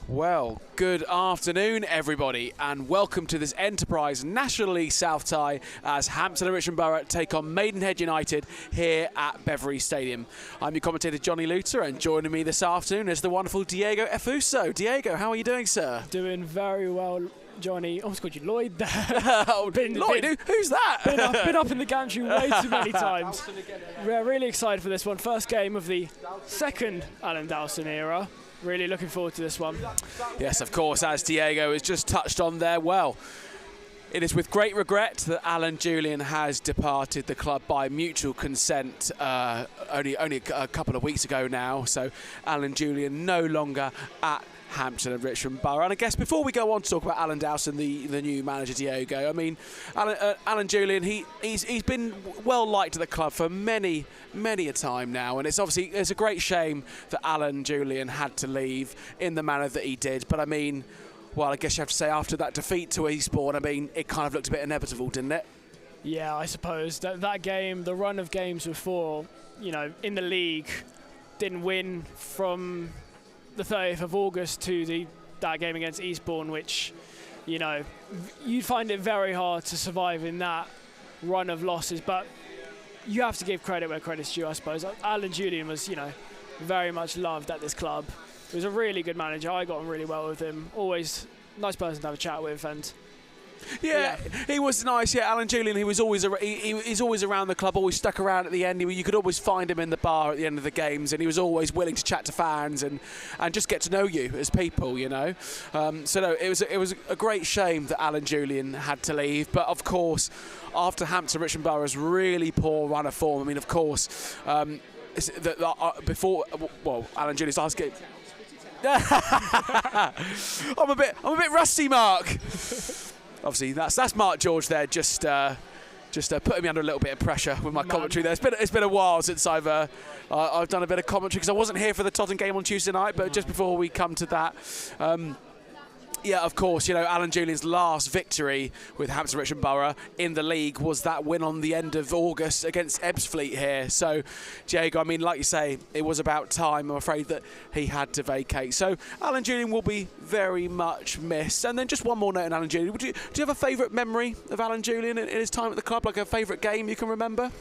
Well, good afternoon, everybody, and welcome to this Enterprise National League South tie as Hampton and Richmond Borough take on Maidenhead United here at BEAVERS Stadium. I'm your commentator, Johnny Luter, and joining me this afternoon is the wonderful Diego Efuso. Diego, how are you doing, sir? Doing very well, Johnny. Almost called you Lloyd there. Lloyd? Who's that? Been up in the gantry way too many times. We're really excited for this one. First game of the second Alan Dowson era. Really looking forward to this one. Yes, of course, as Diego has just touched on there. Well, it is with great regret that Alan Julian has departed the club by mutual consent only a couple of weeks ago now. So Alan Julian no longer at Hampton and Richmond Borough. And I guess before we go on to talk about Alan Dowson, the new manager, Diego, I mean, Alan Julian, he's been well liked at the club for many a time now, and it's a great shame that Alan Julian had to leave in the manner that he did. But I mean, well, I guess you have to say after that defeat to Eastbourne, I mean, it kind of looked a bit inevitable, didn't it? Yeah, I suppose that game, the run of games before, you know, in the league, didn't win from the 30th of August to that game against Eastbourne, which, you know, you'd find it very hard to survive in that run of losses. But you have to give credit where credit's due, I suppose. Alan Julian was, you know, very much loved at this club. He was a really good manager. I got on really well with him. Always nice person to have a chat with, and yeah, he was nice. Yeah, Alan Julian, he was always he's always around the club, always stuck around at the end. You could always find him in the bar at the end of the games, and he was always willing to chat to fans and just get to know you as people, you know. So no, it was a great shame that Alan Julian had to leave. But of course, after Hampton Richmond Borough's really poor run of form, I mean, of course, before Alan Julian's last game. I'm a bit rusty, Mark. Obviously, that's Mark George there, just putting me under a little bit of pressure with my commentary there. It's been a while since I've done a bit of commentary because I wasn't here for the Tottenham game on Tuesday night. But just before we come to that, yeah, of course, you know, Alan Julian's last victory with Hampton Richmond Borough in the league was that win on the end of August against Ebbsfleet here. So, Diego, I mean, like you say, it was about time, I'm afraid, that he had to vacate. So, Alan Julian will be very much missed. And then just one more note on Alan Julian. Do you have a favourite memory of Alan Julian in his time at the club, like a favourite game you can remember?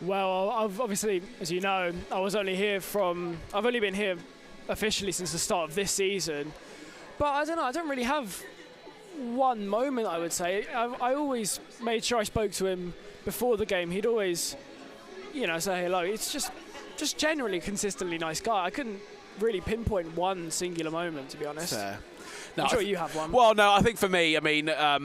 Well, I've obviously, as you know, I've only been here officially since the start of this season. But I don't know, I don't really have one moment, I would say. I always made sure I spoke to him before the game. He'd always, you know, say hello. It's just generally consistently nice guy. I couldn't really pinpoint one singular moment, to be honest. Fair. No, I'm sure you have one. Well, no, I think for me, I mean, I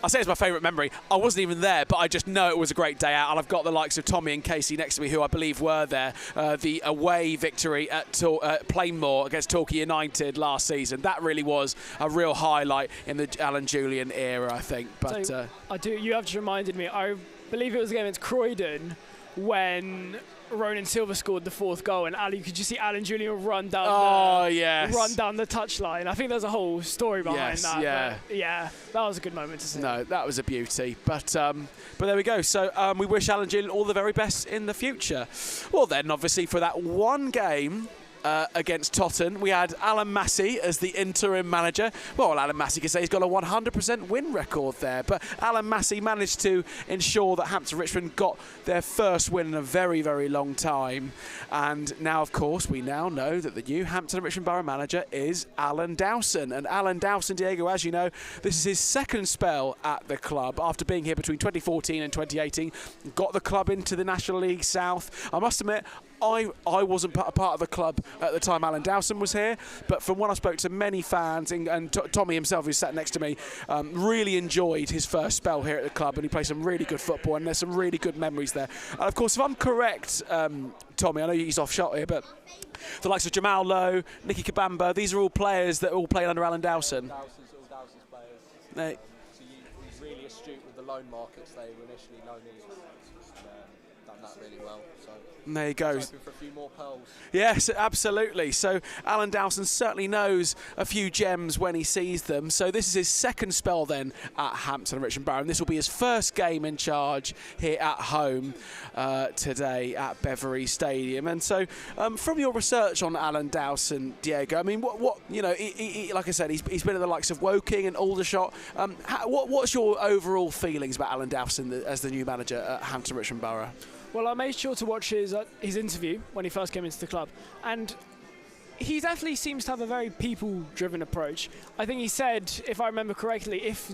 say it's my favourite memory. I wasn't even there, but I just know it was a great day out, and I've got the likes of Tommy and Casey next to me, who I believe were there. The away victory at Plainmoor against Torquay United last season. That really was a real highlight in the Alan Julian era, I think. But so, I do. You have just reminded me. I believe it was a game against Croydon when Ronan Silva scored the fourth goal, and you could just see Alan Julian run down the touchline. I think there's a whole story behind that. Yeah. But yeah, that was a good moment to see. No, that was a beauty. But there we go. So we wish Alan Julian all the very best in the future. Well, then, obviously, for that one game against Tottenham, we had Alan Massey as the interim manager. Well, Alan Massey can say he's got a 100% win record there, but Alan Massey managed to ensure that Hampton Richmond got their first win in a very, very long time. And now, of course, we now know that the new Hampton and Richmond Borough manager is Alan Dowson. And Alan Dowson, Diego, as you know, this is his second spell at the club after being here between 2014 and 2018. Got the club into the National League South. I must admit, I wasn't a part of the club at the time Alan Dowson was here, but from when I spoke to many fans, and Tommy himself, who sat next to me, really enjoyed his first spell here at the club, and he played some really good football, and there's some really good memories there. And of course, if I'm correct, Tommy, I know he's off shot here, but the likes of Jamal Lowe, Nicky Kabamba, these are all players that all played under Alan Dowson. Dowson's players. So he's really astute with the loan markets. They were initially loanees. That that really well. So there you go. hoping for a few more pearls. Yes, absolutely. So Alan Dowson certainly knows a few gems when he sees them. So this is his second spell then at Hampton and Richmond Barrow. And this will be his first game in charge here at home today at Beverley Stadium. And so from your research on Alan Dowson, Diego, I mean, what you know, he, like I said, he's been at the likes of Woking and Aldershot. What's your overall feelings about Alan Dowson as the new manager at Hampton Richmond Borough? Well, I made sure to watch his interview when he first came into the club, and he definitely seems to have a very people-driven approach. I think he said, if I remember correctly, if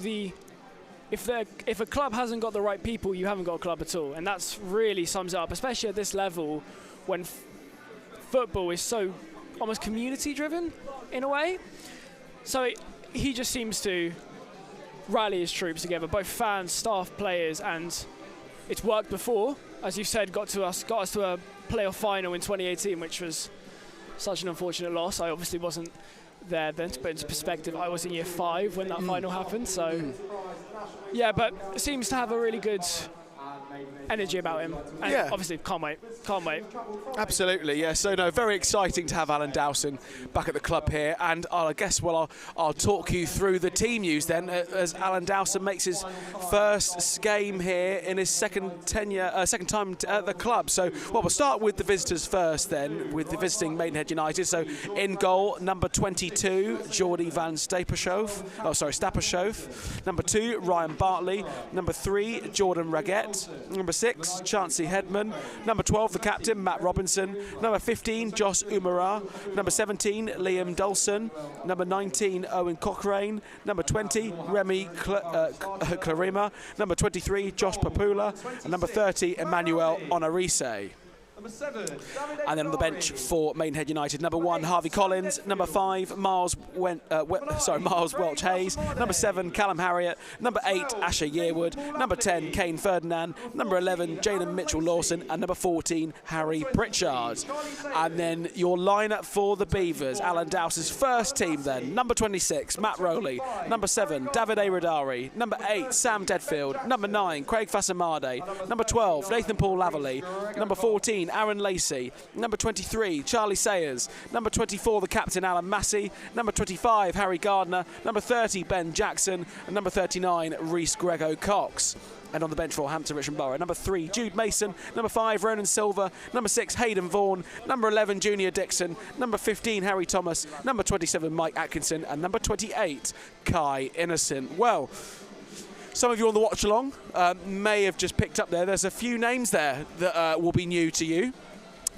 a club hasn't got the right people, you haven't got a club at all, and that's really sums it up, especially at this level when football is so almost community-driven in a way. So he just seems to rally his troops together, both fans, staff, players, and it's worked before. As you said, got us to a playoff final in 2018, which was such an unfortunate loss. I obviously wasn't there then, to put into perspective. I was in year 5 when that final happened. So, yeah, but it seems to have a really good energy about him. And yeah, obviously, can't wait. Absolutely, yeah. So, no, very exciting to have Alan Dowson back at the club here. And I guess, well, I'll talk you through the team news then, as Alan Dowson makes his first game here in his second time at the club. So, well, we'll start with the visitors first then, with the visiting Maidenhead United. So, in goal, number 22, Geordie van Stappershoef. Number 2, Ryan Bartley. Number 3, Jordan Raggett. Number 6, Chauncey Headman. Number 12, the captain, Matt Robinson. Number 15, Josh Umara. Number 17, Liam Dulson. Number 19, Owen Cochrane. Number 20, Remy Clarima. Number 23, Josh Papula. And number 30, Emmanuel Onarise. And then on the bench for Maidenhead United, number 1, Harvey Collins. Number 5, Miles Welch Hayes. Number 7, Callum Harriott. Number 8, Asher Yearwood. Number 10, Kane Ferdinand. Number 11, Jayden Mitchell-Lawson. And number 14, Harry Pritchard. And then your lineup for the Beavers, Alan Dowson's first team then. Number 26, Matt Rowley. Number 7, David Radari. Number 8, Sam Deadfield. Number 9, Craig Fasamade. Number 12, Nathan Paul Laverley. Number 14, Aaron Lacey. Number 23, Charlie Sayers. Number 24, the captain, Alan Massey. Number 25, Harry Gardner. Number 30, Ben Jackson. And number 39, Rhys Grego-Cox. And on the bench for Hampton Richmond Borough, number 3, Jude Mason. Number 5, Ronan Silver. Number 6, Hayden Vaughan. Number 11, Junior Dixon. Number 15, Harry Thomas. Number 27, Mike Atkinson. And number 28, Kai Innocent. Well, some of you on the watch along may have just picked up there's a few names there that will be new to you.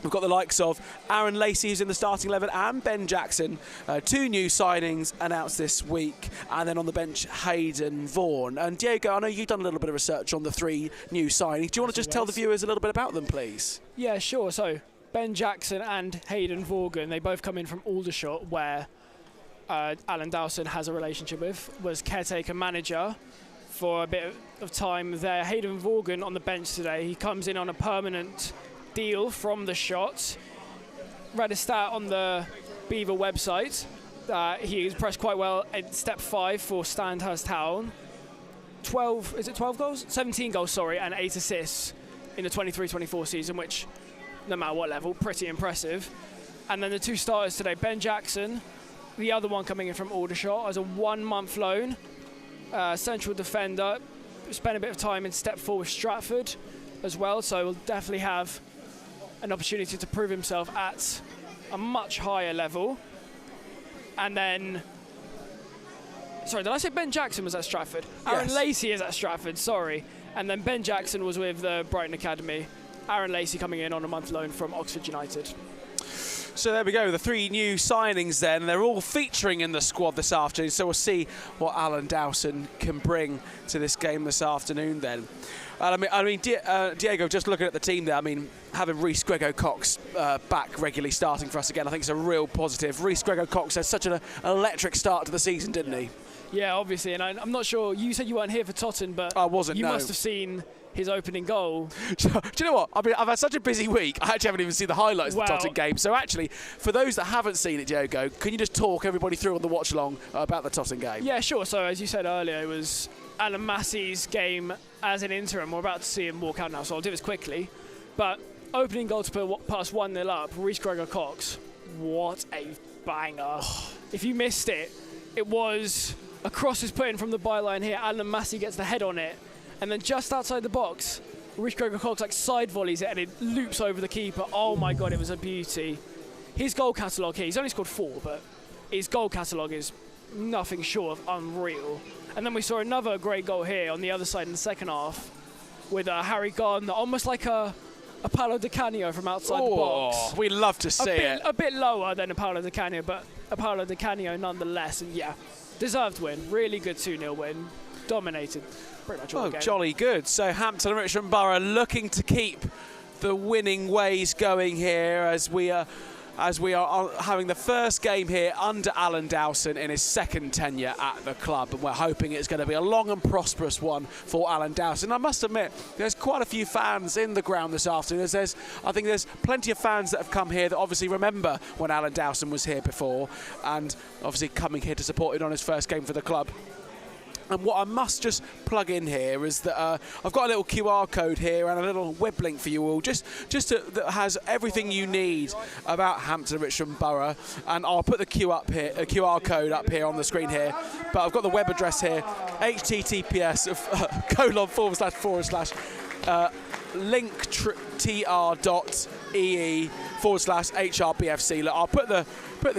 We've got the likes of Aaron Lacey, who's in the starting 11, and Ben Jackson. 2 new signings announced this week. And then on the bench, Hayden Vaughan. And Diego, I know you've done a little bit of research on the 3 new signings. Do you want to just tell the viewers a little bit about them, please? Yeah, sure. So Ben Jackson and Hayden Vaughan, they both come in from Aldershot, where Alan Dowson has a relationship with, was caretaker manager for a bit of time there. Hayden Vaughan on the bench today. He comes in on a permanent deal from the Shot. Read a stat on the Beaver website. He impressed quite well at step 5 for Standhurst Town. 12 goals? 17 goals, sorry, and 8 assists in the 23-24 season, which, no matter what level, pretty impressive. And then the 2 starters today, Ben Jackson, the other one coming in from Aldershot as a 1-month loan. Central defender, spent a bit of time in step 4 with Stratford as well, so will definitely have an opportunity to prove himself at a much higher level. And then, sorry, did I say Ben Jackson was at Stratford? Yes. Aaron Lacey is at Stratford, sorry. And then Ben Jackson was with the Brighton Academy. Aaron Lacey coming in on a month loan from Oxford United. So there we go, the 3 new signings then. They're all featuring in the squad this afternoon, so we'll see what Alan Dowson can bring to this game this afternoon then. Diego, just looking at the team there, I mean, having Rhys Grego-Cox back regularly starting for us again, I think it's a real positive. Rhys Grego-Cox had such an electric start to the season, didn't he? Yeah, obviously, and I'm not sure, you said you weren't here for Tottenham, but I wasn't, you no. must have seen his opening goal. Do you know what? I mean, I've had such a busy week, I actually haven't even seen the highlights of the Tottenham game. So actually, for those that haven't seen it, Diogo, can you just talk everybody through on the watch-along about the Tottenham game? Yeah, sure. So as you said earlier, it was Alan Massey's game as an interim. We're about to see him walk out now, so I'll do this quickly. But opening goal to put us 1-0 up, Reece Gregor Cox. What a banger. If you missed it, it was a cross is put in from the byline here. Alan Massey gets the head on it. And then just outside the box, Reece Gregor Cox side volleys it and it loops over the keeper. Oh my God, it was a beauty. His goal catalogue here, he's only scored 4, but his goal catalogue is nothing short of unreal. And then we saw another great goal here on the other side in the second half with Harry Gardner, almost like a Paolo Di Canio from outside the box. We love to see it. A bit lower than a Paolo Di Canio, but a Paolo Di Canio nonetheless. And yeah, deserved win. Really good 2-0 win. Dominated pretty much all the game. Jolly good. So Hampton and Richmond Borough looking to keep the winning ways going here as we are having the first game here under Alan Dowson in his second tenure at the club, and we're hoping it's going to be a long and prosperous one for Alan Dowson. I must admit, there's quite a few fans in the ground this afternoon. I think there's plenty of fans that have come here that obviously remember when Alan Dowson was here before, and obviously coming here to support him on his first game for the club. And what I must just plug in here is that I've got a little QR code here and a little web link for you all, that has everything you need about Hampton and Richmond Borough. And I'll put the QR code up here on the screen here. But I've got the web address here, https:// linktr.ee/HRBFC. Look, I'll put the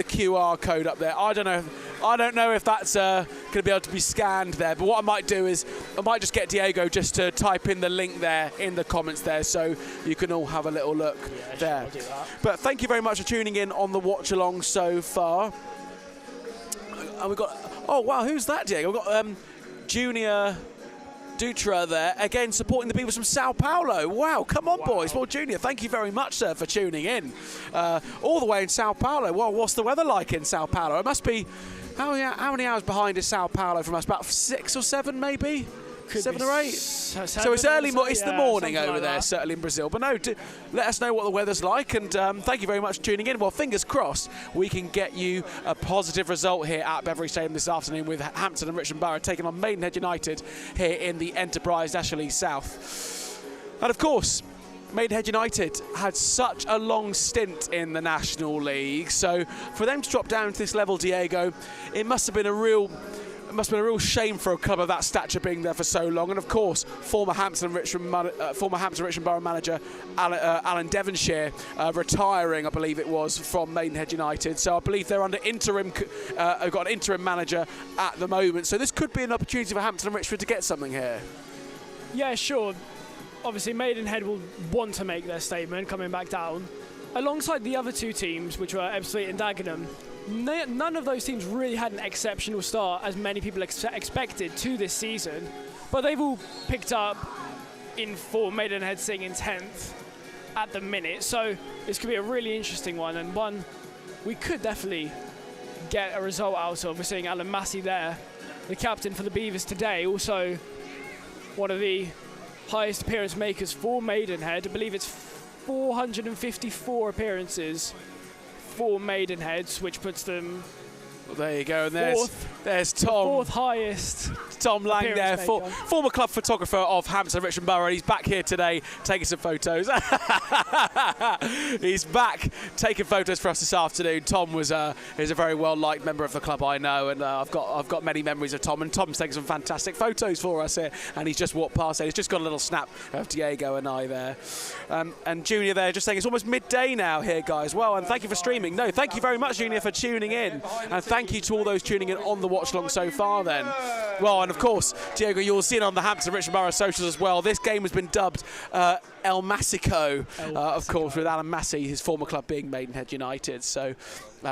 QR code up there. I don't know if that's going to be able to be scanned there, but what I might do is I might just get Diego just to type in the link there in the comments there, so you can all have a little look there. Sure, I'll do that. But thank you very much for tuning in on the watch along so far. And we've got, oh wow, who's that, Diego? We've got Junior Dutra there, again supporting the Beavers from Sao Paulo. Wow, come on, boys. Well, Junior, thank you very much, sir, for tuning in. All the way in Sao Paulo. Well, what's the weather like in Sao Paulo? It must be, how many hours behind is Sao Paulo from us? About 6 or 7, maybe? Could 7 be or 8? So it's early, it's the morning over there, that. certainly in Brazil. But no, let us know what the weather's like, and thank you very much for tuning in. Well, fingers crossed we can get you a positive result here at Beverley Stadium this afternoon with Hampton and Richmond Borough taking on Maidenhead United here in the Enterprise National League South. And of course, Maidenhead United had such a long stint in the National League, so for them to drop down to this level, Diego, it must have been a real shame for a club of that stature being there for so long. And of course, former Hampton Richmond Borough manager Alan Devonshire retiring, I believe it was, from Maidenhead United. So I believe they're under interim. Got an interim manager at the moment. So this could be an opportunity for Hampton and Richmond to get something here. Yeah, sure. Obviously, Maidenhead will want to make their statement coming back down. Alongside the other two teams, which were Ebbsfleet and Dagenham, none of those teams really had an exceptional start, as many people expected, to this season. But they've all picked up in form. Maidenhead sitting in 10th at the minute. So this could be a really interesting one, and one we could definitely get a result out of. We're seeing Alan Massey there, the captain for the Beavers today. Also one of the highest appearance makers for Maidenhead. I believe it's 454 appearances for Maidenheads, which puts them Well, there you go, and there's Tom. Fourth highest. Tom Lang there, former club photographer of Hampton Richmond Borough. He's back here today taking some photos. He's back taking photos for us this afternoon. Tom is a very well-liked member of the club, I know, and I've got many memories of Tom. And Tom's taking some fantastic photos for us here, and he's just walked past there. He's just got a little snap of Diego and I there. And Junior there just saying it's almost midday now here, guys. Well, and thank you for streaming. No, thank you very much, Junior, for tuning in. And thank you to all those tuning in on the watch-along so far then. Well, and of course, Diego, you'll see it on the Hampton Richmond Borough socials as well. This game has been dubbed El Massico, of course, with Alan Massey, his former club being Maidenhead United. So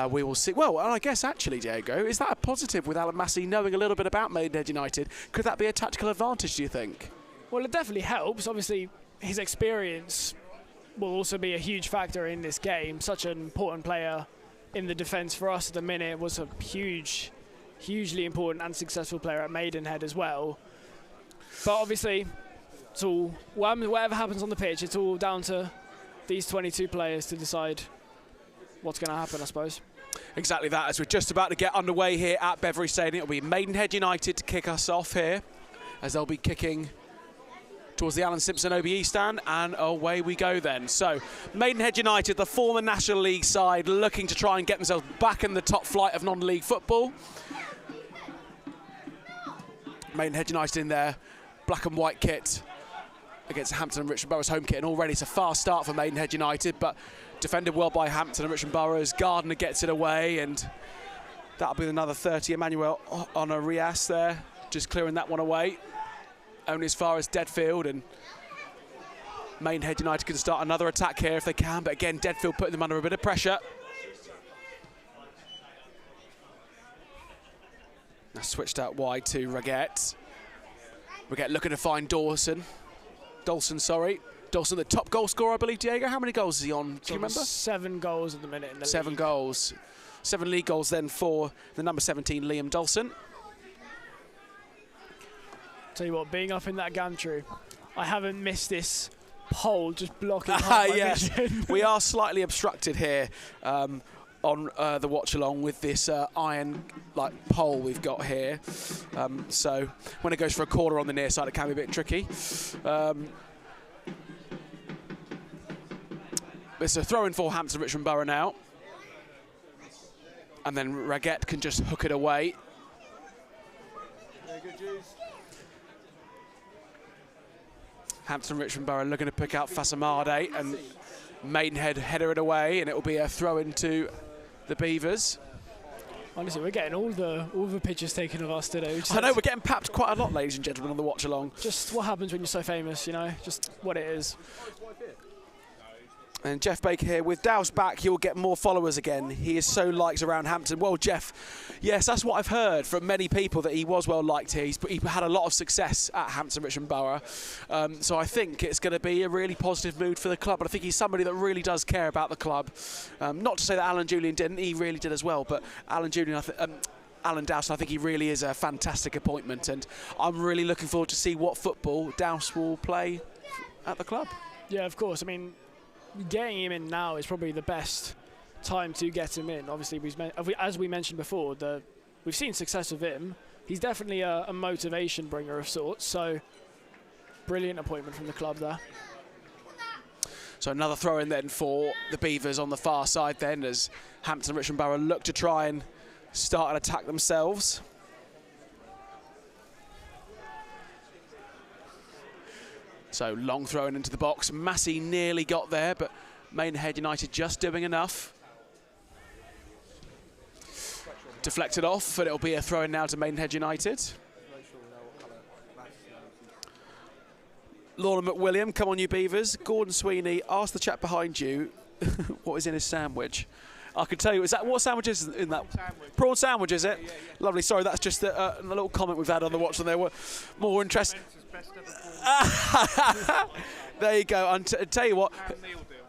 we will see. Well, and I guess actually, Diego, is that a positive with Alan Massey knowing a little bit about Maidenhead United? Could that be a tactical advantage, do you think? Well, it definitely helps. Obviously, his experience will also be a huge factor in this game. Such an important player in the defence for us at the minute, was a hugely important and successful player at Maidenhead as well. But obviously, it's all, whatever happens on the pitch, it's all down to these 22 players to decide what's going to happen, I suppose. Exactly that, as we're just about to get underway here at Beverley Stadium. It'll be Maidenhead United to kick us off here, as they'll be kicking towards the Alan Simpson OBE stand, and away we go then. So, Maidenhead United, the former National League side, looking to try and get themselves back in the top flight of non-league football. Maidenhead United in their black and white kit against Hampton and Richmond Borough's home kit, and already it's a fast start for Maidenhead United, but defended well by Hampton and Richmond Boroughs. Gardner gets it away, and that'll be another 30. Emmanuel on a Rias there, just clearing that one away. Only as far as Deadfield, and Maidenhead United can start another attack here if they can, but again, Deadfield putting them under a bit of pressure. Now switched out wide to Raguet. Raguet looking to find Dawson. Dawson, the top goal scorer, I believe, Diego. How many goals is he on? Do you remember? 7 goals at the minute in the league. 7 goals. 7 league goals then for the number 17, Liam Dawson. Tell you what, being up in that gantry, I haven't missed this pole just blocking half my yes. vision. We are slightly obstructed here on the watch along with this iron pole we've got here. So when it goes for a corner on the near side, it can be a bit tricky. It's a throw in for Hampton Richmond Borough now. And then Raguet can just hook it away. Very good, Jews. Hampton Richmond Borough looking to pick out Fasamade, and Maidenhead header it away, and it will be a throw into the Beavers. Honestly, we're getting all the pictures taken of us today. I know, we're getting papped quite a lot, ladies and gentlemen, on the watch along. Just what happens when you're so famous, you know, just what it is. And Jeff Baker here. With Dow's back, he'll get more followers again. He is so liked around Hampton. Well, Jeff, yes, that's what I've heard from many people, that he was well liked here. He had a lot of success at Hampton Richmond Borough. So I think it's going to be a really positive mood for the club. But I think he's somebody that really does care about the club. Not to say that Alan Julian didn't. He really did as well. But Alan Julian, Alan Dowson, I think he really is a fantastic appointment. And I'm really looking forward to see what football Dowse will play at the club. Yeah, of course. I mean, getting him in now is probably the best time to get him in. Obviously, as we mentioned before, we've seen success with him. He's definitely a motivation bringer of sorts, so brilliant appointment from the club there. So another throw in then for the Beavers on the far side then, as Hampton Richmond Borough look to try and start an attack themselves. So long throwing into the box. Massey nearly got there, but Maidenhead United just doing enough. Deflected off, and it'll be a throw in now to Maidenhead United. Lorna McWilliam, come on you Beavers. Gordon Sweeney, ask the chap behind you what is in his sandwich. I can tell you, is that what sandwich is in that? Prawn sandwich, is it? Yeah, yeah. Lovely. Sorry, that's just a little comment we've had on the watch, and they were more interested. There you go. And tell you what.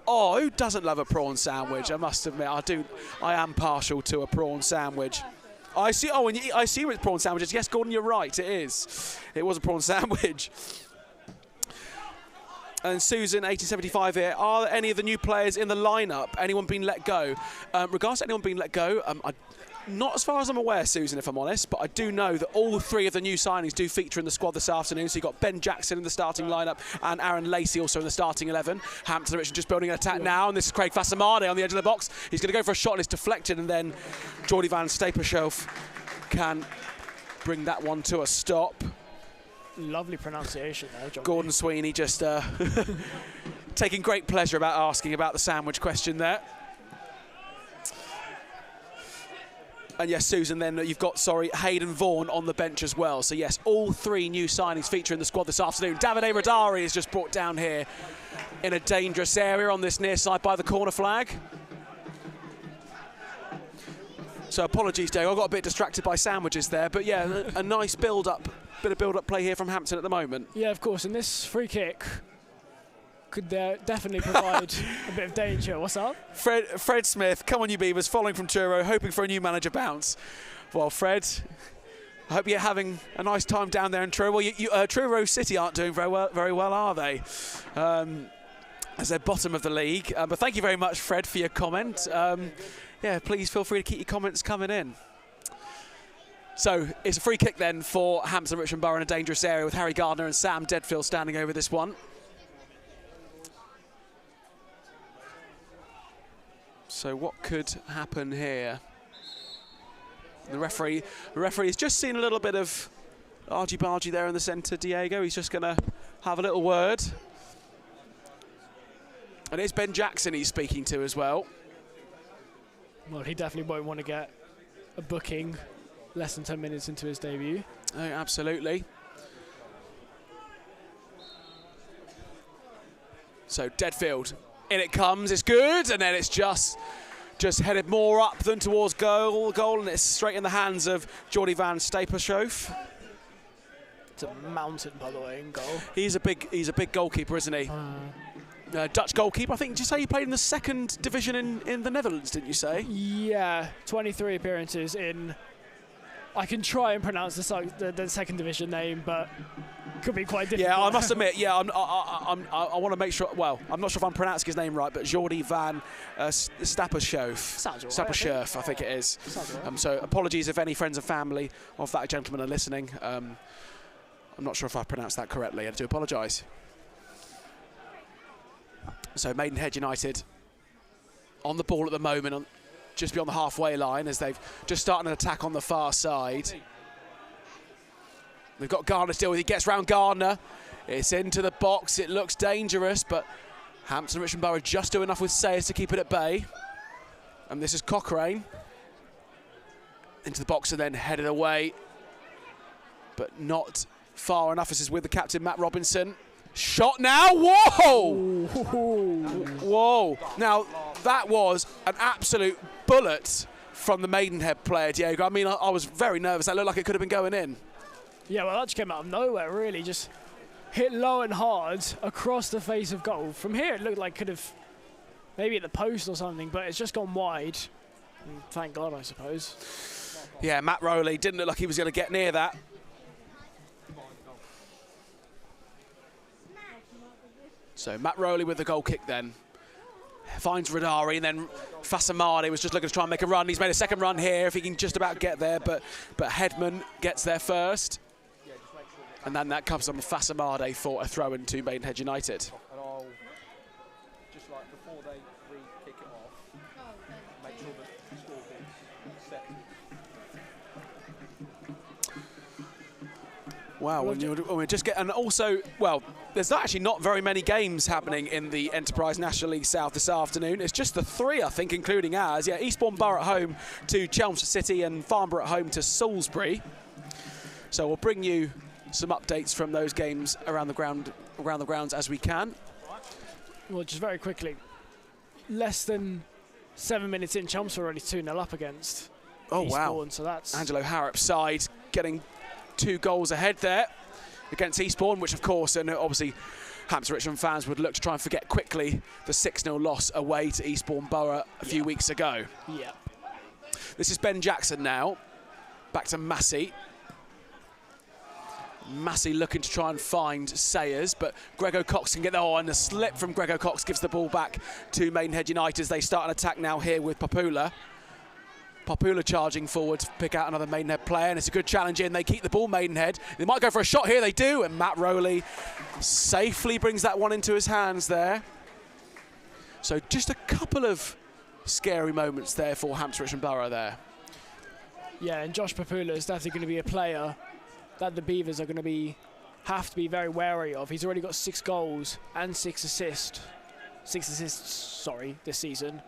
Oh, who doesn't love a prawn sandwich? I must admit, I am partial to a prawn sandwich. I see. Oh, and I assume it's prawn sandwiches. Yes, Gordon, you're right. It is. It was a prawn sandwich. And Susan, 1875 here. Are there any of the new players in the lineup? Anyone been let go? Regards to anyone being let go, not as far as I'm aware, Susan, if I'm honest, but I do know that all 3 of the new signings do feature in the squad this afternoon. So you've got Ben Jackson in the starting lineup and Aaron Lacey also in the starting 11. Hampton Richmond just building an attack now, and this is Craig Fasamade on the edge of the box. He's going to go for a shot, and it's deflected, and then Geordie van Stapelshelf can bring that one to a stop. Lovely pronunciation there, John. Gordon Sweeney just taking great pleasure about asking about the sandwich question there. And yes, Susan, then you've got, Hayden Vaughan on the bench as well. So yes, all 3 new signings feature in the squad this afternoon. Davide Radari is just brought down here in a dangerous area on this near side by the corner flag. So apologies, Dave, I got a bit distracted by sandwiches there. But yeah, a nice build-up, bit of build-up play here from Hampton at the moment. Yeah, of course, and this free kick could definitely provide a bit of danger. What's up? Fred Smith, come on you Beavers, following from Truro, hoping for a new manager bounce. Well, Fred, I hope you're having a nice time down there in Truro. Well, Truro City aren't doing very well, are they? As they're bottom of the league. But thank you very much, Fred, for your comment. Yeah, please feel free to keep your comments coming in. So it's a free kick then for Hampton Richmond Borough in a dangerous area with Harry Gardner and Sam Deadfield standing over this one. So what could happen here? The referee's just seen a little bit of argy-bargy there in the centre, Diego. He's just going to have a little word. And it's Ben Jackson he's speaking to as well. Well, he definitely won't want to get a booking less than 10 minutes into his debut. Oh, absolutely. So Deadfield, in it comes, it's good, and then it's just headed more up than towards goal, and it's straight in the hands of Jordy van Stapelshoef. It's a mountain, by the way, in goal. He's a big goalkeeper, isn't he? Dutch goalkeeper. I think, did you say he played in the second division in the Netherlands, didn't you say? Yeah, 23 appearances in. I can try and pronounce the second division name, but could be quite difficult. Yeah, I must admit. Yeah, I want to make sure. Well, I'm not sure if I'm pronouncing his name right, but Jordy van Stapelshoef. Sounds right. Stapelshoef, I think it is. Sounds right. So apologies if any friends and family of that gentleman are listening. I'm not sure if I pronounced that correctly. I do apologise. So Maidenhead United on the ball at the moment, just beyond the halfway line, as they've just started an attack on the far side. They've got Gardner still with. He gets round Gardner. It's into the box. It looks dangerous, but Hampton Richmond Borough just do enough with Sayers to keep it at bay. And this is Cochrane into the box and then headed away, but not far enough. This is with the captain, Matt Robinson. Shot now. Whoa! Whoa. Now, that was an absolute bullet from the Maidenhead player, Diego. I mean, I was very nervous. That looked like it could have been going in. Yeah, well, that just came out of nowhere, really. Just hit low and hard across the face of goal. From here, it looked like could have maybe at the post or something, but it's just gone wide. And thank God, I suppose. Yeah, Matt Rowley didn't look like he was going to get near that. So Matt Rowley with the goal kick then. Finds Radari, and then Fasamade was just looking to try and make a run. He's made a second run here if he can just about get there, but Headman gets there first. And then that comes on Fasamade for a throw in to Maidenhead United. And I'll, just like before they re-kick it off, make sure that the score is set. Wow, when we just get, and also, well, there's actually not very many games happening in the Enterprise National League South this afternoon. It's just the three, I think, including ours. Yeah, Eastbourne Borough at home to Chelmsford City and Farnborough at home to Salisbury. So we'll bring you some updates from those games around the grounds as we can. Well, just very quickly, less than 7 minutes in, Chelmsford already 2-0 up against Oh, Eastbourne, wow. so that's Angelo Harrop's side getting 2 goals ahead there against Eastbourne, which of course, and obviously Hampton Richmond fans would look to try and forget quickly the 6-0 loss away to Eastbourne Borough a few weeks ago. Yeah. This is Ben Jackson now, back to Massey. Massey looking to try and find Sayers, but Grego Cox can get there. Oh, and a slip from Grego Cox gives the ball back to Maidenhead United as they start an attack now here with Papula. Papula charging forward to pick out another Maidenhead player, and it's a good challenge in. They keep the ball, Maidenhead. They might go for a shot here, they do, and Matt Rowley safely brings that one into his hands there. So just a couple of scary moments there for Hampton Richmond Borough there. Yeah, and Josh Papula is definitely going to be a player that the Beavers are going to have to be very wary of. He's already got 6 goals and 6 assists. 6 assists, this season.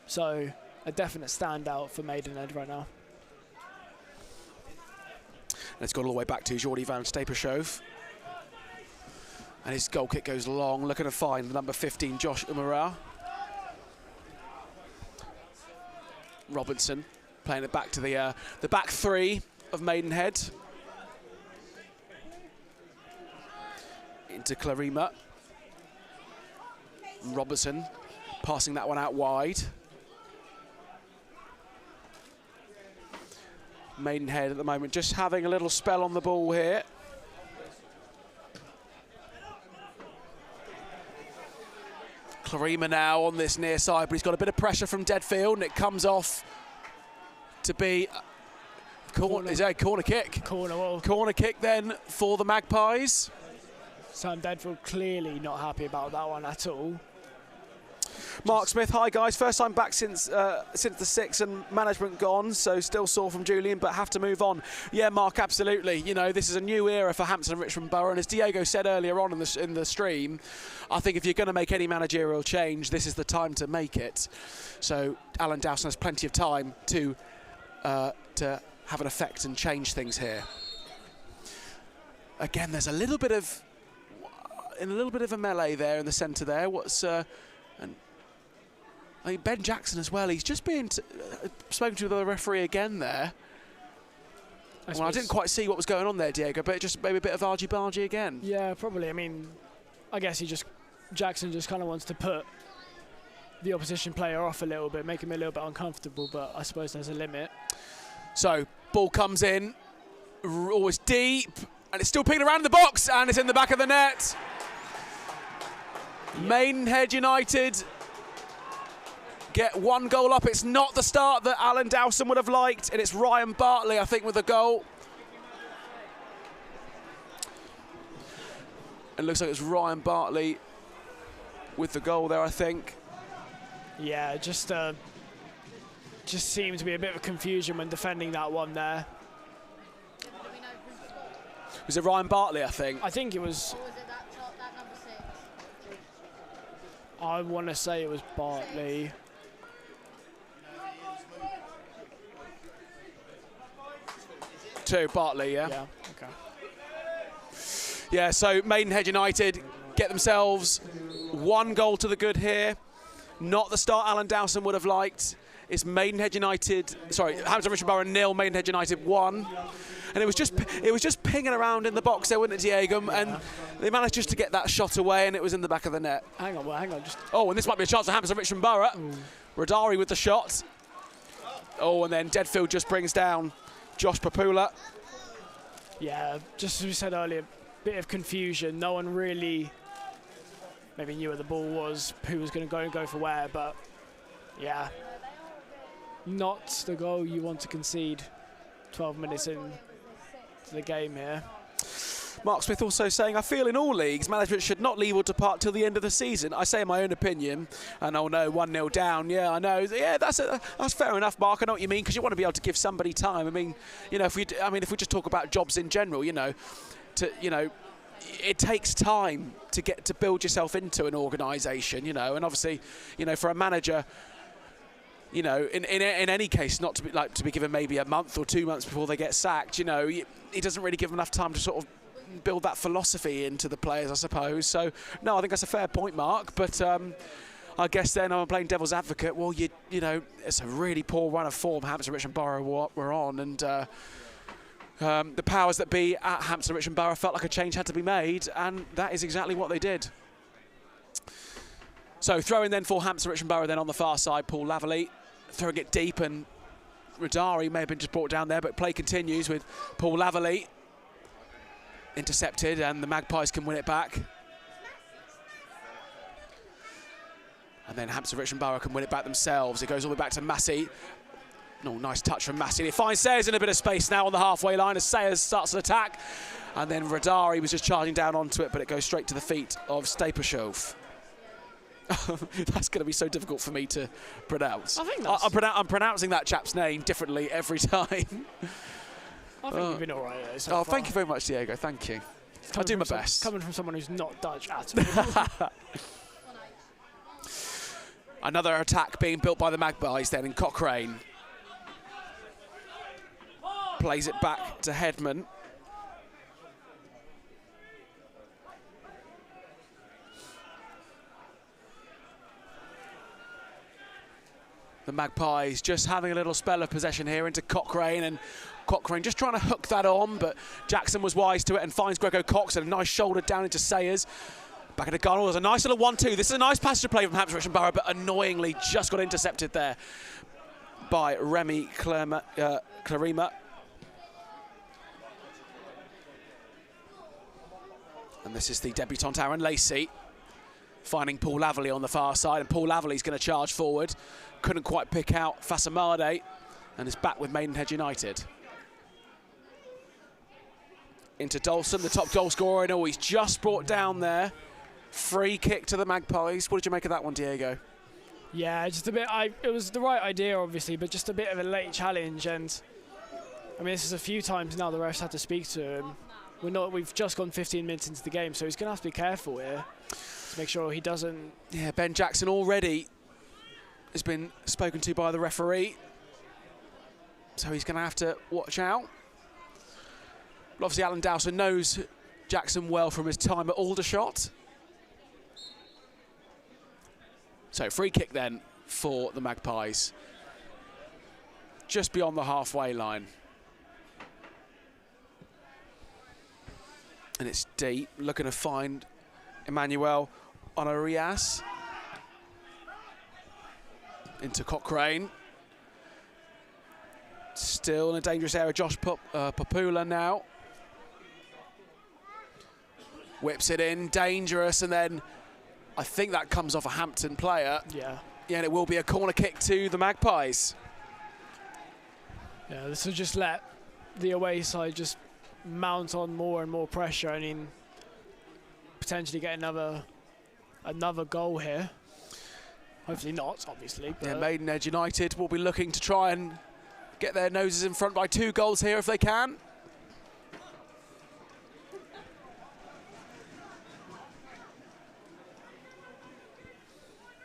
So a definite standout for Maidenhead right now. And it's gone all the way back to Jordy van Stapelshoef. And his goal kick goes long, looking to find the number 15, Josh Umara. Robinson playing it back to the back 3 of Maidenhead. Into Clarima. Robertson passing that one out wide. Maidenhead at the moment just having a little spell on the ball here. Clarima now on this near side, but he's got a bit of pressure from Deadfield, and it comes off to be Is that a corner kick? Corner wall. Corner kick then for the Magpies. Sam Deadfield clearly not happy about that one at all. Mark Smith, hi guys. First time back since the 6th and management gone, so still sore from Julian, but have to move on. Yeah, Mark, absolutely. You know, this is a new era for Hampton and Richmond Borough, and as Diego said earlier on in the stream, I think if you're going to make any managerial change, this is the time to make it. So Alan Dowson has plenty of time to have an effect and change things here. Again, there's a little bit of a melee there in the centre there. I mean, Ben Jackson as well. He's just been spoken to the referee again there. I didn't quite see what was going on there, Diego, but just maybe a bit of argy-bargy again. Yeah, probably. I mean, I guess Jackson just kind of wants to put the opposition player off a little bit, make him a little bit uncomfortable, but I suppose there's a limit. So, ball comes in, always deep, and it's still pinging around the box, and it's in the back of the net. Yeah. Maidenhead United get one goal up. It's not the start that Alan Dowson would have liked, and it's Ryan Bartley, I think, with the goal. It looks like it's Ryan Bartley with the goal there, I think. Yeah, just seemed to be a bit of confusion when defending that one there. Was it Ryan Bartley, I think? I think it was. Or was it that number 6? I want to say it was Bartley. Bartley, yeah? Yeah, okay. Yeah, so Maidenhead United get themselves one goal to the good here. Not the start Alan Dowson would have liked. It's Maidenhead United, sorry, Hampton Richmond Borough 0, Maidenhead United 1. And it was just pinging around in the box there, wasn't it, Diego? Yeah. And they managed just to get that shot away, and it was in the back of the net. Hang on. Oh, and this might be a chance for Hampton Richmond Borough. Radari with the shot. Oh, and then Deadfield just brings down Josh Papula. Yeah, just as we said earlier, bit of confusion. No one really maybe knew where the ball was, who was going to go for where, but yeah, not the goal you want to concede 12 minutes in to the game here. Mark Smith also saying, I feel in all leagues, management should not leave or depart till the end of the season. I say in my own opinion, and oh no, 1-0 down. Yeah, I know. Yeah, that's fair enough, Mark. I know what you mean, because you want to be able to give somebody time. I mean, you know, if we just talk about jobs in general, it takes time to build yourself into an organisation, and obviously, for a manager, in any case, not to be given maybe a month or 2 months before they get sacked. He doesn't really give them enough time to sort of build that philosophy into the players, I suppose. So no, I think that's a fair point, Mark. But I guess then I'm playing devil's advocate. Well, it's a really poor run of form Hampton Richmond Borough were on, and the powers that be at Hampton Richmond Borough felt like a change had to be made, and that is exactly what they did. So throwing then for Hampton Richmond Borough then on the far side, Paul Laverley throwing it deep, and Radari may have been just brought down there, but play continues with Paul Laverley intercepted, and the Magpies can win it back. And then Hampton Richmond Borough can win it back themselves. It goes all the way back to Massey. No, nice touch from Massey. It finds Sayers in a bit of space now on the halfway line as Sayers starts an attack. And then Radari was just charging down onto it, but it goes straight to the feet of Stapashov. That's going to be so difficult for me to pronounce. I think that's... I'm pronouncing that chap's name differently every time. I think you've been all right. So far. thank you very much, Diego. Thank you. I'll do my best. Coming from someone who's not Dutch at all. Another attack being built by the Magpies then in Cochrane. Plays it back to Headman. The Magpies just having a little spell of possession here into Cochrane, and Cochrane just trying to hook that on, but Jackson was wise to it and finds Grego Cox, and a nice shoulder down into Sayers. Back into Garnell, there's a nice little 1-2. This is a nice passage of play from Hampton Richmond Borough, but annoyingly just got intercepted there by Remy Clarima. And this is the debutant Aaron Lacey finding Paul Laverley on the far side, and Paul Laverley's going to charge forward. Couldn't quite pick out Fasamade, and is back with Maidenhead United. into Dawson, the top goal scorer, and he's just brought down there. Free kick to the Magpies. What did you make of that one, Diego? Yeah, just a bit. It was the right idea, obviously, but just a bit of a late challenge. And I mean, this is a few times now the refs had to speak to him. We've just gone 15 minutes into the game, so he's going to have to be careful here to make sure he doesn't. Yeah, Ben Jackson already has been spoken to by the referee, so he's going to have to watch out. But obviously, Alan Dowson knows Jackson well from his time at Aldershot. So free kick then for the Magpies, just beyond the halfway line. And it's deep, looking to find Emmanuel Honorias. Into Cochrane. Still in a dangerous area, Josh Papula now. Whips it in, dangerous, and then I think that comes off a Hampton player. Yeah. Yeah, and it will be a corner kick to the Magpies. Yeah, this will just let the away side just mount on more and more pressure. I mean, potentially get another goal here. Hopefully not, obviously. Yeah, Maidenhead United will be looking to try and get their noses in front by 2 goals here if they can.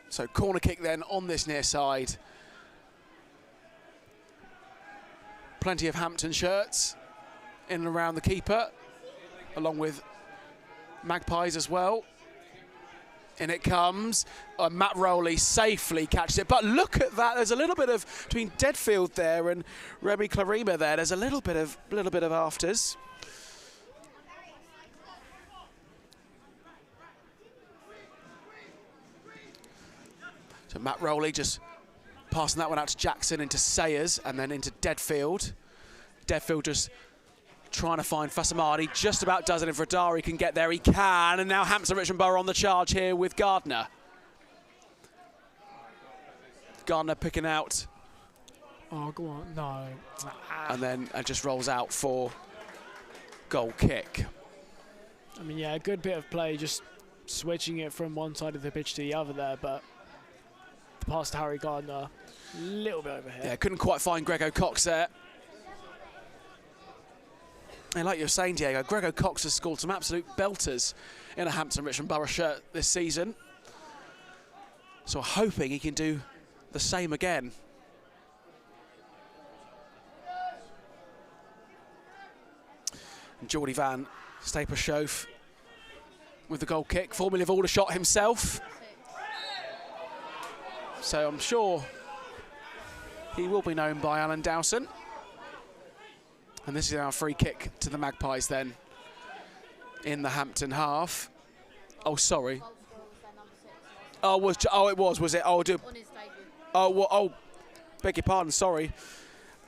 So corner kick then on this near side. Plenty of Hampton shirts in and around the keeper, along with Magpies as well. In it comes. Matt Rowley safely catches it. But look at that. There's a little bit of, between Deadfield there and Remy Clarima there, there's a little bit of afters. So Matt Rowley just passing that one out to Jackson, into Sayers, and then into Deadfield. Deadfield just trying to find Fasamadi, just about does it. If Radari can get there, he can. And now Hampton Richmond Borough on the charge here with Gardner. Gardner picking out. Oh, go on, no. And then it just rolls out for goal kick. I mean, yeah, a good bit of play, just switching it from one side of the pitch to the other there, but the pass to Harry Gardner, a little bit over here. Yeah, couldn't quite find Grego Cox there. And like you were saying, Diego, Grego Cox has scored some absolute belters in a Hampton Richmond Borough shirt this season. So hoping he can do the same again. And Geordie Van Stapershof with the goal kick, formerly of Aldershot himself. So I'm sure he will be known by Alan Dowson. And this is our free kick to the Magpies then in the Hampton half. Oh, sorry. Oh, it was it? Oh, beg your pardon, sorry.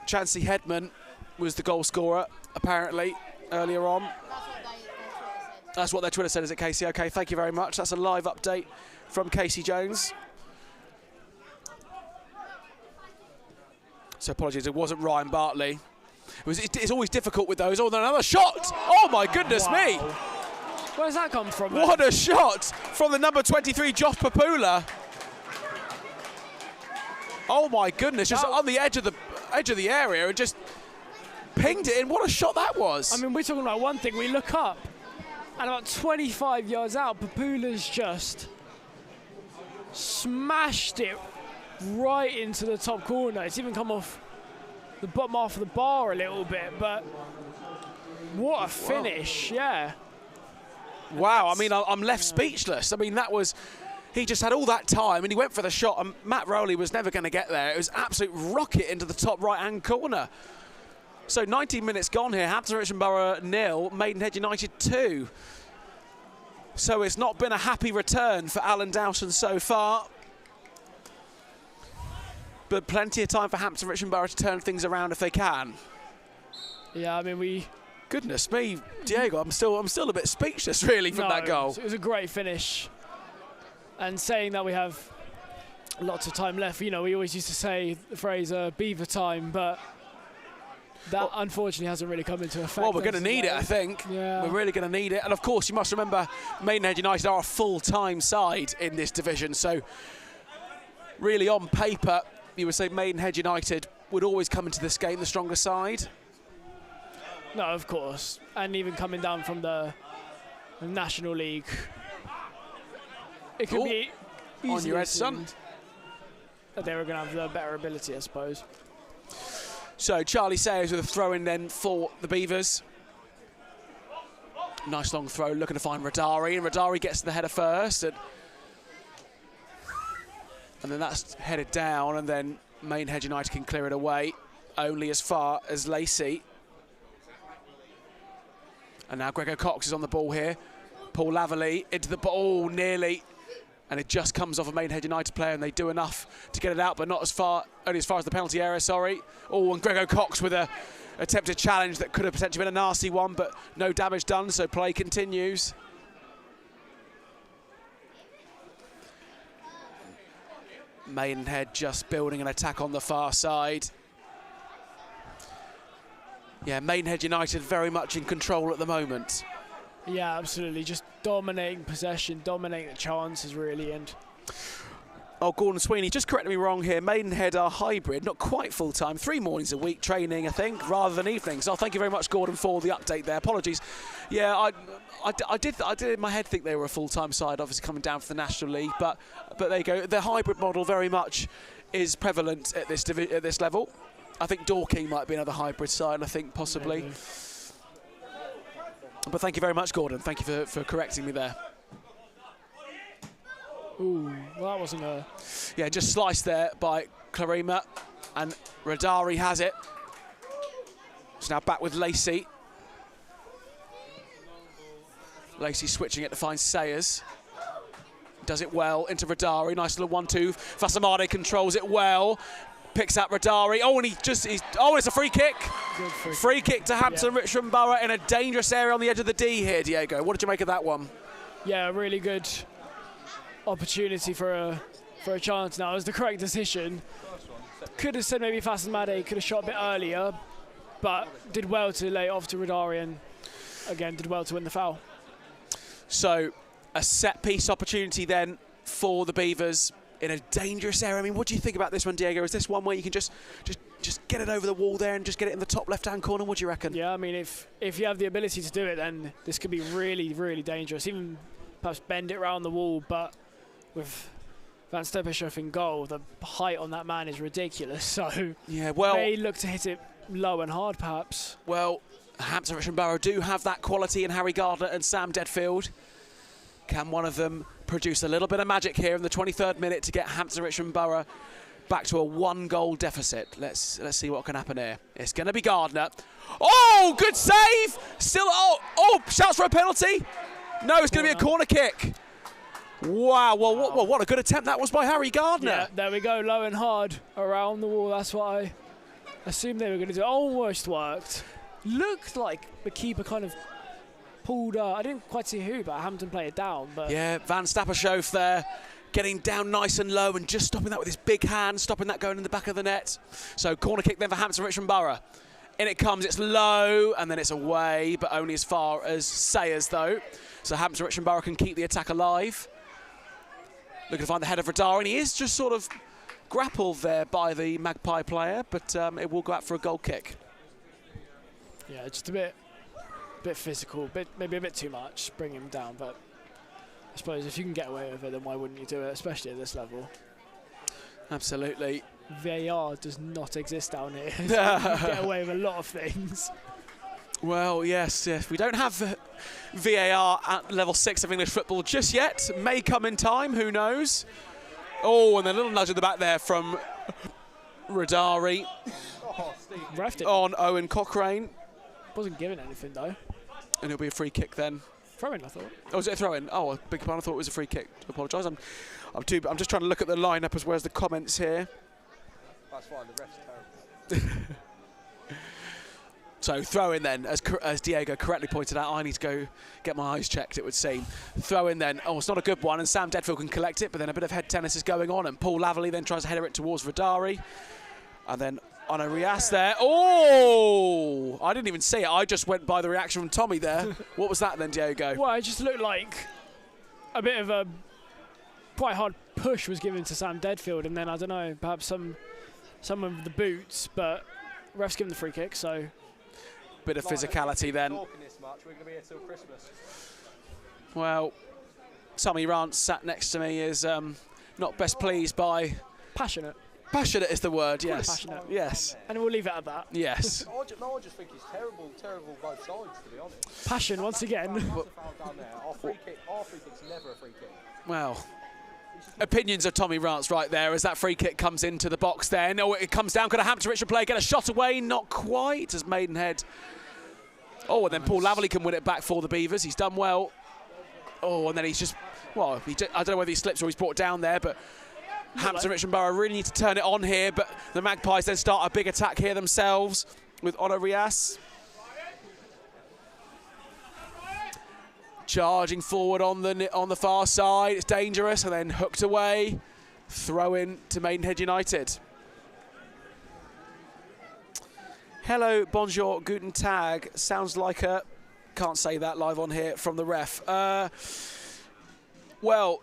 Chancey Headman was the goal scorer, apparently, earlier on. That's what their Twitter said, is it, Casey? Okay, thank you very much. That's a live update from Casey Jones. So apologies, it wasn't Ryan Bartley. It's always difficult with those. Oh, then another shot! Oh my goodness me! Where's that come from? What a shot from the number 23, Josh Papula. Oh my goodness! Just on the edge of the area, and just pinged it in. What a shot that was! I mean, we're talking about one thing. We look up, and about 25 yards out, Papula's just smashed it right into the top corner. It's even come off the bottom half of the bar a little bit, but what a finish! Yeah. Wow, I mean, I'm left speechless. I mean, that was, he just had all that time and he went for the shot, and Matt Rowley was never going to get there. It was absolute rocket into the top right-hand corner. So 19 minutes gone here. Hampton Richmond Borough 0, Maidenhead United 2. So it's not been a happy return for Alan Dowson so far. But plenty of time for Hampton Richmond Borough to turn things around if they can. Yeah, I mean, Goodness me, Diego, I'm still a bit speechless really from that goal. It was a great finish. And saying that we have lots of time left, you know, we always used to say the phrase beaver time, but That unfortunately hasn't really come into effect. Well, we're going to need it, I think. Yeah. We're really going to need it. And of course, you must remember Maidenhead United are a full-time side in this division. So really on paper, you would say Maidenhead United would always come into this game the stronger side. No, of course. And even coming down from the National League, it could be on your head, son. That they were going to have the better ability, I suppose. So Charlie Sayers with a throw-in then for the Beavers. Nice long throw, looking to find Radari, and Radari gets to the header first, and then that's headed down, and then Maidenhead United can clear it away, only as far as Lacey. And now Gregor Cox is on the ball here. Paul Laverley into the ball, nearly. And it just comes off a Maidenhead United player, and they do enough to get it out, but not as far, only as far as the penalty area, sorry. Oh, and Gregor Cox with a attempted challenge that could have potentially been a nasty one, but no damage done, so play continues. Maidenhead just building an attack on the far side. Yeah, Maidenhead United very much in control at the moment. Yeah, absolutely. Just dominating possession, dominating the chances, really. And oh, Gordon Sweeney, just correct me wrong here. Maidenhead are hybrid, not quite full-time. 3 mornings a week training, I think, rather than evenings. Oh, thank you very much, Gordon, for the update there. Apologies. Yeah, I did in my head think they were a full-time side, obviously coming down from the National League. But there you go. The hybrid model very much is prevalent at this level. I think Dorking might be another hybrid side, I think, possibly. maybe. But thank you very much, Gordon. Thank you for correcting me there. Ooh, well, that wasn't a... Yeah, just sliced there by Clarima, and Radari has it. It's now back with Lacey. Lacey switching it to find Sayers. Does it well into Radari. Nice little 1-2. Fasamade controls it well. Picks out Radari. Oh, and it's a free kick. Good free kick to Hampton Richmond Borough in a dangerous area on the edge of the D here, Diego. What did you make of that one? Yeah, really good opportunity for a chance now. It was the correct decision. Could have said maybe Fasamade could have shot a bit earlier, but did well to lay it off to Radari, and again did well to win the foul. So a set piece opportunity then for the Beavers in a dangerous area. I mean, what do you think about this one, Diego? Is this one where you can just get it over the wall there and just get it in the top left-hand corner? What do you reckon? Yeah, I mean, if you have the ability to do it, then this could be really, really dangerous. Even perhaps bend it around the wall, but with Van Steppenhoff in goal, the height on that man is ridiculous. So yeah, well, may look to hit it low and hard, perhaps. Well, Hampton Richmond Borough do have that quality in Harry Gardner and Sam Deadfield. Can one of them produce a little bit of magic here in the 23rd minute to get Hampton Richmond Borough back to a 1-goal deficit? Let's see what can happen here. It's going to be Gardner. Oh, good save! Still, oh, shouts for a penalty. No, it's going to be a corner kick. Wow, well, what a good attempt that was by Harry Gardner. Yeah, there we go, low and hard around the wall. That's what I assumed they were going to do. Almost worked. Looked like the keeper kind of pulled, I didn't quite see who, but Hampton played it down. But yeah, Van Stappershoef there, getting down nice and low and just stopping that with his big hand, stopping that going in the back of the net. So corner kick then for Hampton Richmond Borough. In it comes, it's low, and then it's away, but only as far as Sayers, though. So Hampton Richmond Borough can keep the attack alive. Looking to find the head of Radar, and he is just sort of grappled there by the Magpie player, but it will go out for a goal kick. Yeah, just a bit physical, maybe a bit too much, bring him down, but I suppose if you can get away with it, then why wouldn't you do it, especially at this level? Absolutely. VAR does not exist down here. You get away with a lot of things. Well, yes. We don't have VAR at level 6 of English football just yet. May come in time, who knows? Oh, and a little nudge at the back there from Radari on Owen Cochrane. Wasn't given anything, though. And it'll be a free kick then. Throw-in, I thought. Oh, was it a throw-in? Oh, a big pardon, I thought it was a free kick. I apologise. I'm just trying to look at the lineup as well as the comments here. That's fine, the ref's terrible. So throw in then, as Diego correctly pointed out, I need to go get my eyes checked, it would seem. Throw in then, oh, it's not a good one, and Sam Deadfield can collect it, but then a bit of head tennis is going on, and Paul Laverley then tries to header it towards Radari. And then on a Rias there. Oh! I didn't even see it. I just went by the reaction from Tommy there. What was that then, Diego? Well, it just looked like a bit of a quite hard push was given to Sam Deadfield, and then I don't know, perhaps some of the boots, but refs given the free kick, so bit of physicality then. Talking this much, we're going to be here till Christmas. Well, Tommy Rance sat next to me is not best pleased by. passionate. Passionate is the word, yes. Passionate. Yes. And we'll leave it at that. Yes. I just think it's terrible both sides, to be honest. Passion once again. Massive foul down there. Our free kick's never a free kick. Well, opinions of Tommy Rance right there as that free kick comes into the box there. No, it comes down. Could a Hampton Richmond player get a shot away? Not quite, as Maidenhead. Oh, and then Paul Laverley can win it back for the Beavers. He's done well. Oh, and then he's just, well, I don't know whether he slips or he's brought down there, but Hampton Richmond Borough really need to turn it on here, but the Magpies then start a big attack here themselves with Honor Rias. Charging forward on the far side, it's dangerous, and then hooked away. Throw in to Maidenhead United. Hello, bonjour, guten tag. Sounds like a, can't say that live on here from the ref. Well,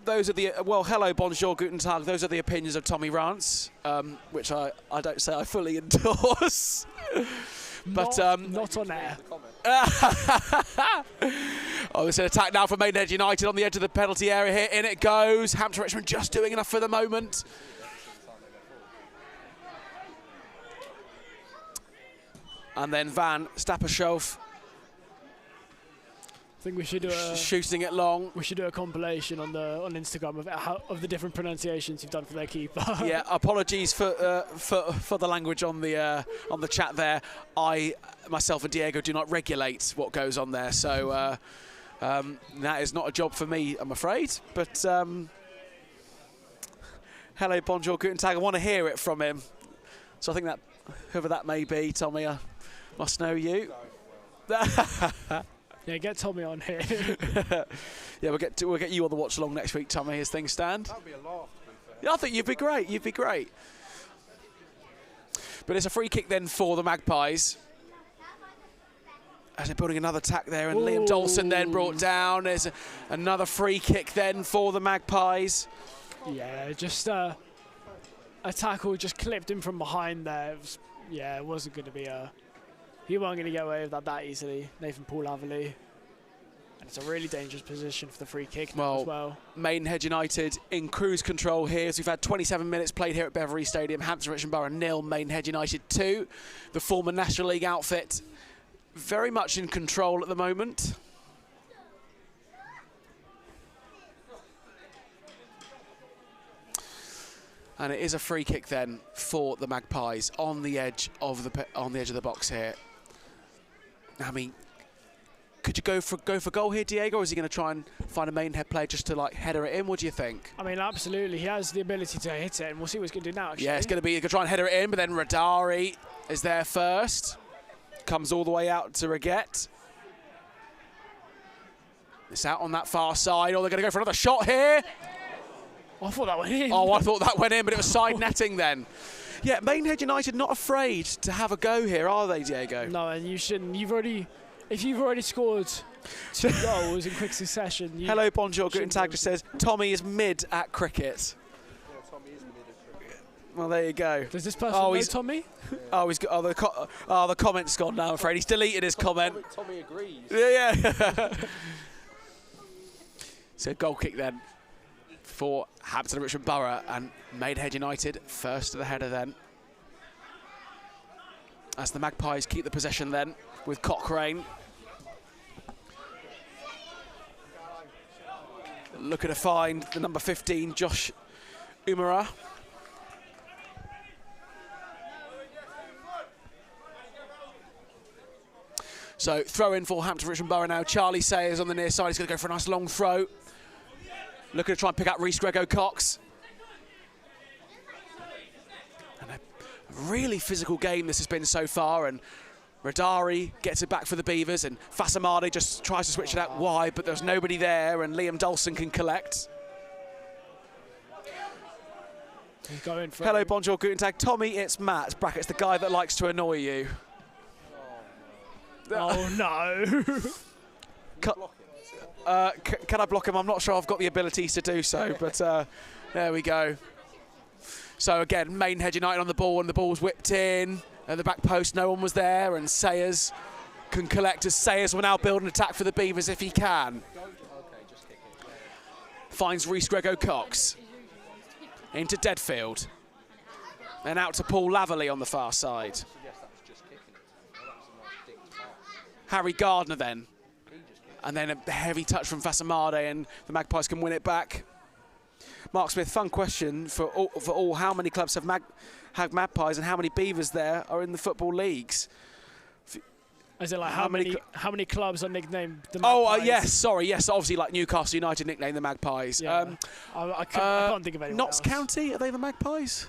those are the, well, hello, bonjour, guten tag. Those are the opinions of Tommy Rance, which I don't say I fully endorse. But not on air. Oh, it's an attack now for Maidenhead United on the edge of the penalty area here. In it goes. Hampton Richmond just doing enough for the moment. And then Van Stappershof. I think we should do a shooting it long. We should do a compilation on Instagram of the different pronunciations you've done for their keeper. Yeah, apologies for the language on the chat there. Myself and Diego do not regulate what goes on there, so that is not a job for me, I'm afraid. But hello, bonjour, guten tag. I want to hear it from him. So I think that whoever that may be, Tommy, I must know you. Yeah, get Tommy on here. Yeah, we'll get you on the watch along next week, Tommy, as things stand. That would be a laugh, to be fair. Yeah, I think you'd be great. You'd be great. But it's a free kick then for the Magpies. As they're building another attack there, and Liam Dolson then brought down. There's another free kick then for the Magpies. Yeah, just a tackle just clipped him from behind there. It wasn't going to be a... He wasn't going to get away with that easily, Nathan Paul Laverley. And it's a really dangerous position for the free kick now as well. Maidenhead United in cruise control here. So we've had 27 minutes played here at Beverley Stadium. Hampton Richmond Borough 0, Maidenhead United 2. The former National League outfit very much in control at the moment. And it is a free kick then for the Magpies on the edge of the box here. I mean, could you go for goal here, Diego, or is he going to try and find a Maidenhead player just to like header it in? What do you think? I mean, absolutely. He has the ability to hit it, and we'll see what he's going to do now, actually. Yeah, it's going to be, he's going to try and header it in, but then Radari is there first. Comes all the way out to Reget. It's out on that far side. Oh, they're going to go for another shot here. Oh, I thought that went in. Oh, I thought that went in, but it was side netting then. Yeah, Maidenhead United not afraid to have a go here, are they, Diego? No, and you shouldn't. If you've already scored 2 goals in quick succession. Hello, bonjour, guten tag just says Tommy is mid at cricket. Yeah, Tommy is mid at cricket. Well, there you go. Does this person know Tommy? Oh, he's got, the comment's gone now, I'm afraid. He's deleted his comment. Tommy agrees. Yeah. So goal kick then for Hampton and Richmond Borough, and Maidenhead United first to the header then. As the Magpies keep the possession then with Cochrane. Looking to find the number 15, Josh Umara. So throw in for Hampton Richmond Borough now. Charlie Sayers on the near side. He's going to go for a nice long throw. Looking to try and pick up Rhys Grego-Cox. And a really physical game this has been so far. And Radari gets it back for the Beavers. And Fasamade just tries to switch it out wide, but there's nobody there. And Liam Dolson can collect. He's going for Hello, bonjour, guten tag. Tommy, it's Matt. Brackets, the guy that likes to annoy you. Oh no. Can I block him? I'm not sure I've got the abilities to do so, but there we go. So again, Maidenhead United on the ball, and the ball's whipped in. At the back post, no one was there, and Sayers can collect as Sayers will now build an attack for the Beavers if he can. Finds Reece Grego Cox. Into Deadfield. And out to Paul Laverley on the far side. Harry Gardner then. And then a heavy touch from Fasamade, and the Magpies can win it back. Mark Smith, fun question for all. How many clubs have Magpies, and how many Beavers there are in the football leagues? Is it like how many clubs are nicknamed the Magpies? Oh, yes, sorry, yes, obviously like Newcastle United nicknamed the Magpies. Yeah. I can't think of anyone Notts else. County, are they the Magpies?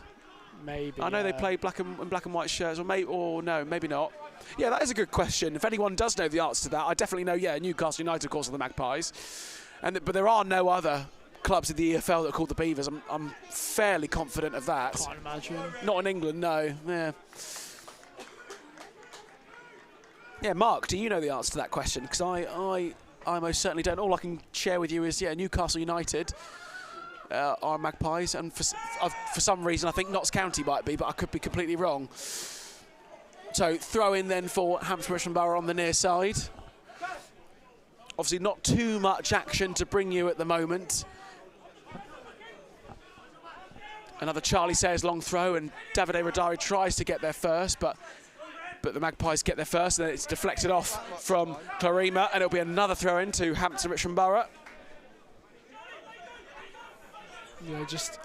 Maybe. I know they play black and white shirts, or no, maybe not. Yeah, that is a good question. If anyone does know the answer to that, I definitely know. Yeah, Newcastle United, of course, are the Magpies, but there are no other clubs in the EFL that are called the Beavers. I'm fairly confident of that. Can't imagine. Not in England, no. Yeah. Yeah, Mark, do you know the answer to that question? Because I most certainly don't. All I can share with you is, Newcastle United are Magpies, and for some reason I think Notts County might be, but I could be completely wrong. So throw in then for Hampton Richmond Borough on the near side. Obviously not too much action to bring you at the moment. Another Charlie Sayers long throw, and Davide Rodari tries to get there first, but the Magpies get there first, and then it's deflected off from Clarima, and it'll be another throw in to Hampton Richmond Borough. Yeah, just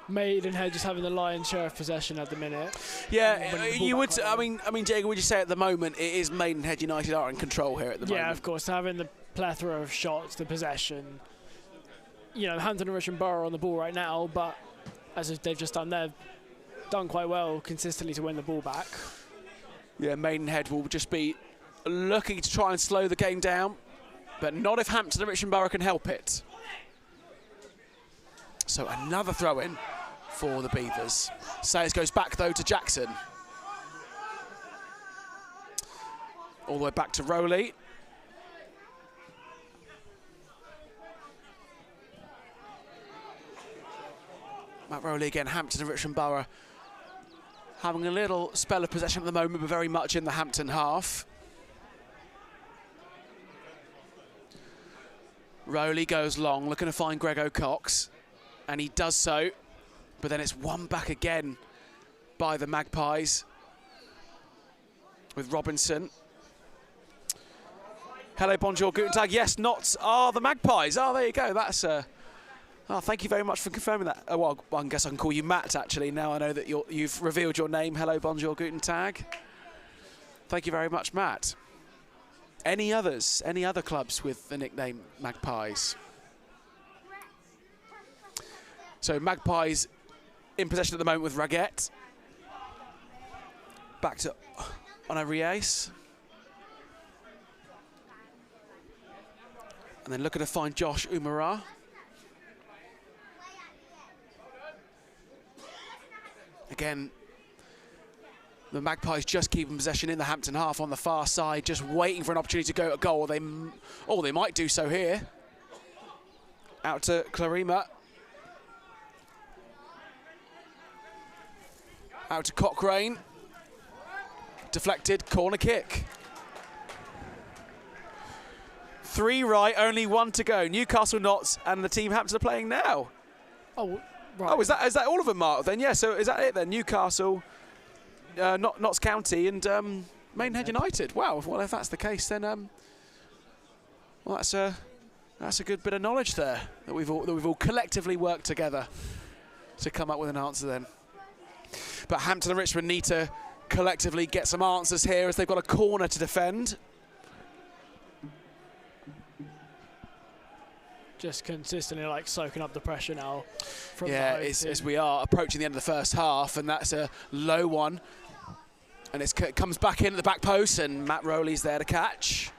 Maidenhead just having the lion's share of possession at the minute. Yeah, you would. I mean, Diego, would you say at the moment it is Maidenhead United are in control here at the moment? Yeah, of course, having the plethora of shots, the possession. Hampton and Richmond Borough on the ball right now, but as they've just done, they've done quite well consistently to win the ball back. Yeah, Maidenhead will just be looking to try and slow the game down, but not if Hampton and Richmond Borough can help it. So another throw in for the Beavers. Sayers goes back though to Jackson. All the way back to Rowley. Matt Rowley again, Hampton and Richmond Borough having a little spell of possession at the moment, but very much in the Hampton half. Rowley goes long, looking to find Grego Cox, and he does so, but then it's won back again by the Magpies with Robinson. Hello, bonjour, guten tag. Yes, Notts are the Magpies. Oh, there you go. That's thank you very much for confirming that. Well, I guess I can call you Matt, actually, now I know that you've revealed your name. Hello, bonjour, guten tag. Thank you very much, Matt. Any others? Any other clubs with the nickname Magpies? So Magpies in possession at the moment with Raguet. Back to Onarias. And then looking to find Josh Umara. Again, the Magpies just keeping possession in the Hampton half on the far side, just waiting for an opportunity to go at goal. They might do so here. Out to Clarima. Out to Cochrane. Deflected, corner kick. 3 right, only 1 to go. Newcastle Notts and the team Hampton are playing now. Oh, right. Oh, is that all of them, Mark, then? Yeah, so is that it then? Newcastle, Notts County and Maidenhead United. Wow, well, if that's the case, then well, that's a good bit of knowledge there that we've all collectively worked together to come up with an answer then. But Hampton and Richmond need to collectively get some answers here as they've got a corner to defend. Just consistently soaking up the pressure now. Yeah, as we are approaching the end of the first half, and that's a low one. And it comes back in at the back post, and Matt Rowley's there to catch.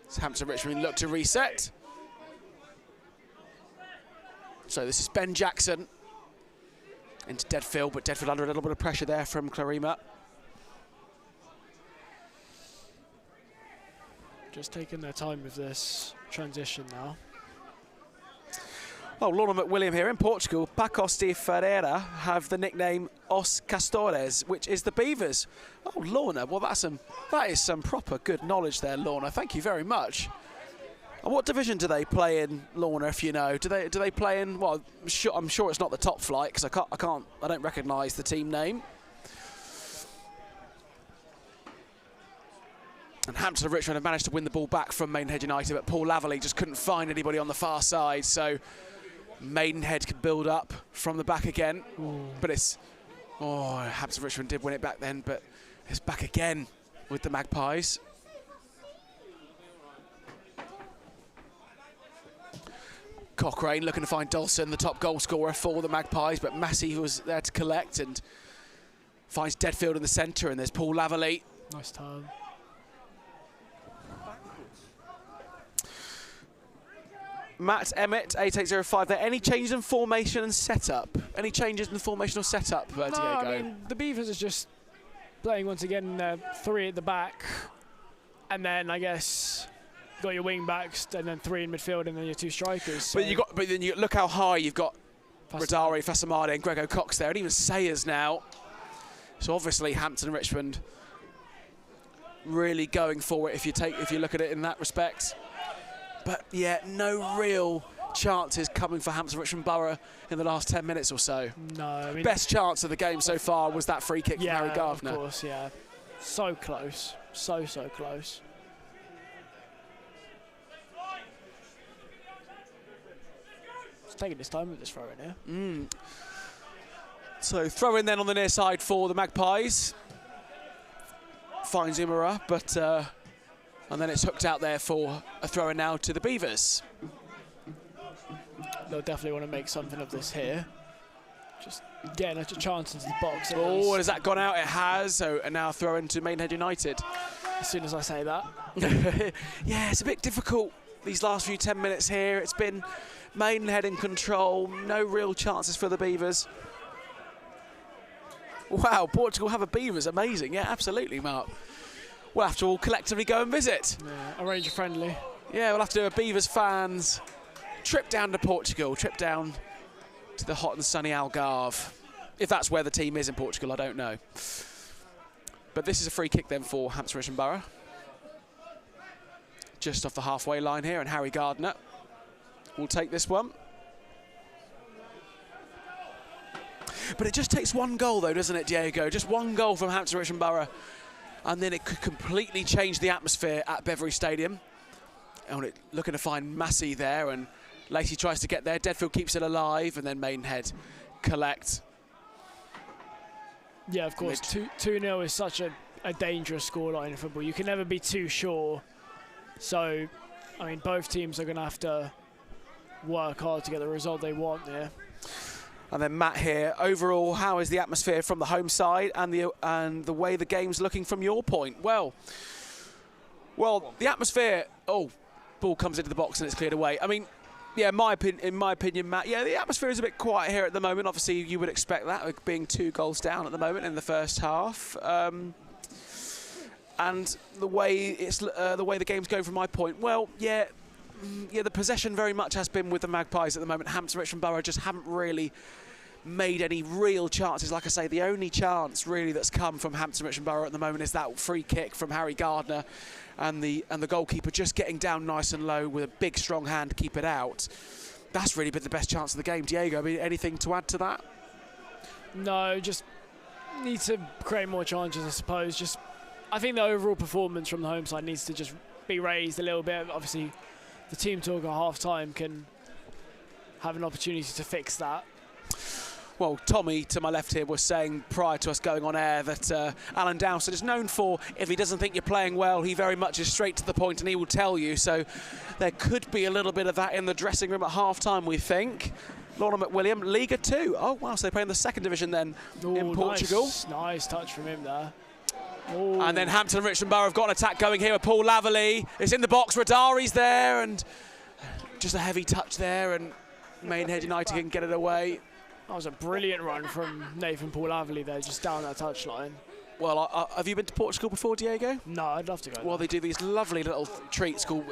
As Hampton Richmond look to reset. So this is Ben Jackson into Deadfield, but Deadfield under a little bit of pressure there from Clarima. Just taking their time with this transition now. Oh, Lorna McWilliam here in Portugal. Pacos de Ferreira have the nickname Os Castores, which is the Beavers. Oh, Lorna, well that is some proper good knowledge there, Lorna. Thank you very much. And what division do they play in, Lorna, if you know? Do they play in, well, I'm sure it's not the top flight, because I don't recognise the team name. And Hampton and Richmond have managed to win the ball back from Maidenhead United, but Paul Laverley just couldn't find anybody on the far side, so Maidenhead could build up from the back again. Ooh. But it's, Hampton and Richmond did win it back then, but it's back again with the Magpies. Cochrane looking to find Dawson, the top goal scorer for the Magpies, but Massey was there to collect and finds Deadfield in the centre, and there's Paul Laverley. Nice time. Matt Emmett, 8805 there. Any changes in formation and setup? Any changes in the formation or setup, Diego? I mean, the Beavers are just playing once again 3 at the back, and then I guess got your wing backs, and then 3 in midfield, and then your 2 strikers. So. But then you look how high you've got Radari, Fasamade, and Grego Cox there, and even Sayers now. So obviously Hampton and Richmond really going for it if you look at it in that respect. But yeah, no real chances coming for Hampton Richmond Borough in the last 10 minutes or so. No, I mean, best chance of the game so far was that free kick from Harry Gardner. Of course, yeah. So close, so close. It's taking his time with this throw in here. So throw in then on the near side for the Magpies. Finds Imara, but and then it's hooked out there for a throw in now to the Beavers. They'll definitely want to make something of this here. Just getting a chance into the box. Oh, has that gone out? It has. So and now throw into Maidenhead United. As soon as I say that. Yeah, it's a bit difficult these last few 10 minutes here. It's been Maidenhead in control. No real chances for the Beavers. Wow, Portugal have a Beavers. Amazing. Yeah, absolutely, Mark. We'll have to all collectively go and visit. Yeah, arrange a friendly. Yeah, we'll have to do a Beavers fans trip down to Portugal, trip down to the hot and sunny Algarve. If that's where the team is in Portugal, I don't know. But this is a free kick then for Hampton Richmond Borough. Just off the halfway line here, and Harry Gardner will take this one. But it just takes one goal though, doesn't it, Diego? Just one goal from Hampton Richmond Borough, and then it could completely change the atmosphere at Beverley Stadium. And looking to find Massey there, and Lacey tries to get there. Deadfield keeps it alive, and then Maidenhead collect. Yeah, of course. 2-0 is such a dangerous scoreline in football. You can never be too sure. So, I mean, both teams are going to have to work hard to get the result they want there. And then Matt here. Overall, how is the atmosphere from the home side and the way the game's looking from your point? Well, the atmosphere. Oh, ball comes into the box and it's cleared away. I mean, yeah, in my opinion, Matt. Yeah, the atmosphere is a bit quiet here at the moment. Obviously, you would expect that, with being 2 goals down at the moment in the first half. And the way the game's going from my point. Well, yeah, the possession very much has been with the Magpies at the moment. Hampton Richmond Borough just haven't really made any real chances. Like I say, the only chance really that's come from Hampton Richmond Borough at the moment is that free kick from Harry Gardner, and the goalkeeper just getting down nice and low with a big strong hand to keep it out. That's really been the best chance of the game. Diego, I mean, anything to add to that? No, just need to create more chances, I suppose. I think the overall performance from the home side needs to just be raised a little bit. Obviously, the team talk at half-time can have an opportunity to fix that. Well, Tommy, to my left here, was saying prior to us going on air that Alan Dowson is known for, if he doesn't think you're playing well, he very much is straight to the point and he will tell you. So there could be a little bit of that in the dressing room at half-time, we think. Lorna McWilliam, Liga 2. Oh, wow, so they play in the 2nd division then in Portugal. Nice touch from him there. Ooh. And then Hampton and Richmond Borough have got an attack going here with Paul Laverley. It's in the box, Radari's there, and just a heavy touch there, and Maidenhead United can get it away. That was a brilliant run from Nathan Paul Laverley there, just down that touchline. Well, have you been to Portugal before, Diego? No, I'd love to go. Well, they do these lovely little treats called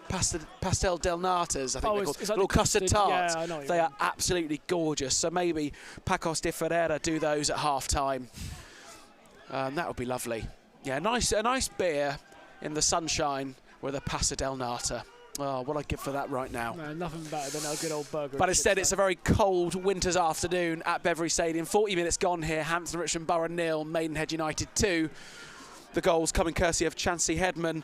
pastel del natas, I think they're called. Little custard tarts. Yeah, I know they are absolutely gorgeous. So maybe Pacos de Ferreira do those at half-time. That would be lovely. Yeah, a nice beer in the sunshine with a pasta del nata. Oh, what I'd give for that right now. No, nothing better than a good old burger. But instead, it's a very cold winter's afternoon at Beverley Stadium. 40 minutes gone here. Hampton Richmond Borough 0, Maidenhead United 2. The goals coming courtesy of Chansey Hedman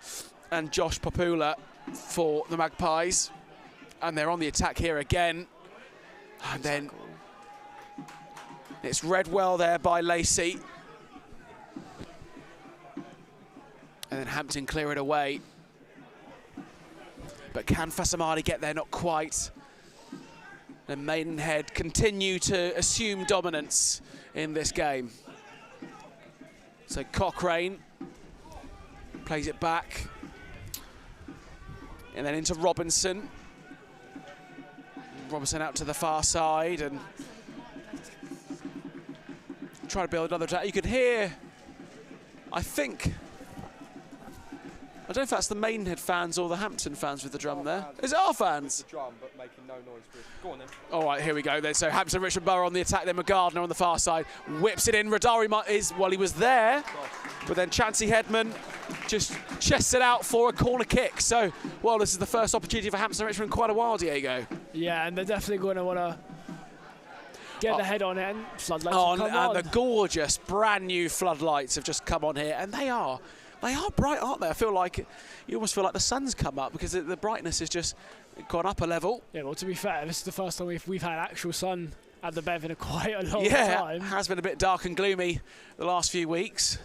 and Josh Popula for the Magpies. And they're on the attack here again. And then it's read well there by Lacey. And then Hampton clear it away. But can Fasamadi get there? Not quite. And Maidenhead continue to assume dominance in this game. So Cochrane plays it back. And then into Robinson. Robinson out to the far side and try to build another attack. You could hear, I don't know if that's the Maidenhead fans or the Hampton fans with the drum there. Is it our fans? The drum, but making no noise with. Go on then. All right, here we go then. So Hampton Richmond Borough on the attack, then McGardner on the far side. Whips it in. Radari he was there. But then Chansey Hedman just chests it out for a corner kick. So, well, this is the first opportunity for Hampton Richmond in quite a while, Diego. Yeah, and they're definitely going to want to get the head on it, and floodlights will come on. And the gorgeous brand new floodlights have just come on here, and they are bright, aren't they? I feel like you almost feel like the sun's come up because the brightness has just gone up a level. Yeah, well, to be fair, this is the first time we've had actual sun at the Bev in quite a long time. Yeah, it has been a bit dark and gloomy the last few weeks.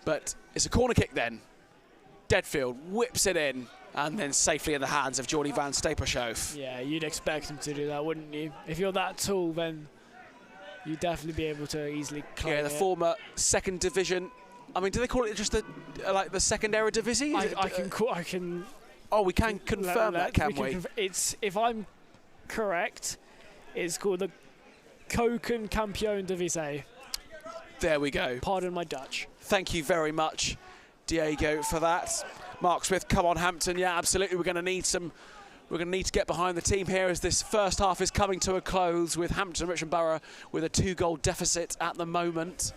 But it's a corner kick then. Deadfield whips it in and then safely in the hands of Jordy van Stapelschoof. Yeah, you'd expect him to do that, wouldn't you? If you're that tall, then you'd definitely be able to easily climb the former second division. I mean, do they call it just the secondary division? I can. Oh, we can confirm that, can we? It's, if I'm correct, it's called the Koken Campion Divisie. There we go. Pardon my Dutch. Thank you very much, Diego, for that. Mark Smith, come on, Hampton. Yeah, absolutely. We're going to need to get behind the team here as this first half is coming to a close with Hampton Richmond Borough with a 2-goal deficit at the moment.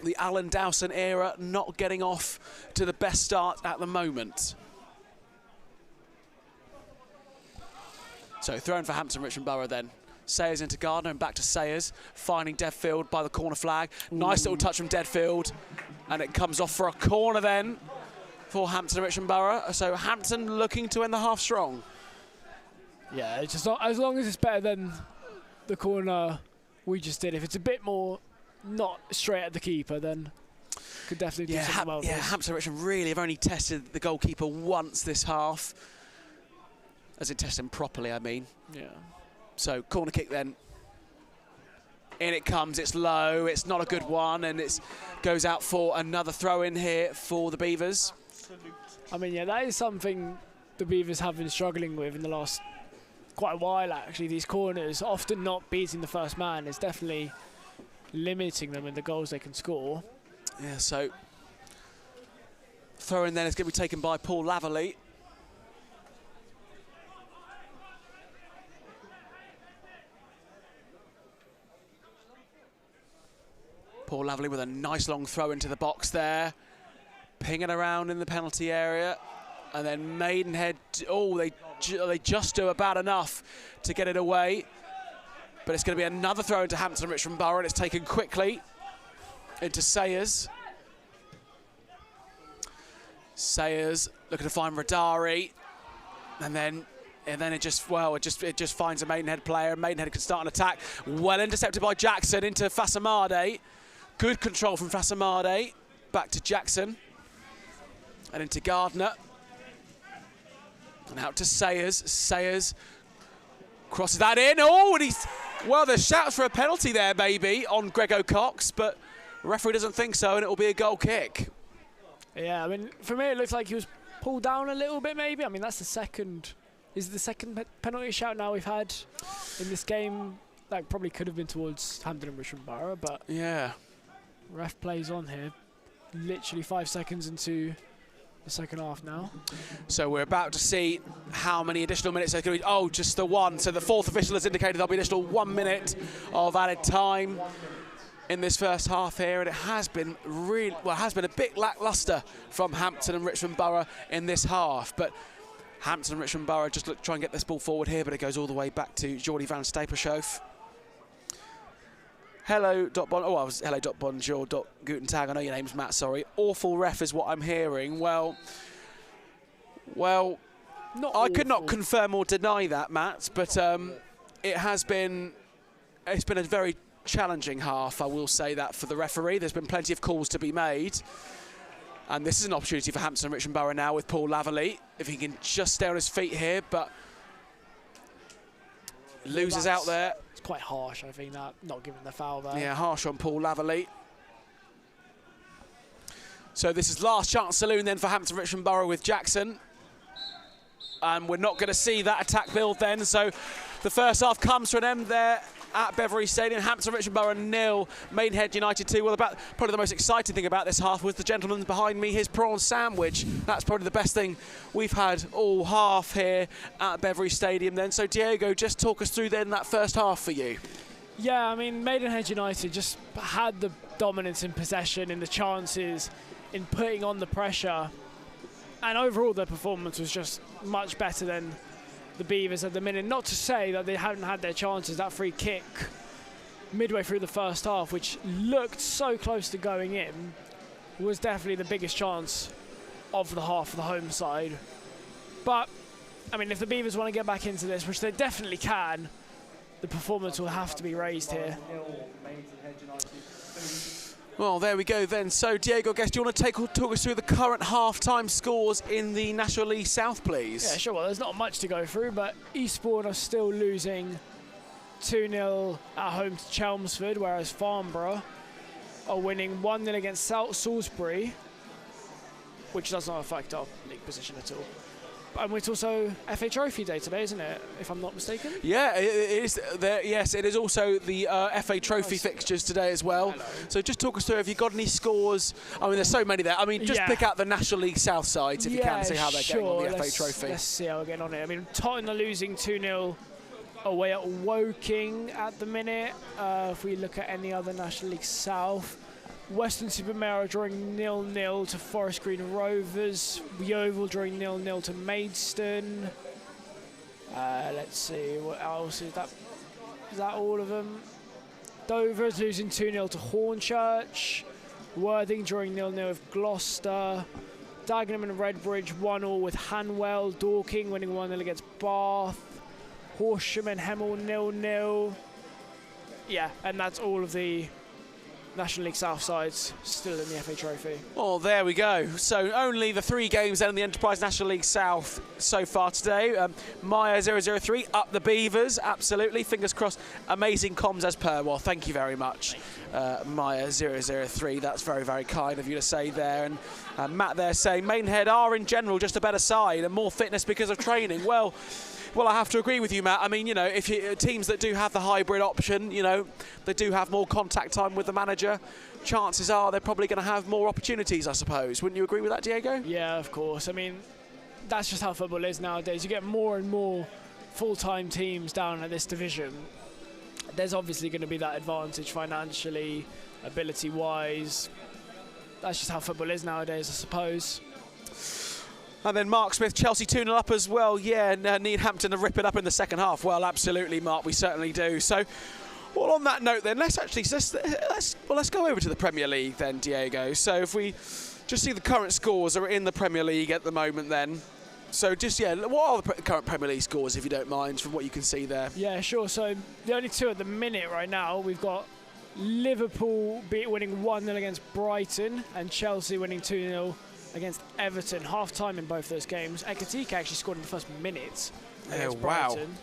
The Alan Dowson era not getting off to the best start at the moment. So thrown for Hampton Richmond Borough then. Sayers into Gardner and back to Sayers, finding Deadfield by the corner flag. Nice little touch from Deadfield, and it comes off for a corner then for Hampton Richmond Borough. So Hampton looking to end the half strong. Yeah, it's just not, as long as it's better than the corner we just did. If it's a bit more not straight at the keeper, then could definitely do something well. Yeah, Hampton Richmond really have only tested the goalkeeper once this half. As in tested him properly, I mean. Yeah. So corner kick then. In it comes, it's low, it's not a good one, and it goes out for another throw in here for the Beavers. I mean, yeah, that is something the Beavers have been struggling with in the last quite a while, actually. These corners, often not beating the first man, is definitely limiting them in the goals they can score. Yeah, so throw in then is going to be taken by Paul Laverley. Paul Laverley with a nice long throw into the box there. Pinging around in the penalty area. And then Maidenhead, they just do about enough to get it away. But it's going to be another throw into Hampton Richmond Borough, and it's taken quickly into Sayers. Sayers looking to find Radari. And then it just finds a Maidenhead player. Maidenhead can start an attack. Well intercepted by Jackson into Fasamade. Good control from Fasamade. Back to Jackson. And into Gardner. And out to Sayers. Sayers crosses that in. Oh, and there's shouts for a penalty there, maybe, on Grego Cox, but the referee doesn't think so, and it will be a goal kick. Yeah, I mean, for me, it looks like he was pulled down a little bit, maybe. I mean, that's the second is the second penalty shout now we've had in this game. That probably could have been towards Hampton and Richmond Borough, but yeah, ref plays on here. Literally 5 seconds into the second half now. So we're about to see how many additional minutes there's going to be. Oh, just the one. So the fourth official has indicated there'll be an additional 1 minute of added time in this first half here, and it has been really, well, it has been a bit lacklustre from Hampton and Richmond Borough in this half, but Hampton and Richmond Borough just try and get this ball forward here, but it goes all the way back to Jordi van Stapelschoof. Hello.bonjour.guten Tag. I know your name's Matt, sorry. Awful ref is what I'm hearing. Well, Not I could not awful. confirm or deny that, Matt, but it's been a very challenging half, I will say that, for the referee. There's been plenty of calls to be made, and this is an opportunity for Hampton and Richmond Borough now with Paul Laverley, if he can just stay on his feet here, but loses out there. It's quite harsh, I think, that not giving the foul there. Yeah, harsh on Paul Laverley. So this is last chance saloon then for Hampton Richmond Borough with Jackson. And we're not going to see that attack build then. So the first half comes to an end there at Beverley Stadium. Hampton Richmond Borough 0, Maidenhead United 2. Well, probably the most exciting thing about this half was the gentleman behind me, his prawn sandwich. That's probably the best thing we've had all half here at Beverley Stadium then. So Diego, just talk us through then that first half for you. Yeah, I mean, Maidenhead United just had the dominance in possession, in the chances, in putting on the pressure. And overall, their performance was just much better than the Beavers at the minute. Not to say that they haven't had their chances. That free kick midway through the first half, which looked so close to going in, was definitely the biggest chance of the half for the home side. But, I mean, if the Beavers want to get back into this, which they definitely can, the performance will have to be raised here. Well, there we go then. So, Diego, I guess, do you want to talk us through the current half-time scores in the National League South, please? Yeah, sure. Well, there's not much to go through, but Eastbourne are still losing 2-0 at home to Chelmsford, whereas Farnborough are winning 1-0 against Salisbury, which does not affect our league position at all. And it's also FA Trophy Day today, isn't it, if I'm not mistaken? Yeah, it is. Yes, it is also the FA Trophy fixtures today as well. Hello. So just talk us through, have you got any scores? I mean, there's so many there. I mean, just pick out the National League South sides if you can, see how they're getting on the FA Trophy. Let's see how we're getting on it. I mean, Tottenham are losing 2-0 away at Woking at the minute. If we look at any other National League South, Weston-super-Mare are drawing 0-0 to Forest Green Rovers. Yeovil drawing 0-0 to Maidstone. Let's see, what else is that? Is that all of them? Dover's losing 2-0 to Hornchurch. Worthing drawing 0-0 with Gloucester. Dagenham and Redbridge 1-1 with Hanwell. Dorking winning 1-0 against Bath. Horsham and Hemel 0-0. Yeah, and that's all of the National League South sides still in the FA Trophy. Well, there we go. So only the 3 games then in the Enterprise National League South so far today. Maya 003 up the Beavers, absolutely. Fingers crossed. Amazing comms as per. Well, thank you very much, Maya 003. That's very, very kind of you to say there. And Matt there saying Maidenhead are in general just a better side and more fitness because of training. Well, I have to agree with you, Matt. I mean, you know, if teams that do have the hybrid option, you know, they do have more contact time with the manager, chances are they're probably going to have more opportunities, I suppose. Wouldn't you agree with that, Diego? Yeah, of course. I mean, that's just how football is nowadays. You get more and more full-time teams down at this division. There's obviously going to be that advantage financially, ability-wise. That's just how football is nowadays, I suppose. And then Mark Smith, Chelsea 2-0 up as well. Yeah, need Hampton to rip it up in the second half. Well, absolutely, Mark, we certainly do. So, well, on that note then, let's go over to the Premier League then, Diego. So if we just see the current scores that are in the Premier League at the moment then. So just, yeah, what are the current Premier League scores, if you don't mind, from what you can see there? Yeah, sure. So the only 2 at the minute right now, we've got Liverpool winning 1-0 against Brighton and Chelsea winning 2-0 against Everton. Half-time in both those games. Ekatike actually scored in the first minute against Brighton.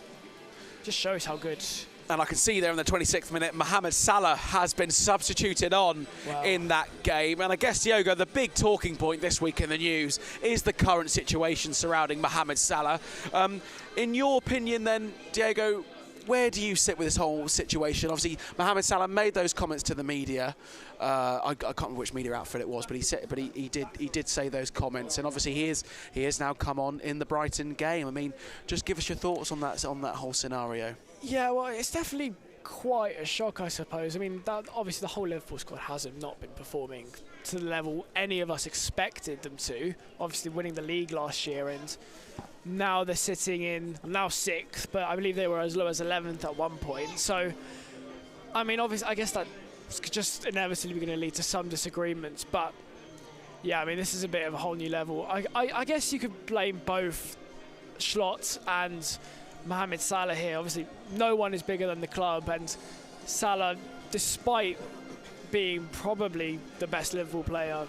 Just shows how good And I can see there in the 26th minute, Mohamed Salah has been substituted on in that game. And I guess, Diogo, the big talking point this week in the news is the current situation surrounding Mohamed Salah. In your opinion then, Diogo, where do you sit with this whole situation? Obviously, Mohamed Salah made those comments to the media. I can't remember which media outfit it was, but he did say those comments. And obviously, he has now come on in the Brighton game. I mean, just give us your thoughts on that whole scenario. Yeah, well, it's definitely quite a shock, I suppose. I mean, obviously the whole Liverpool squad hasn't not been performing to the level any of us expected them to. Obviously winning the league last year, and now they're sitting in now 6th, but I believe they were as low as 11th at one point. So, I mean, obviously, I guess that's just inevitably going to lead to some disagreements. But yeah, I mean, this is a bit of a whole new level. I guess you could blame both Schlott and Mohamed Salah here. Obviously, no one is bigger than the club, and Salah, despite being probably the best Liverpool player,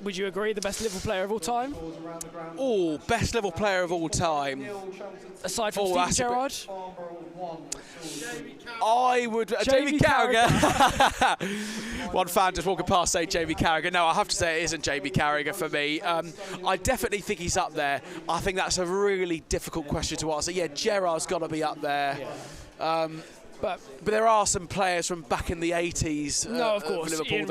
would you agree, the best Liverpool player of all time? Oh, best Liverpool player of all time. Aside from Steven Gerrard? I would... Jamie Carragher. One fan just walking past saying Jamie Carragher. No, I have to say it isn't Jamie Carragher for me. I definitely think he's up there. I think that's a really difficult question to answer. Yeah, Gerrard's got to be up there. Yeah. But there are some players from back in the 80s of course, Liverpool.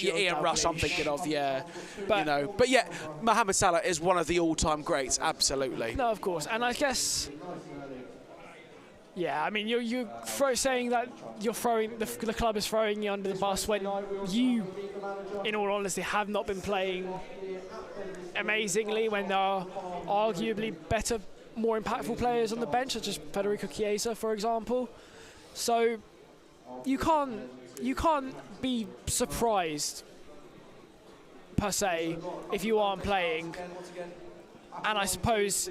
Ian Rush I'm thinking of, yeah. But, But yeah, Mohamed Salah is one of the all-time greats, absolutely. No, of course. And I guess, yeah, I mean, you're saying that you're throwing, the club is throwing you under the bus when you, in all honesty, have not been playing amazingly, when there are arguably better, more impactful players on the bench, such as Federico Chiesa, for example. So you can't be surprised per se if you aren't playing. And I suppose,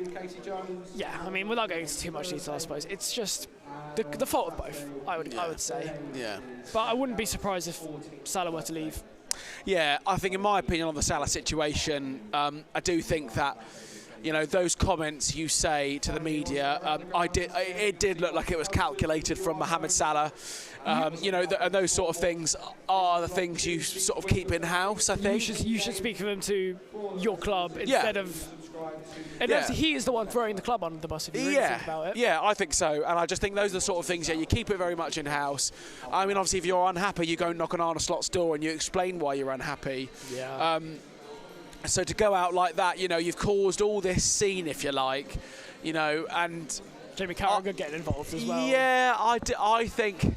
yeah, I mean, without going into too much detail, I suppose it's just the fault of both. I would say. Yeah. But I wouldn't be surprised if Salah were to leave. Yeah, I think in my opinion on the Salah situation, I do think that, you know, those comments you say to the media, it did look like it was calculated from Mohamed Salah. You know, and those sort of things are the things you sort of keep in house, I think. You should speak for them to your club instead of... And he is the one throwing the club under the bus, if you really think about it. Yeah, I think so. And I just think those are the sort of things, you keep it very much in-house. I mean, obviously, if you're unhappy, you go knock on Arne Slott's door and you explain why you're unhappy. Yeah. So to go out like that, you know, you've caused all this scene, if you like, you know, and... Jamie Carragher getting involved as well. Yeah, I think...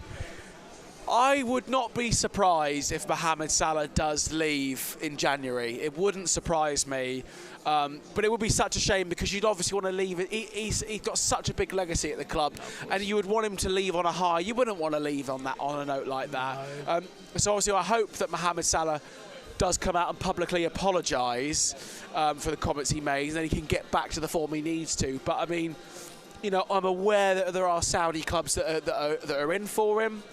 I would not be surprised if Mohamed Salah does leave in January. It wouldn't surprise me. But it would be such a shame because you'd obviously want to leave it. He's got such a big legacy at the club, and you would want him to leave on a high. You wouldn't want to leave on a note like that. No. So obviously I hope that Mohamed Salah does come out and publicly apologise for the comments he made, and then he can get back to the form he needs to. But I mean, you know, I'm aware that there are Saudi clubs that are in for him.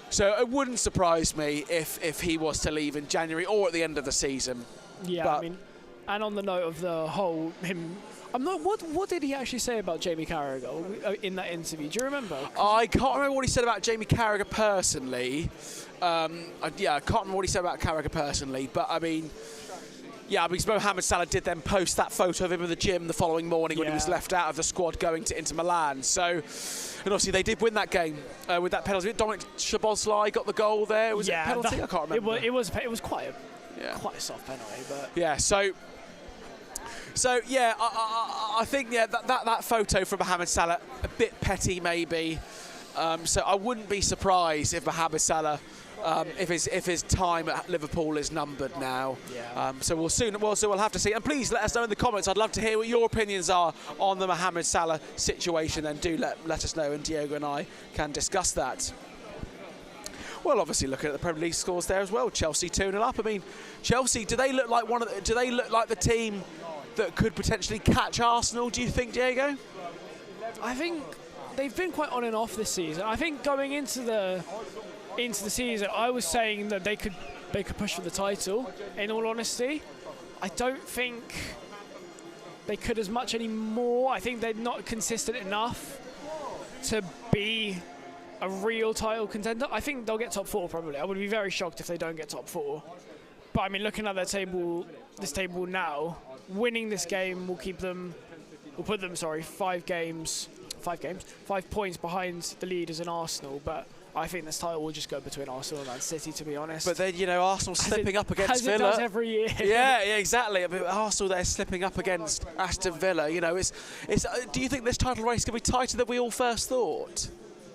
So it wouldn't surprise me if he was to leave in January or at the end of the season. Yeah, but I mean, and on the note of the whole what did he actually say about Jamie Carragher in that interview? Do you remember? I can't remember what he said about Jamie Carragher personally. I can't remember what he said about Carragher personally. But I mean, yeah, because Mohamed Salah did then post that photo of him in the gym the following morning when he was left out of the squad going to Inter Milan. So, and obviously they did win that game with that penalty. Dominic Szoboszlai got the goal there. Was it a penalty? I can't remember. It was quite a soft penalty, but yeah. So yeah, I think that photo from Mohamed Salah a bit petty maybe. So I wouldn't be surprised if Mohamed Salah. If his time at Liverpool is numbered now. Yeah. So we'll have to see. And please let us know in the comments. I'd love to hear what your opinions are on the Mohamed Salah situation. And do let us know, and Diogo and I can discuss that. Well, obviously looking at the Premier League scores there as well. Chelsea 2-0 up. I mean, Chelsea, do they look like the team that could potentially catch Arsenal, do you think, Diego? I think they've been quite on and off this season. I think going into the season, I was saying that they could push for the title. In all honesty, I don't think they could as much anymore. I think they're not consistent enough to be a real title contender. I think they'll get top 4 probably. I would be very shocked if they don't get top 4. But I mean, looking at their table, this table now, winning this game will put them 5 points behind the leaders in Arsenal. But I think this title will just go between Arsenal and Man City, to be honest. But then, you know, Arsenal slipping up against Villa. As it does every year. Yeah, exactly. I mean, Arsenal, they're slipping up against Aston Villa. You know, do you think this title race can be tighter than we all first thought?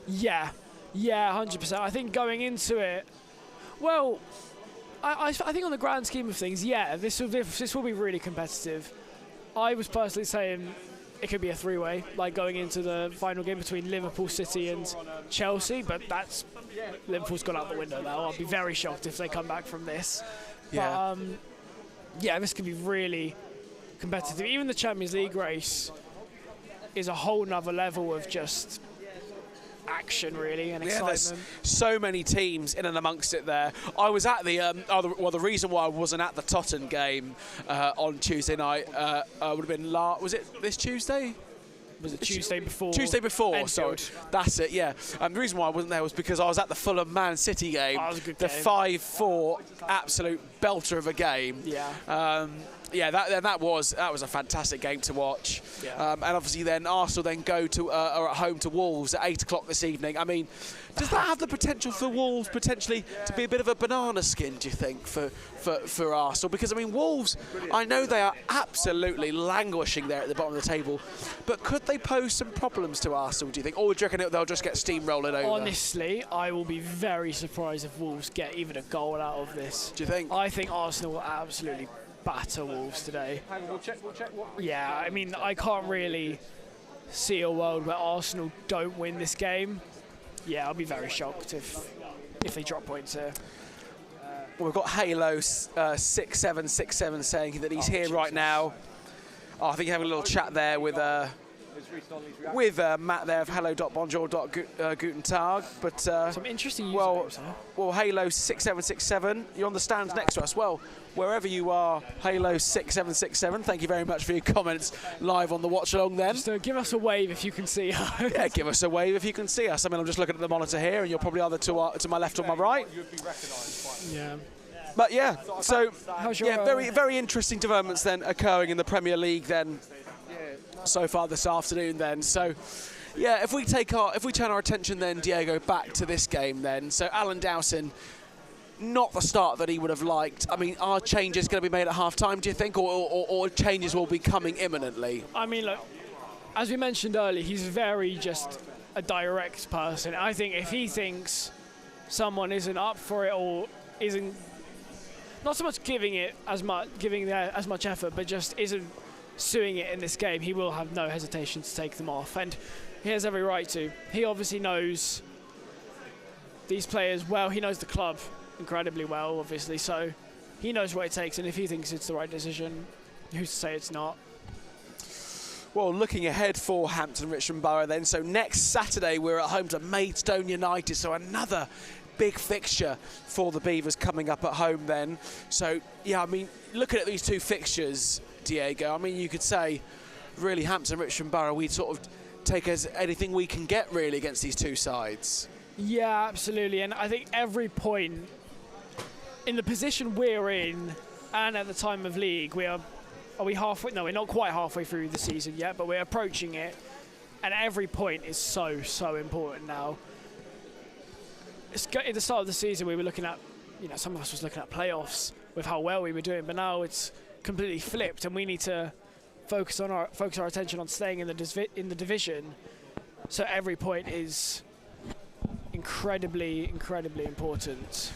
Yeah, 100%. I think going into it, well, I think on the grand scheme of things, yeah, this will be really competitive. I was personally saying it could be a 3-way, like going into the final game between Liverpool, City and Chelsea, but Liverpool's gone out the window now. I'll be very shocked if they come back from this. Yeah. But, this could be really competitive. Even the Champions League race is a whole nother level of just action, really, and excitement. There's so many teams in and amongst it there. I was at the reason why I wasn't at the Tottenham game on Tuesday night would have been was it this Tuesday? Was it Tuesday before? Tuesday before, Enfield. sorry. That's it, yeah. The reason why I wasn't there was because I was at the Fulham Man City game. Oh, it was a good the game. 5-4 absolute belter of a game. Yeah. That was a fantastic game to watch. Yeah. And obviously then Arsenal then are at home to Wolves at 8 o'clock this evening. I mean, does that have the potential for Wolves potentially to be a bit of a banana skin, do you think, for Arsenal? Because, I mean, Wolves, I know they are absolutely languishing there at the bottom of the table, but could they pose some problems to Arsenal, do you think? Or do you reckon they'll just get steamrolling over? Honestly, I will be very surprised if Wolves get even a goal out of this. Do you think? I think Arsenal will absolutely batter Wolves today. Hang on, we'll check what. Yeah, I mean, I can't really see a world where Arsenal don't win this game. Yeah, I'll be very shocked if they drop points here. Well, we've got Halo 6767 saying that he's here right now. I think you're having a little chat there with Matt there of hello.bonjour.guten Tag. But some interesting usernames, huh? Well, Halo 6767, you're on the stands next to us. Well, wherever you are, Halo 6767, thank you very much for your comments live on the watch along then. Just give us a wave if you can see us. Yeah, give us a wave if you can see us. I mean, I'm just looking at the monitor here, and you're probably either to my left or my right. Yeah. But yeah, so How's your, very, very interesting developments then occurring in the Premier League then so far this afternoon then. So yeah, if we turn our attention then, Diego, back to this game then. So Alan Dowson, not the start that he would have liked. I mean, are changes going to be made at half-time, do you think, or changes will be coming imminently? I mean, look, as we mentioned earlier, he's very just a direct person. I think if he thinks someone isn't up for it or isn't not so much giving as much effort, but just isn't suing it in this game, he will have no hesitation to take them off, and he has every right to. He obviously knows these players well. He knows the club incredibly well, obviously, so he knows what it takes, and if he thinks it's the right decision, who's to say it's not? Well, looking ahead for Hampton Richmond Borough then, so next Saturday we're at home to Maidstone United, so another big fixture for the Beavers coming up at home then. So yeah, I mean, looking at these two fixtures, Diego, I mean, you could say really Hampton Richmond Borough, we sort of take as anything we can get really against these two sides. Yeah, absolutely, and I think every point in the position we're in and at the time of league, are we halfway? No, we're not quite halfway through the season yet, but we're approaching it, and every point is so important now. At the start of the season, we were looking at, some of us was looking at playoffs with how well we were doing, but now it's completely flipped, and we need to focus our attention on staying in the division. So every point is incredibly important.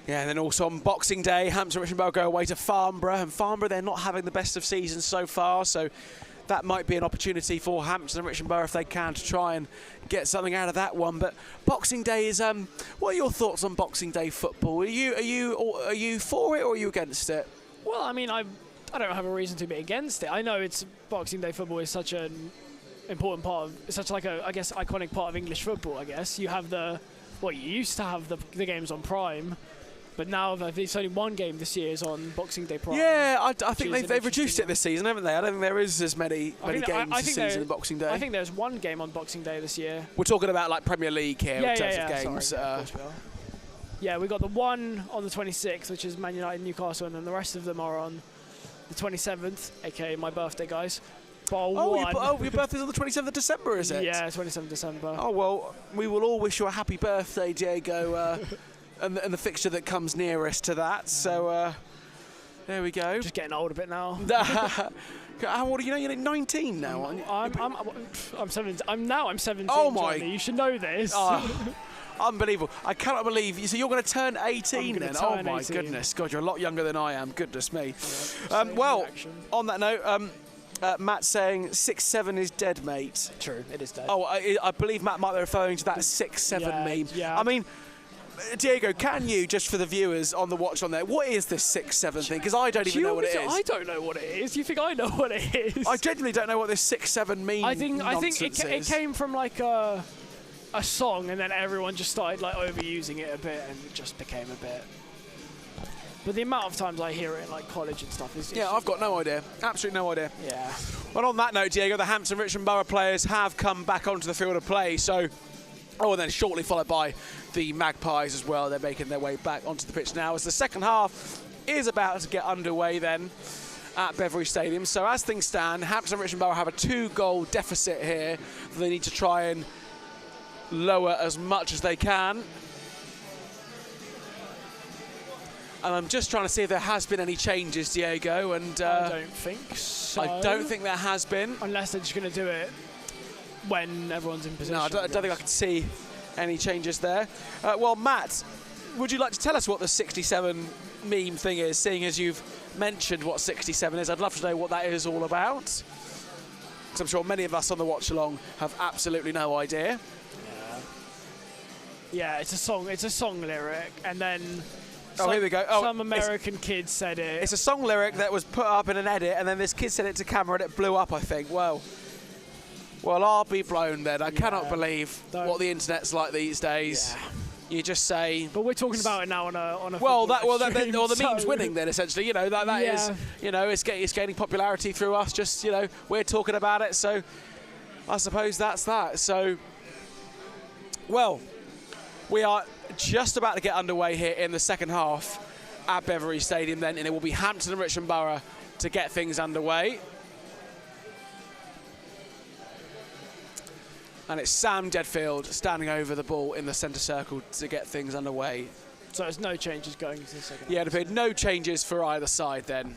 Yeah, and then also on Boxing Day, Hampton Richmond Borough go away to Farnborough, and Farnborough, they're not having the best of seasons so far, so that might be an opportunity for Hampton and Richmond Borough if they can to try and get something out of that one. But Boxing Day is what are your thoughts on Boxing Day football? Are you for it or are you against it? Well, I mean, I don't have a reason to be against it. I know Boxing Day football is such an important part of, such like a, I guess, iconic part of English football. I guess you have you used to have the games on Prime, But now it's only one game this year is on Boxing Day Prime. Yeah, I think is an they've reduced interesting it this season, haven't they? I don't think there is as many games this season than Boxing Day. I think there's one game on Boxing Day this year. We're talking about like Premier League here in terms of games. Sorry, of course we are. Yeah, we got the one on the 26th, which is Man United Newcastle, and then the rest of them are on the 27th, aka my birthday, guys. Your birthday's on the 27th of December, is it? Yeah, 27th December. Oh, well, we will all wish you a happy birthday, Diego, and the fixture that comes nearest to that. So, there we go. Just getting old a bit now. How old are you now? You're 19 now, aren't you? I'm 17. I'm 17, Oh, my. Johnny. You should know this. Unbelievable. I cannot believe you. So you're going to turn 18 then? Turn my 18. goodness. God, you're a lot younger than I am. Goodness me. Yeah, well, on that note, Matt saying 6'7" is dead, mate. True, it is dead. Oh, I believe Matt might be referring to that 6'7" meme. Yeah. I mean, Diego, can you, just for the viewers on the watch on there, what is this 6'7" thing? Because I don't even know what it is. I don't know what it is. You think I know what it is? I genuinely don't know what this 6'7" meme I think it is. came from like a song, and then everyone just started like overusing it a bit, and it just became a bit. But the amount of times I hear it in like college and stuff is. Yeah, I've got no idea. Absolutely no idea. Yeah. Well, on that note, Diego, the Hampton Richmond Borough players have come back onto the field of play. So, and then shortly followed by the Magpies as well. They're making their way back onto the pitch now as the second half is about to get underway then at Beveridge Stadium. So as things stand, Hampton Richmond Borough have a 2-goal deficit here that they need to try and lower as much as they can. And I'm just trying to see if there has been any changes, Diego. And I don't think so. I don't think there has been. Unless they're just going to do it when everyone's in position. No, I don't think I can see any changes there. Well, Matt, would you like to tell us what the 67 meme thing is, seeing as you've mentioned what 67 is? I'd love to know what that is all about. Because I'm sure many of us on the watch-along have absolutely no idea. Yeah, it's a song. It's a song lyric, and then here we go. Oh, some American kid said it. It's a song lyric that was put up in an edit, and then this kid said it to camera, and it blew up, I think. Well, I'll be blown then. I cannot believe what the internet's like these days. Yeah. You just say. But we're talking about it now on a. The meme's winning then, essentially. You know that is. You know, it's gaining popularity through us. Just we're talking about it. So I suppose that's that. So well. We are just about to get underway here in the second half at Beveridge Stadium then, and it will be Hampton and Richmond Borough to get things underway. And it's Sam Deadfield standing over the ball in the centre circle to get things underway. So there's no changes going into the second half. Yeah, there'll be no changes for either side then.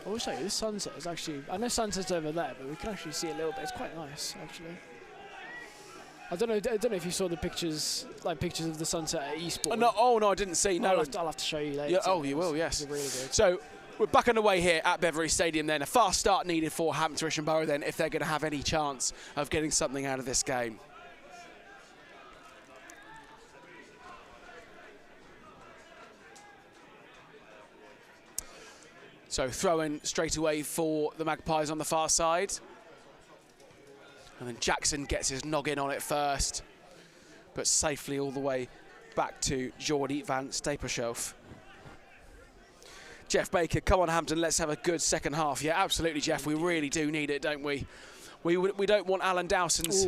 I will say, this sunset is actually, I know sunset's over there, but we can actually see a little bit. It's quite nice, actually. I don't know if you saw the pictures, pictures of the sunset at Eastbourne. No, I didn't see. No, I'll have to show you later. Yeah, you will, yes. Really good. So we're back underway here at Beveridge Stadium then. A fast start needed for Hampton Richmond Borough then, if they're going to have any chance of getting something out of this game. So throw-in straight away for the Magpies on the far side. And then Jackson gets his noggin on it first, but safely all the way back to Jordy van Stapelshelf. Jeff Baker, come on Hampton, let's have a good second half. Yeah, absolutely, Jeff, we really do need it, don't we? We don't want Alan Dowson's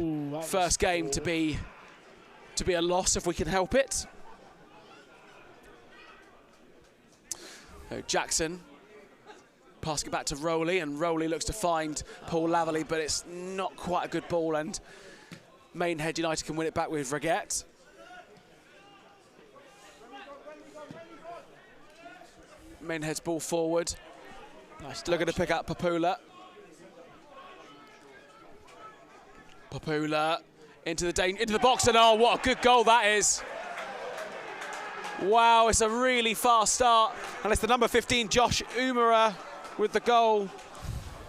first game to be a loss if we can help it. So Jackson passing it back to Rowley, and Rowley looks to find Paul Laverley, but it's not quite a good ball, and Maidenhead United can win it back with Reguette. Maidenhead's ball forward. Nice looking to pick up Papula. Papula into the box, and oh, what a good goal that is. Wow, it's a really fast start, and it's the number 15, Josh Umara, with the goal.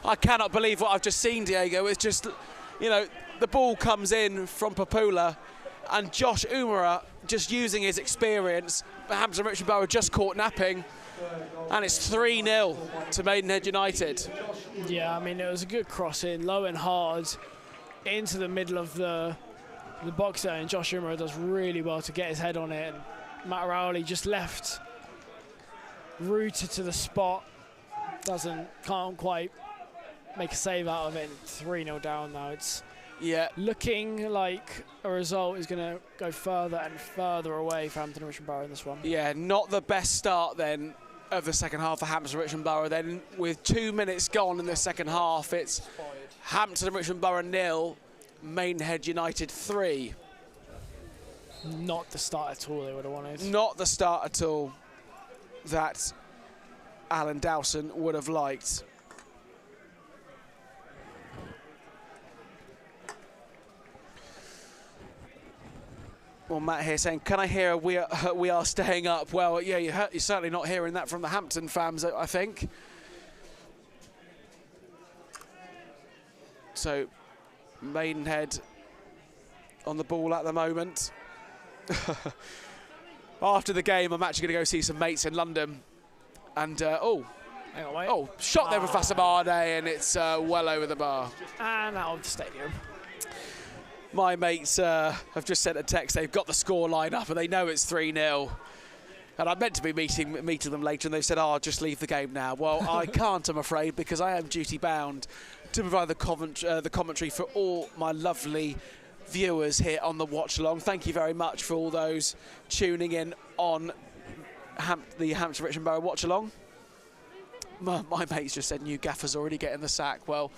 I cannot believe what I've just seen, Diego. It's just, the ball comes in from Papula, and Josh Umara just using his experience. Hampton Richmond Borough just caught napping, and it's 3-0 to Maidenhead United. Yeah, I mean, it was a good cross in, low and hard, into the middle of the box there, and Josh Umara does really well to get his head on it and Matt Rowley just left rooted to the spot. Can't quite make a save out of it. 3-0 down now. It's looking like a result is going to go further and further away for Hampton and Richmond Borough in this one. Yeah, not the best start then of the second half for Hampton and Richmond Borough. Then with 2 minutes gone in the second half, it's Hampton and Richmond Borough 0, Maidenhead United 3. Not the start at all they would have wanted. Not the start at all that Alan Dowson would have liked. Well, Matt here saying, can I hear we are staying up? Well, yeah, you're certainly not hearing that from the Hampton fans, I think. So, Maidenhead on the ball at the moment. After the game, I'm actually going to go see some mates in London. And, Hang on, wait. oh, shot there for Fasamade, and it's well over the bar. And out of the stadium. My mates have just sent a text. They've got the score line up and they know it's 3-0. And I'm meant to be meeting them later, and they've said, "Oh, just leave the game now." Well, I can't, I'm afraid, because I am duty bound to provide the commentary for all my lovely viewers here on the watch along. Thank you very much for all those tuning in on the Hampton Richmond Borough watch along. My mates just said new gaffer's already getting the sack. Well,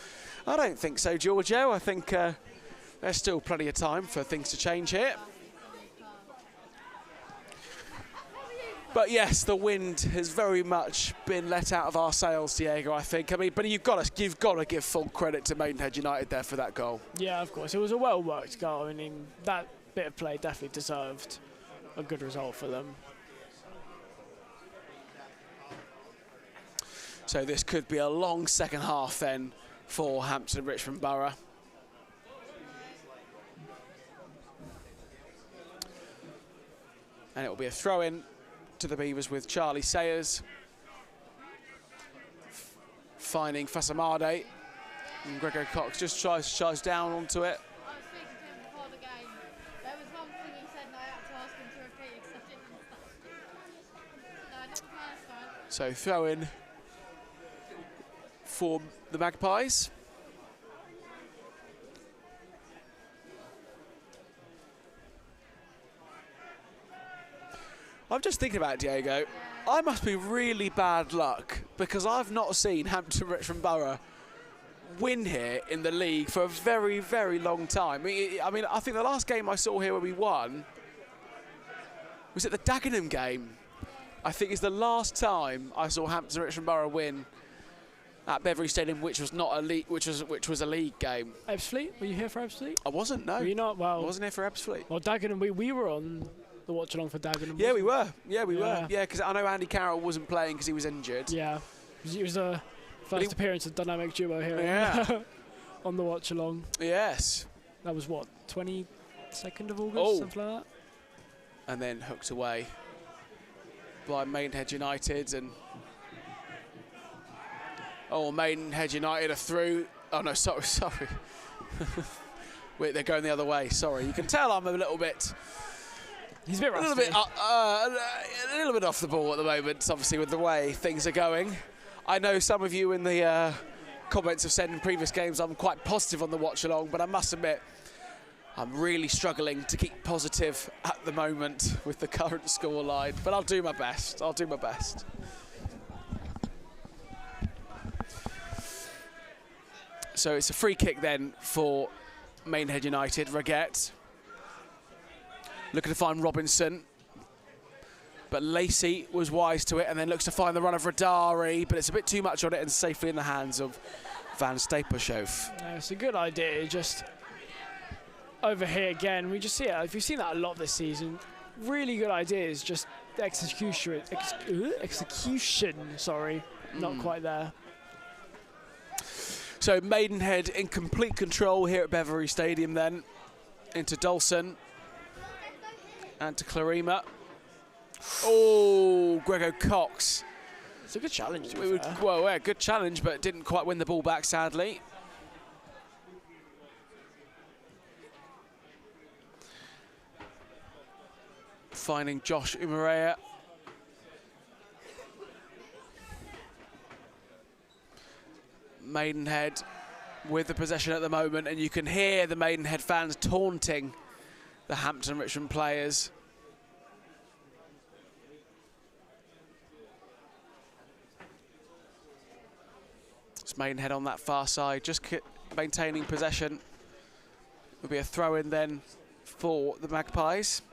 I don't think so, Giorgio. I think there's still plenty of time for things to change here. But yes, the wind has very much been let out of our sails, Diego, I think. I mean, but you've got to give full credit to Maidenhead United there for that goal. Yeah, of course. It was a well-worked goal. I mean, that bit of play definitely deserved a good result for them. So this could be a long second half then for Hampton and Richmond Borough. And it will be a throw-in to the Beavers with Charlie Sayers finding Fasamade. And Gregor Cox just tries down onto it. I was speaking to him before the game. There was one thing he said and I had to ask him to repeat because I didn't understand. No, not the first time. So throw-in for the Magpies. I'm just thinking about it, Diego. I must be really bad luck because I've not seen Hampton Richmond Borough win here in the league for a very, very long time. I mean, I think the last game I saw here where we won was at the Dagenham game. I think it's the last time I saw Hampton Richmond Borough win at Beverley Stadium, which was not a league, which was a league game. Ebbsfleet, were you here for Ebbsfleet? I wasn't. No. Were you not? Well, I wasn't here for Ebbsfleet. Well, Dagenham, we were on the watch along for Dagenham. Yeah, we were. Yeah, we were. Yeah, because I know Andy Carroll wasn't playing because he was injured. Yeah, it was a first appearance of dynamic duo here. Yeah. On the watch along. Yes. That was what, 22nd of August, Oh. something like that. And then hooked away by Maidenhead United, and Maidenhead United are through. Oh no, sorry. Wait, they're going the other way. Sorry, you can tell I'm a little bit. He's a bit rusty. A little bit off the ball at the moment, obviously, with the way things are going. I know some of you in the comments have said in previous games I'm quite positive on the watch along, but I must admit I'm really struggling to keep positive at the moment with the current scoreline. But I'll do my best. I'll do my best. So it's a free kick then for Maidenhead United. Raguet looking to find Robinson, but Lacey was wise to it and then looks to find the run of Radari, but it's a bit too much on it and safely in the hands of Van Stapelshove. It's a good idea, just over here again. We just see it. If you've seen that a lot this season, really good ideas, just execution, sorry, not quite there. So Maidenhead in complete control here at Beverley Stadium then, into Dawson and to Clarima. Oh, Gregor Cox. It's a good challenge. Well, yeah, good challenge, but didn't quite win the ball back, sadly. finding Josh Umarea. Maidenhead with the possession at the moment, and you can hear the Maidenhead fans taunting the Hampton Richmond players. It's Maidenhead on that far side, just maintaining possession. Will be a throw-in then for the Magpies.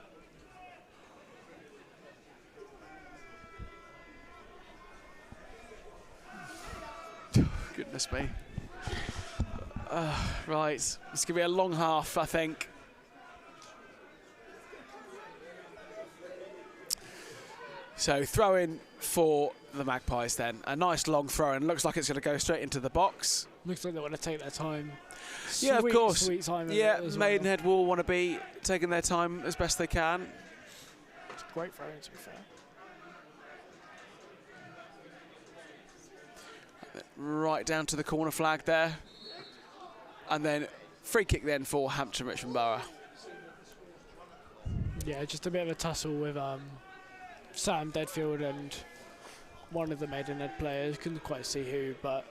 Goodness me. Right, it's going to be a long half, I think. So throw in for the Magpies then. A nice long throw in. Looks like it's going to go straight into the box. Looks like they want to take their time. Yeah, of course. Sweet time. Yeah, Maidenhead will want to be taking their time as best they can. It's a great throw in, to be fair. Right down to the corner flag there. And then free kick then for Hampton Richmond Borough. Yeah, just a bit of a tussle with Sam Deadfield and one of the Maidenhead players. Couldn't quite see who, but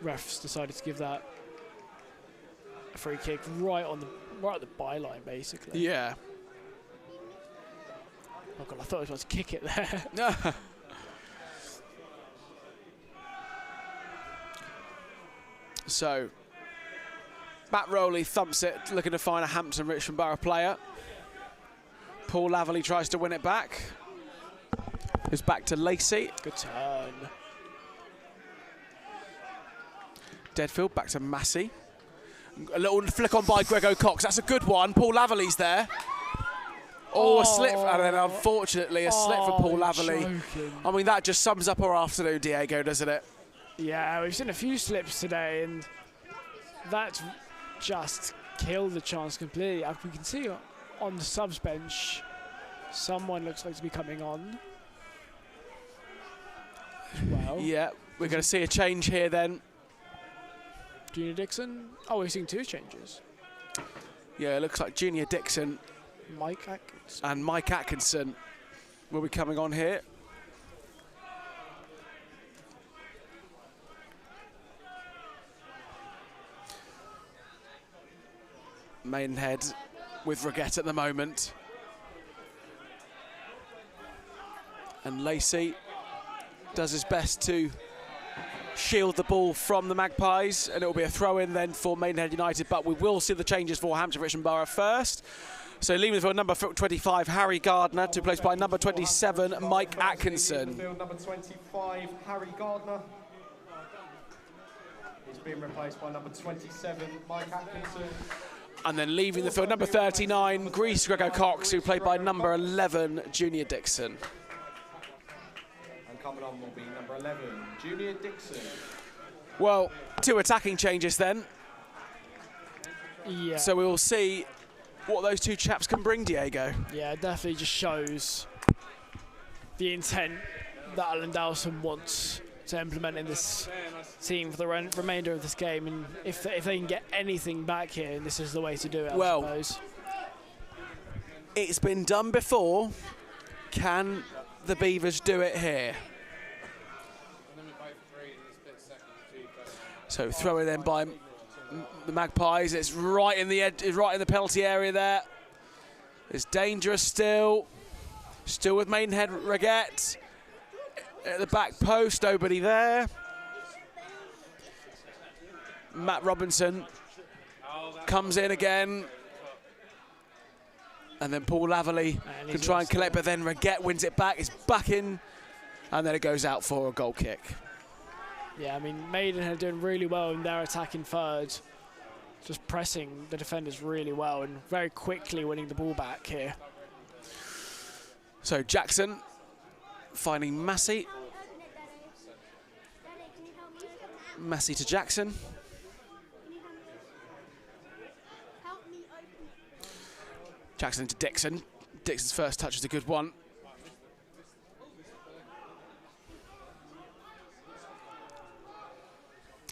refs decided to give that a free kick right at the byline, basically. Yeah. Oh god, I thought I was about to kick it there. So, Matt Rowley thumps it, looking to find a Hampton Richmond Borough player. Paul Laverley tries to win it back. It's back to Lacey. Good turn. Deadfield back to Massey. A little flick on by Grego Cox. That's a good one. Paul Laverley's there. Oh, a slip. And then unfortunately a slip for Paul Laverley. Joking. I mean, that just sums up our afternoon, Diego, doesn't it? Yeah, we've seen a few slips today, and that's just killed the chance completely. We can see on the subs bench, someone looks like to be coming on as well. Yeah, we're going to see a change here then. Junior Dixon. Oh, we've seen two changes. Yeah, it looks like Junior Dixon Mike Atkins. and Mike Atkinson will be coming on here. Maidenhead with Reguette at the moment. And Lacey does his best to shield the ball from the Magpies, and it will be a throw-in then for Maidenhead United, but we will see the changes for Hampton Richmond Borough first. So leaving for number 25, Harry Gardner, to be replaced by number 27, Mike Atkinson. Number 25, Harry Gardner. He's being replaced by number 27, Mike Atkinson. And then leaving the field, number 39, Grease Grego Cox, who played by number 11, Junior Dixon. And coming on will be number 11, Junior Dixon. Well, two attacking changes then. Yeah. So we will see what those two chaps can bring, Diego. Yeah, it definitely just shows the intent that Alan Dowson wants to implement in this team for the remainder of this game, and if they can get anything back here, this is the way to do it, I suppose. It's been done before. Can the Beavers do it here? So throw it then by the Magpies. It's right in the right in the penalty area there. It's dangerous still. Still with Maidenhead Reguette. At the back post, nobody there. Matt Robinson comes in again. And then Paul Laverley can try and collect, but then Reguette wins it back. It's back in, and then it goes out for a goal kick. Yeah, I mean, Maidenhead are doing really well in their attacking third. Just pressing the defenders really well and very quickly winning the ball back here. So Jackson finding Massey. Massey to Jackson. Jackson to Dixon. Dixon's first touch is a good one.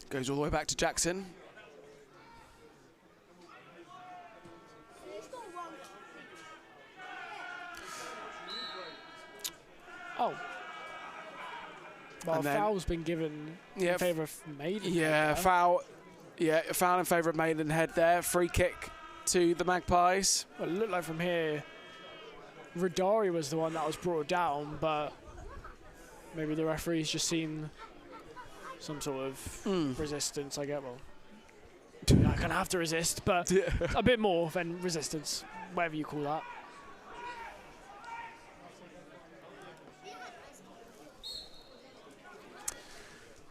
Goes all the way back to Jackson. Oh. Well, And then- foul's been given Yeah, in favour of Maidenhead. Yeah, there. foul. Yeah, foul in favour of Maidenhead there. Free kick to the Magpies. Well, it looked like from here, Radari was the one that was brought down, but maybe the referee's just seen some sort of resistance. I get, well, you're not going to have to resist, but a bit more than resistance, whatever you call that.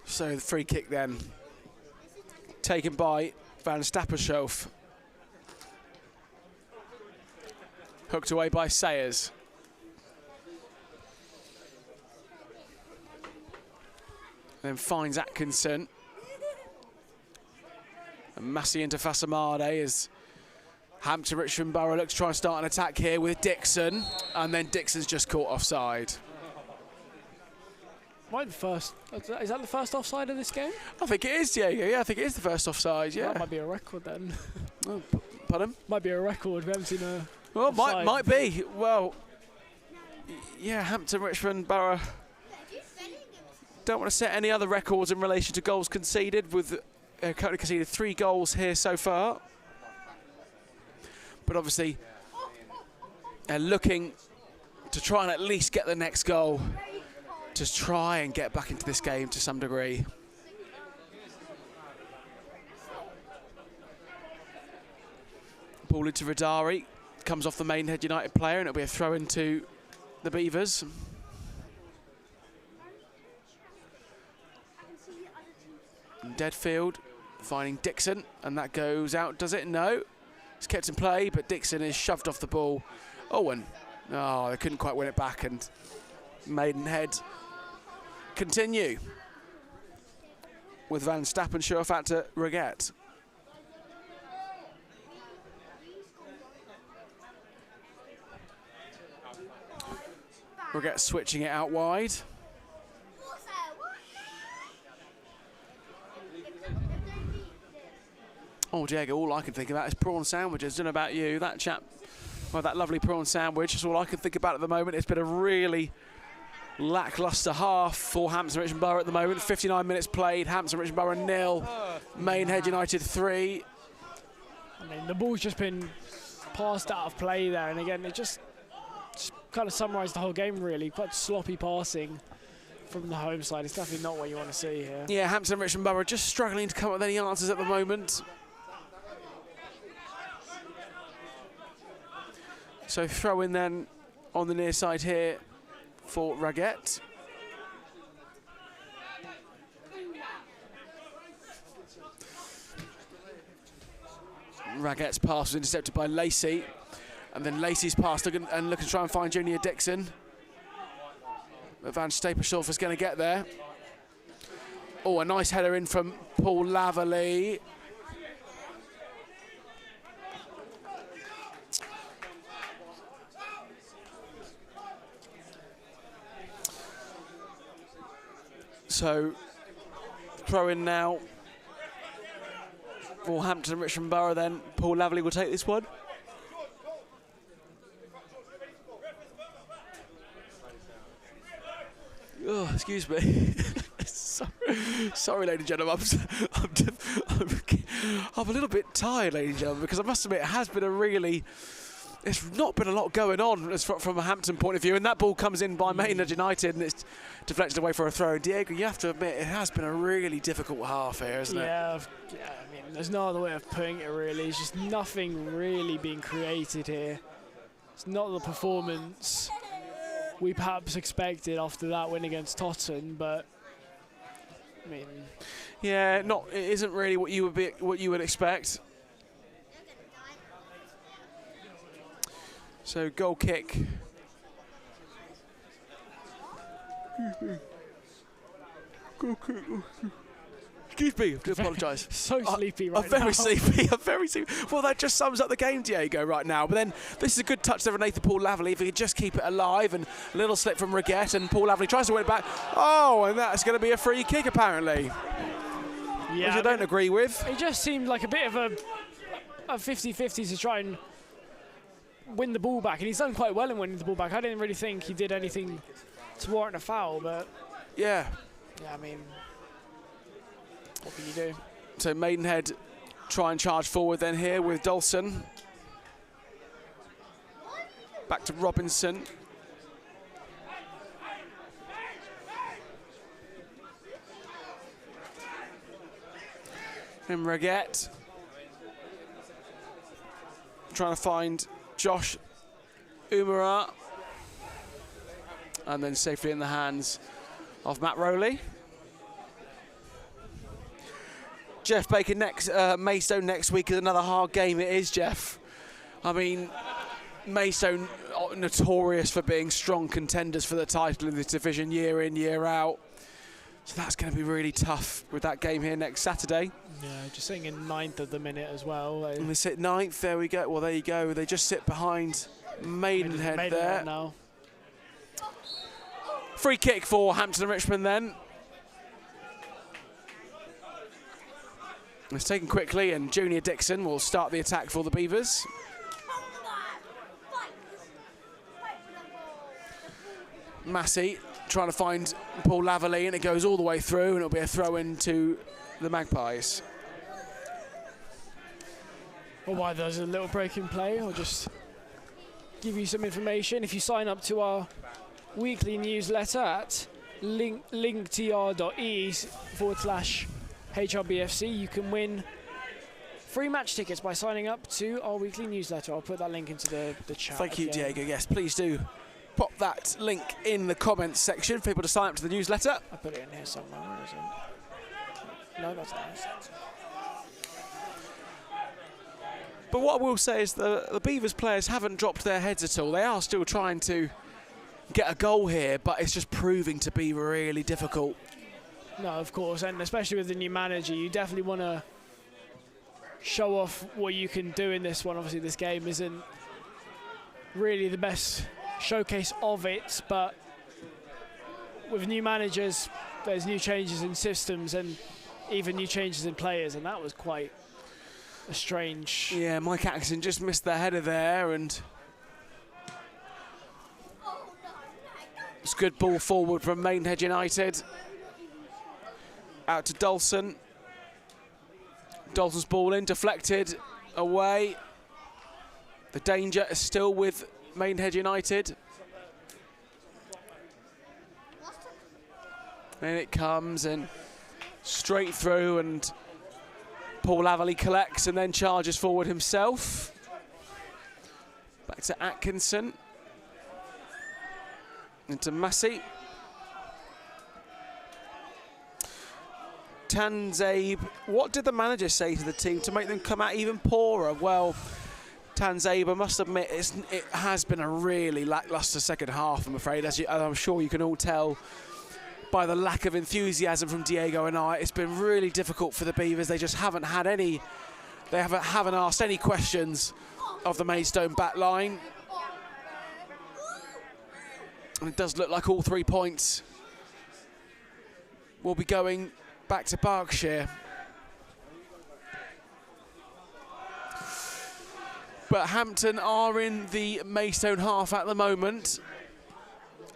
So the free kick then taken by Van Stappershoef. Hooked away by Sayers. Then finds Atkinson. And Massey into Fasamade as Hampton Richmond Borough looks to try and start an attack here with Dixon. And then Dixon's just caught offside. Might be first. Is that the first offside of this game? I think it is, Diego. Yeah, I think it is the first offside, yeah. That might be a record then. Oh, pardon? Might be a record. We haven't seen a. Well, offside. might be. Well, yeah, Hampton Richmond Borough don't want to set any other records in relation to goals conceded, with currently conceded 3 goals here so far. But obviously, they're looking to try and at least get the next goal, to try and get back into this game to some degree. Ball into Radari, comes off the Maidenhead United player, and it'll be a throw into the Beavers. And Deadfield finding Dixon, and that goes out, does it? No. It's kept in play, but Dixon is shoved off the ball. Owen, oh, they couldn't quite win it back, and Maidenhead continue with Van Stappershoef out to Reguette. Reguette switching it out wide. Oh, Diego, all I can think about is prawn sandwiches. Don't know about you, that chap, well, that lovely prawn sandwich is all I can think about at the moment. It's been a really lacklustre half for Hampton Richmond Borough at the moment. 59 minutes played, Hampton Richmond Borough 0, Maidenhead United 3. I mean, the ball's just been passed out of play there, and again, it just kind of summarised the whole game really. Quite sloppy passing from the home side. It's definitely not what you want to see here. Yeah, Hampton Richmond Borough just struggling to come up with any answers at the moment. So throw in then on the near side here for Reguette. Raguette's pass was intercepted by Lacey, and then Lacey's pass looking to try and find Junior Dixon. But Van Stappershoef is going to get there. Oh, a nice header in from Paul Laverley. So, throw in now for Hampton Richmond Borough then. Paul Laverley will take this one. Oh, excuse me. Sorry, ladies and gentlemen. I'm a little bit tired, ladies and gentlemen, because I must admit it has been a really... There's not been a lot going on from a Hampton point of view, and that ball comes in by Maidenhead United and it's deflected away for a throw. Diego, you have to admit, it has been a really difficult half here, isn't it? Yeah, I mean, there's no other way of putting it really. It's just nothing really being created here. It's not the performance we perhaps expected after that win against Totton, but I mean, yeah, it isn't really what you would expect. So goal kick. Goal kick. Excuse me, I do apologise. So sleepy right I'm very now. sleepy. I'm very sleepy. Well, that just sums up the game, Diego, right now. But then this is a good touch there from Nathan Paul Laverley. If he could just keep it alive, and a little slip from Reguette, and Paul Laverley tries to win it back. Oh, and that's going to be a free kick apparently, Yeah, which I don't agree with. It just seemed like a bit of a 50-50 to try and win the ball back, and he's done quite well in winning the ball back. I didn't really think he did anything to warrant a foul, but Yeah. yeah, I mean, what can you do? So Maidenhead try and charge forward then here with Dawson. Back to Robinson. And Reguette. Trying to find Josh Umara. And then safely in the hands of Matt Rowley. Jeff Baker next, Maidstone next week is another hard game. It is, Jeff. I mean, Maidstone are notorious for being strong contenders for the title in this division year in, year out. So that's going to be really tough with that game here next Saturday. Yeah, just sitting in 9th of the minute as well. And they sit 9th, there we go. Well, there you go. They just sit behind Maidenhead there. Now. Free kick for Hampton and Richmond then. It's taken quickly, and Junior Dixon will start the attack for the Beavers. Massey trying to find Paul Laverley, and it goes all the way through, and it'll be a throw in to the Magpies. Or why there's a little break in play, I'll just give you some information. If you sign up to our weekly newsletter at linktr.ee/HRBFC, you can win free match tickets by signing up to our weekly newsletter. I'll put that link into the chat. Thank you, again. Diego. Yes, please do pop that link in the comments section for people to sign up to the newsletter. I put it in here somewhere. Where is it? No, that's nice. But what I will say is the Beavers players haven't dropped their heads at all. They are still trying to get a goal here, but it's just proving to be really difficult. No, of course, and especially with the new manager, you definitely want to show off what you can do in this one. Obviously, this game isn't really the best showcase of it, but with new managers, there's new changes in systems and even new changes in players, and that was quite a strange... Yeah, Mike Atkinson just missed the header there, and it's a good ball forward from Maidenhead United. Out to Dawson. Dawson's ball in, deflected away. The danger is still with Maidenhead United. And it comes and straight through, and Paul Laverley collects and then charges forward himself. Back to Atkinson. Into Massey. Tanzabe, what did the manager say to the team to make them come out even poorer? Well, Tanzabe, I must admit, it has been a really lacklustre second half, I'm afraid, as I'm sure you can all tell by the lack of enthusiasm from Diego and I. It's been really difficult for the Beavers. They just haven't had any, they haven't asked any questions of the Maidstone back line. And it does look like all 3 points will be going back to Berkshire. But Hampton are in the Maidstone half at the moment.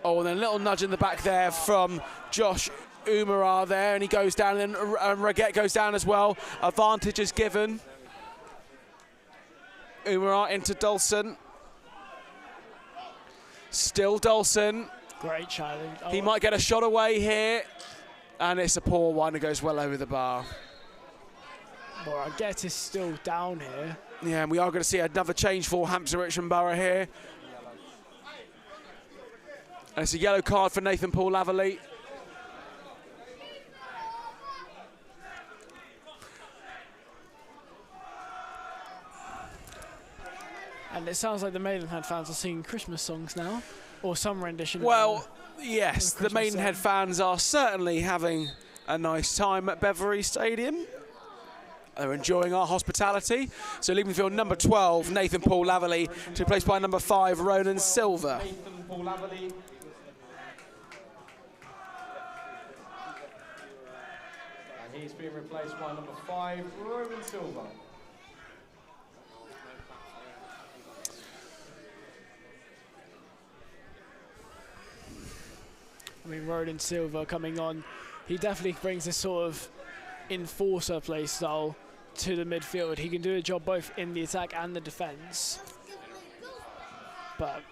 Oh, and then a little nudge in the back there from Josh Umara there, and he goes down, and Reguette goes down as well. Advantage is given. Umara into Dawson. Still Dawson. Great challenge. Oh. He might get a shot away here, and it's a poor one. It goes well over the bar. Well, Reguette is still down here. Yeah, and we are going to see another change for Hampton Richmond Borough here. And it's a yellow card for Nathan Paul Laverley. And it sounds like the Maidenhead fans are singing Christmas songs now, or some rendition. Well, yes, the Christmas Maidenhead song. fans are certainly having a nice time at Beverley Stadium. They're enjoying our hospitality. So leaving the field, number 12, Nathan Paul Laverley, to be replaced by number 5, Ronan Silver. Nathan Paul Laverley. And he's being replaced by number 5, Ronan Silver. mean, Ronan Silva coming on, he definitely brings this sort of enforcer play style to the midfield. He can do a job both in the attack and the defence. But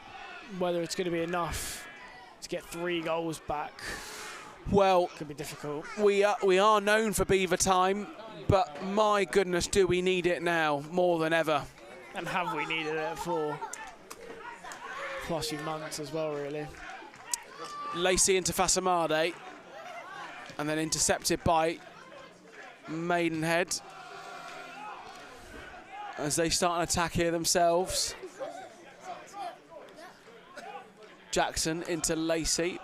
whether it's going to be enough to get 3 goals back, well, could be difficult. We are known for Beaver time, but my goodness, do we need it now more than ever? And have we needed it for a few months as well, really? Lacey into Fasamade, and then intercepted by Maidenhead as they start an attack here themselves. Jackson into Lacey.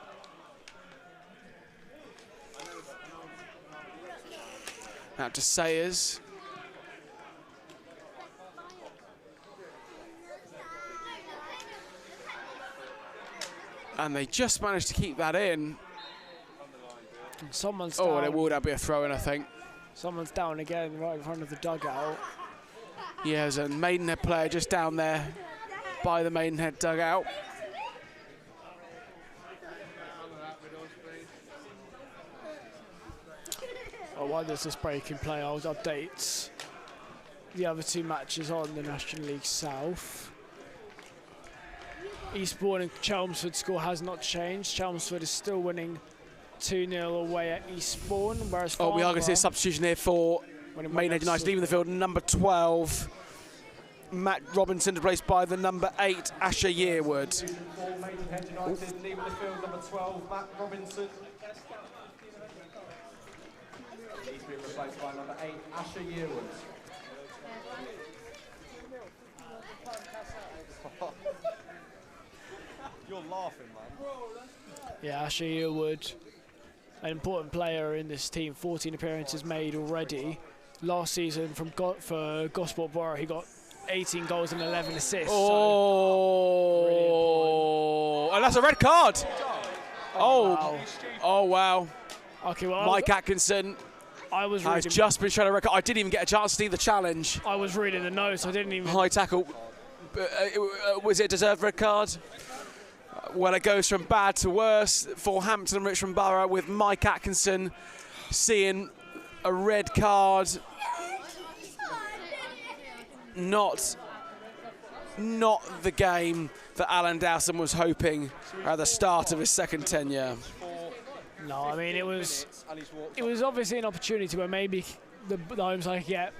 Out to Sayers. And they just managed to keep that in. Someone's Oh, down. and it would be a throw-in, I think. Someone's down again right in front of the dugout. Yeah, there's a Maidenhead player just down there by the Maidenhead dugout. Oh, while there's this break in play, I'll update the other 2 matches on the National League South. Eastbourne and Chelmsford score has not changed. Chelmsford is still winning 2-0 away at Eastbourne, whereas Oh, we are going to see a Farnborough substitution here for Maidenhead United leaving the field. Number 12, Matt Robinson, replaced by the number 8, Asher Yearwood. Maidenhead United leaving the field, number 12, Matt Robinson. He's been replaced by number 8, Asher Yearwood. You're laughing, man. Yeah, Asher Yearwood, an important player in this team. 14 appearances made already. Last season for Gosport Borough, he got 18 goals and 11 assists. Oh, really and that's a red card. Oh, wow. Oh, wow. Okay, well, Mike Atkinson I was has reading, just been shown a red card. I didn't even get a chance to see the challenge. I was reading the notes. I didn't even. High tackle. Was it a deserved red card? Well, it goes from bad to worse for Hampton and Richmond Borough, with Mike Atkinson seeing a red card. Not the game that Alan Dowson was hoping at the start of his second tenure. No, I mean it was obviously an opportunity where maybe the home side could get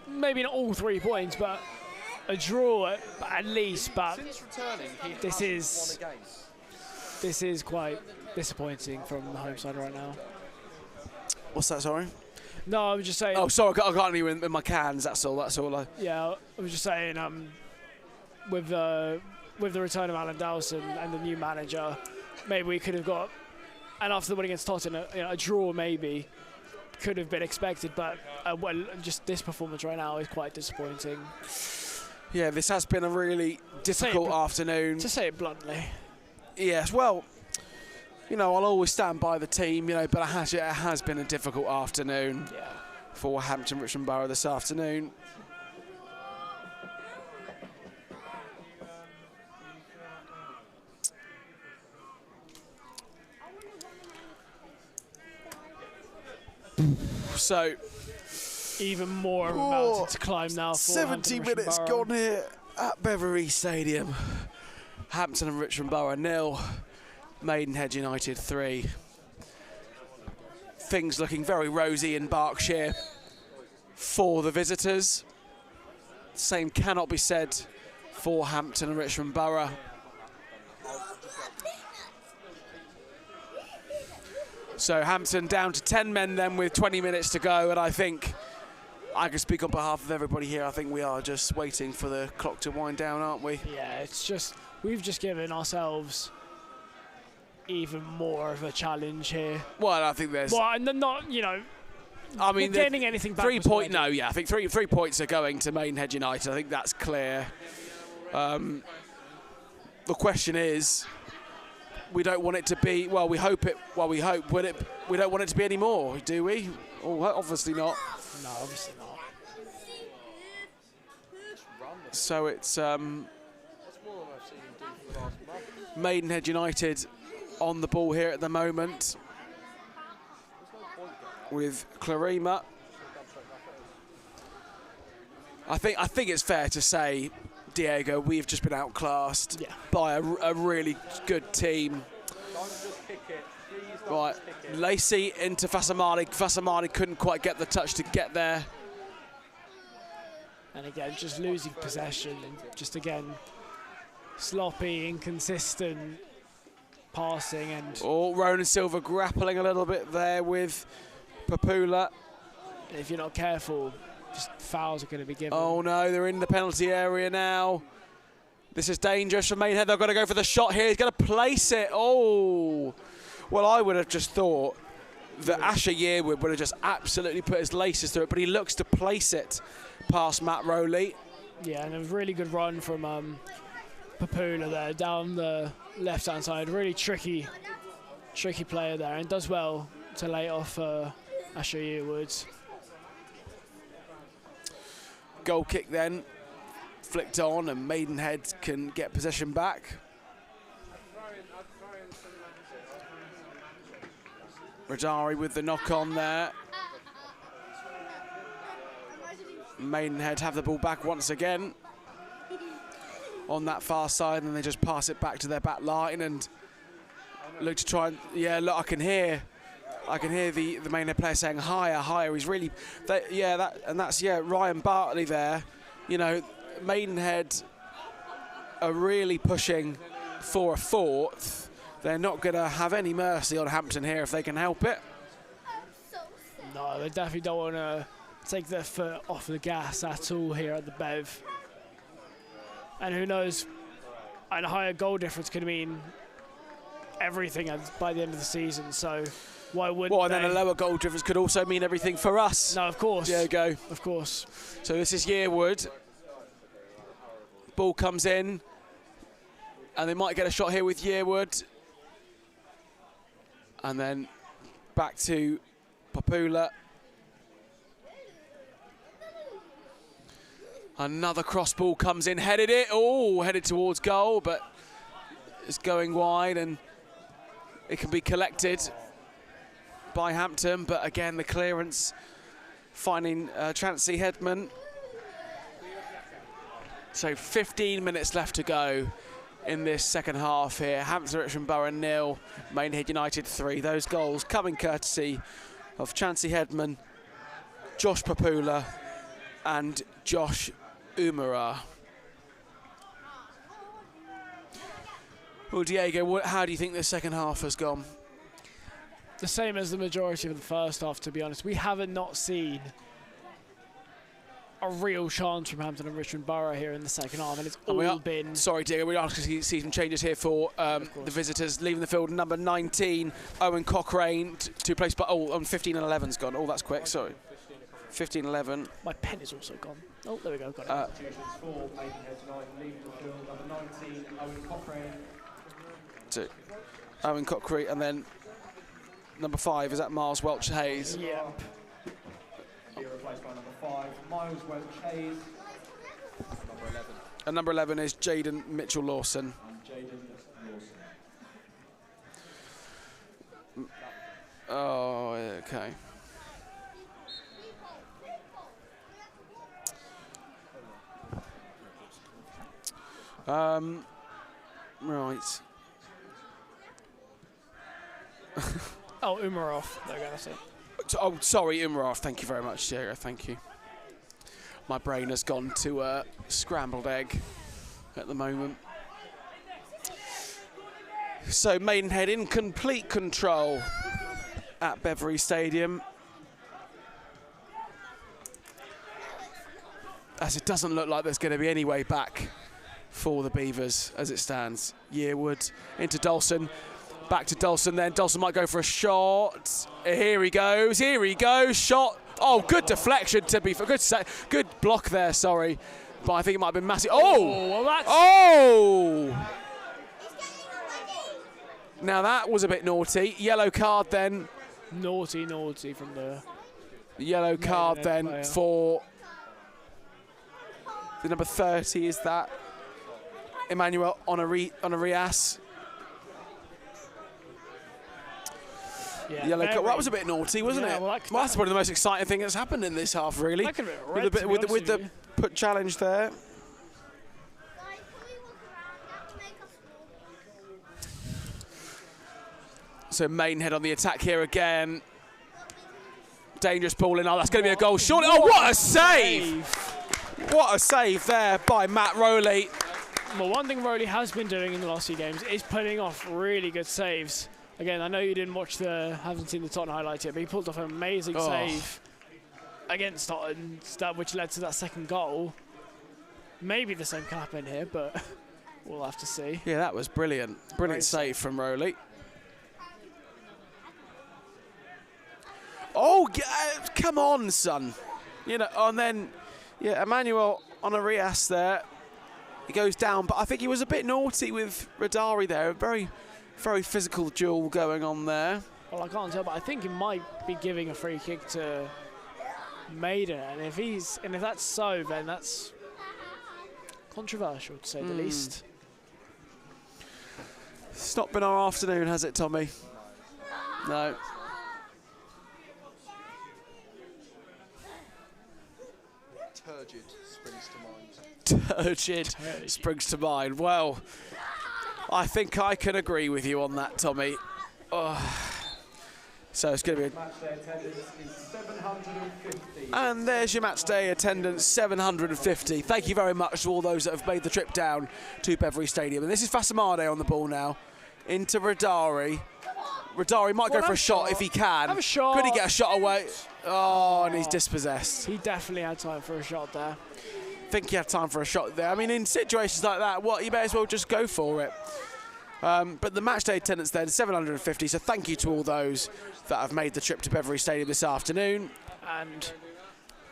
maybe not all 3 points, but a draw at least. But Since returning, he This hasn't is- won a game. this is quite disappointing from the home side right now. What's that, sorry? No, I was just saying. Oh, sorry, I got any in my cans, that's all. Yeah, I was just saying. With the return of Alan Dowson and the new manager, maybe we could have got. And after the win against Tottenham, a draw maybe could have been expected, but well, just this performance right now is quite disappointing. Yeah, this has been a really difficult afternoon. To say it bluntly. Yes, well, I'll always stand by the team, but it has been a difficult afternoon Yeah. for Hampton Richmond Borough this afternoon. So, Even more of a mountain to climb now for 70 Hampton minutes Richmond Borough. gone here at Beverley Stadium. Hampton and Richmond Borough 0, Maidenhead United 3. Things looking very rosy in Berkshire for the visitors. Same cannot be said for Hampton and Richmond Borough. So Hampton down to 10 men then with 20 minutes to go, and I think I can speak on behalf of everybody here. I think we are just waiting for the clock to wind down, aren't we? Yeah, it's just we've just given ourselves even more of a challenge here. Well, I think there's. Well, and not I mean, gaining anything back. 3 point. No, yeah, I think three points are going to Maidenhead United. I think that's clear. The question is, we don't want it to be. Well, we hope it. Well, we hope. But we don't want it to be any more, do we? Oh, obviously not. No, obviously not. So it's Maidenhead United on the ball here at the moment with Clarima. I think it's fair to say, Diego, we've just been outclassed by a really good team. Right, Lacey into Fasamani. Fasamani couldn't quite get the touch to get there. And again, just losing possession and just again, sloppy, inconsistent passing. And Ronan Silva grappling a little bit there with Papula. if you're not careful, just fouls are going to be given. Oh no, they're in the penalty area now. This is dangerous for Maidenhead. They've got to go for the shot here. He's going to place it. Oh. Well, I would have just thought that Asher Yearwood would have just absolutely put his laces through it, but he looks to place it past Matt Rowley. Yeah, and a really good run from Papula there down the left-hand side. Really tricky player there, and does well to lay off Asher Yearwood. Goal kick then, flicked on, and Maidenhead can get possession back. Radari with the knock on there. Maidenhead have the ball back once again on that far side, and they just pass it back to their back line and look to try and, yeah, look, I can hear the Maidenhead player saying higher, higher. He's really, that's Ryan Bartley there. You know, Maidenhead are really pushing for a fourth. They're not going to have any mercy on Hampton here if they can help it. No, they definitely don't want to take their foot off the gas at all here at the Bev. And who knows, a higher goal difference could mean everything by the end of the season, so why wouldn't Well, and then a lower goal difference could also mean everything for us. No, of course. There you go. Of course. So this is Yearwood. Ball comes in, and they might get a shot here with Yearwood. And then back to Papula. Another cross ball comes in, headed towards goal, but it's going wide, and it can be collected by Hampton, but again, the clearance finding Chancey Headman. So 15 minutes left to go in this second half here. Hampton Richmond Borough 0, Maidenhead United 3. Those goals coming courtesy of Chancey Headman, Josh Papula and Josh Umara. Well, Diego, how do you think the second half has gone? The same as the majority of the first half, to be honest. We haven't not seen a real chance from Hampton and Richmond Borough here in the second half, and it's all been... Sorry, Diego, we are going to see some changes here for the visitors. Leaving the field, number 19, Owen Cochrane, to place... on 15 and 11's gone. Oh, that's quick, sorry. 15, 11. My pen is also gone. Oh, there we go, got it. For Maidenhead tonight, leaving the field, number 19, Owen Cochrane. To Owen Cochrane, and then number 5, is that Miles Welch-Hayes? Yeah. Here replaced by number 5, Miles Welch-Hayes. Number 11. And number 11 is Jaden Mitchell-Lawson. Oh, okay. Right. Oh, Umarov. There we go, that's it. Oh, sorry, Umarov. Thank you very much, Diego. Thank you. My brain has gone to a scrambled egg at the moment. So Maidenhead in complete control at Beverley Stadium. As it doesn't look like there's going to be any way back for the Beavers as it stands. Yearwood into Dawson. Back to Dawson then. Dawson might go for a shot. Here he goes. Here he goes. Shot. Oh, good deflection to be fair. Good block there, sorry. But I think it might have been massive. Oh! Well, that's... Oh! Now that was a bit naughty. Yellow card then. Naughty from the... Yellow card then player. For the number 30, is that Emmanuel Honorias. Yeah, yellow card. Well, that very- was a bit naughty, wasn't Yeah, it? well, that's probably the most exciting thing that's happened in this half, really. That could have been With, red, a bit, to be with, honest with the with you. put challenge there. Guys, can we walk around? You have to make a small ball. So Maidenhead on the attack here again. Dangerous ball in. Oh, that's going to be a goal. Surely. Oh, what a save! What a save there by Matt Rowley. Well, one thing Rowley has been doing in the last few games is putting off really good saves. Again, I know you haven't seen the Tottenham highlights yet, but he pulled off an amazing save against Tottenham, which led to that second goal. Maybe the same can happen here, but we'll have to see. Yeah, that was brilliant. Brilliant save from Rowley. Oh, come on, son. You know, and then, yeah, Emmanuel on a Rias there. He goes down, but I think he was a bit naughty with Radari there. A very, very physical duel going on there. Well, I can't tell, but I think he might be giving a free kick to Maiden, and if that's so, then that's controversial to say the least. It's not been our afternoon, has it, Tommy? No. Turgid springs to mind. Turgid springs to mind. Well, I think I can agree with you on that, Tommy. So it's going to be Match day attendance is 750. And there's your match day attendance, 750. Thank you very much to all those that have made the trip down to BEAVERS Stadium. And this is Fasamade on the ball now. Into Radari. Radari might go for a shot if he can. Have a shot. Could he get a shot away? Oh, and he's dispossessed. He definitely had time for a shot there. I think he had time for a shot there. I mean, in situations like that, you may as well just go for it. But the match day attendance then, 750. So thank you to all those that have made the trip to BEAVERS Stadium this afternoon. And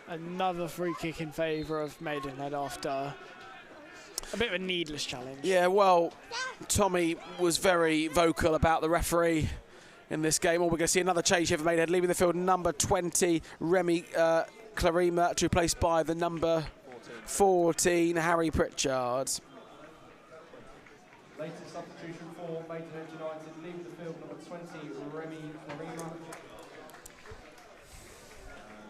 another free kick in favour of Maidenhead after a bit of a needless challenge. Yeah, well, Tommy was very vocal about the referee in this game. We're going to see another change here for Maidenhead, leaving the field number 20, Remy Clarima, to replaced by the number 14, Harry Pritchard. Latest substitution for Maidenhead United, leaving the field number 20, Remy Clarima.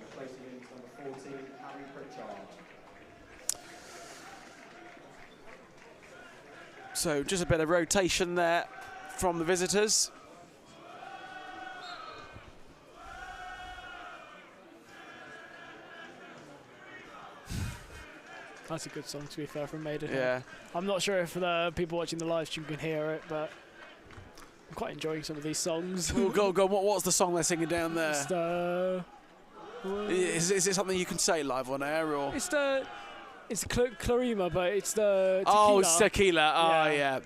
Replacing him is number 14, Harry Pritchard. So just a bit of rotation there from the visitors. That's a good song, to be fair, from Maidenhead. Yeah. I'm not sure if the people watching the live stream can hear it, but I'm quite enjoying some of these songs. Oh, go. What's the song they're singing down there? It's the... Is it something you can say live on air, or? It's Clarima, but it's the tequila. Oh, it's tequila. Oh, Yeah. yeah.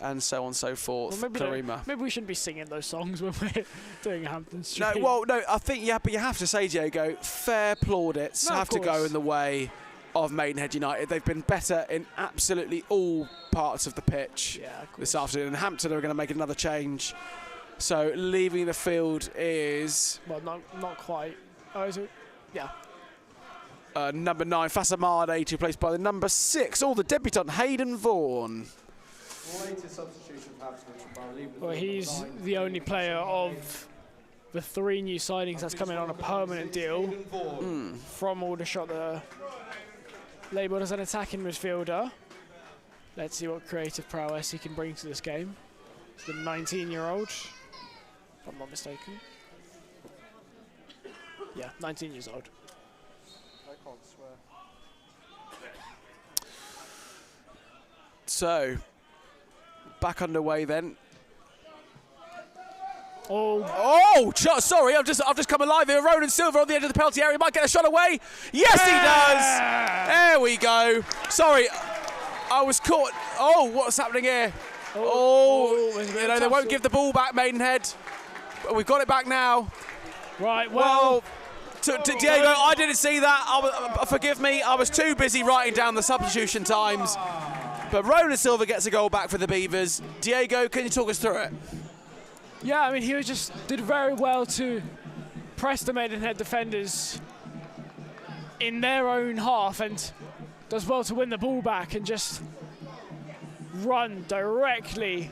And so on and so forth. Well, Clarima. maybe we shouldn't be singing those songs when we're doing a Hampton No, stream. well, no, I think, but you have to say, Diego, fair plaudits No, of have to go course. in the way of Maidenhead United. They've been better in absolutely all parts of the pitch Yeah, of this course. afternoon. And Hampton are going to make another change. So leaving the field is Well, not quite. Oh, is it? Yeah. number 9, Fasamade, replaced by the number 6, the debutant, Hayden Vaughan. Latest substitution for Hampton, leaving the Well, field he's number 9, the only player of the 3 new signings that's coming on a permanent deal Hayden Vaughan. from Aldershot, labelled as an attacking midfielder. Let's see what creative prowess he can bring to this game. It's the 19-year-old, if I'm not mistaken. Yeah, 19 years old. I can't swear. So, back underway then. Sorry, I've just come alive here. Ronan Silva on the edge of the penalty area, might get a shot away. Yes, he does. There we go. Sorry, I was caught. Oh, what's happening here? They won't give the ball back, Maidenhead. But we've got it back now. Right, Well, to Diego, I didn't see that. Forgive me, I was too busy writing down the substitution times. But Ronan Silva gets a goal back for the Beavers. Diego, can you talk us through it? yeah, I mean, he did very well to press the Maidenhead defenders in their own half and does well to win the ball back and just run directly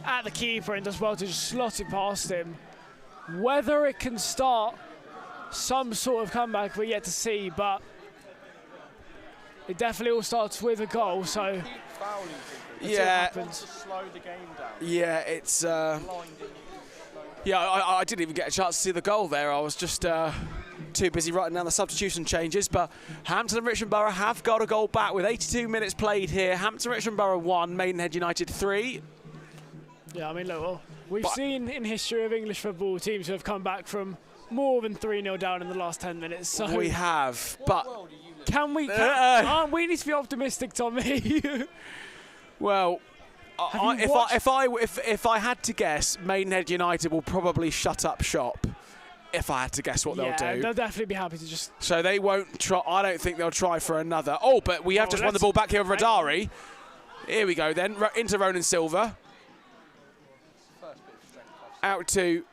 at the keeper and does well to just slot it past him. Whether it can start some sort of comeback, we're yet to see, but it definitely all starts with a goal, so Keep fouling people. Yeah. To slow the game down. Yeah, it's... Blinding. Yeah, I didn't even get a chance to see the goal there. I was just too busy writing down the substitution changes. But Hampton and Richmond Borough have got a goal back with 82 minutes played here. Hampton Richmond Borough 1, Maidenhead United 3. yeah, I mean, look, well, we've seen in history of English football teams who have come back from more than 3-0 down in the last 10 minutes. So We have, but... can we? We need to be optimistic, Tommy. Well, Have you watched- if I had to guess, Maidenhead United will probably shut up shop. If I had to guess what yeah, they'll do, they'll definitely be happy to just. so they won't try. I don't think they'll try for another. Oh, but we have just won the let's- ball back here with hang on. Radari. Here we go then, into Ronan Silva. Out to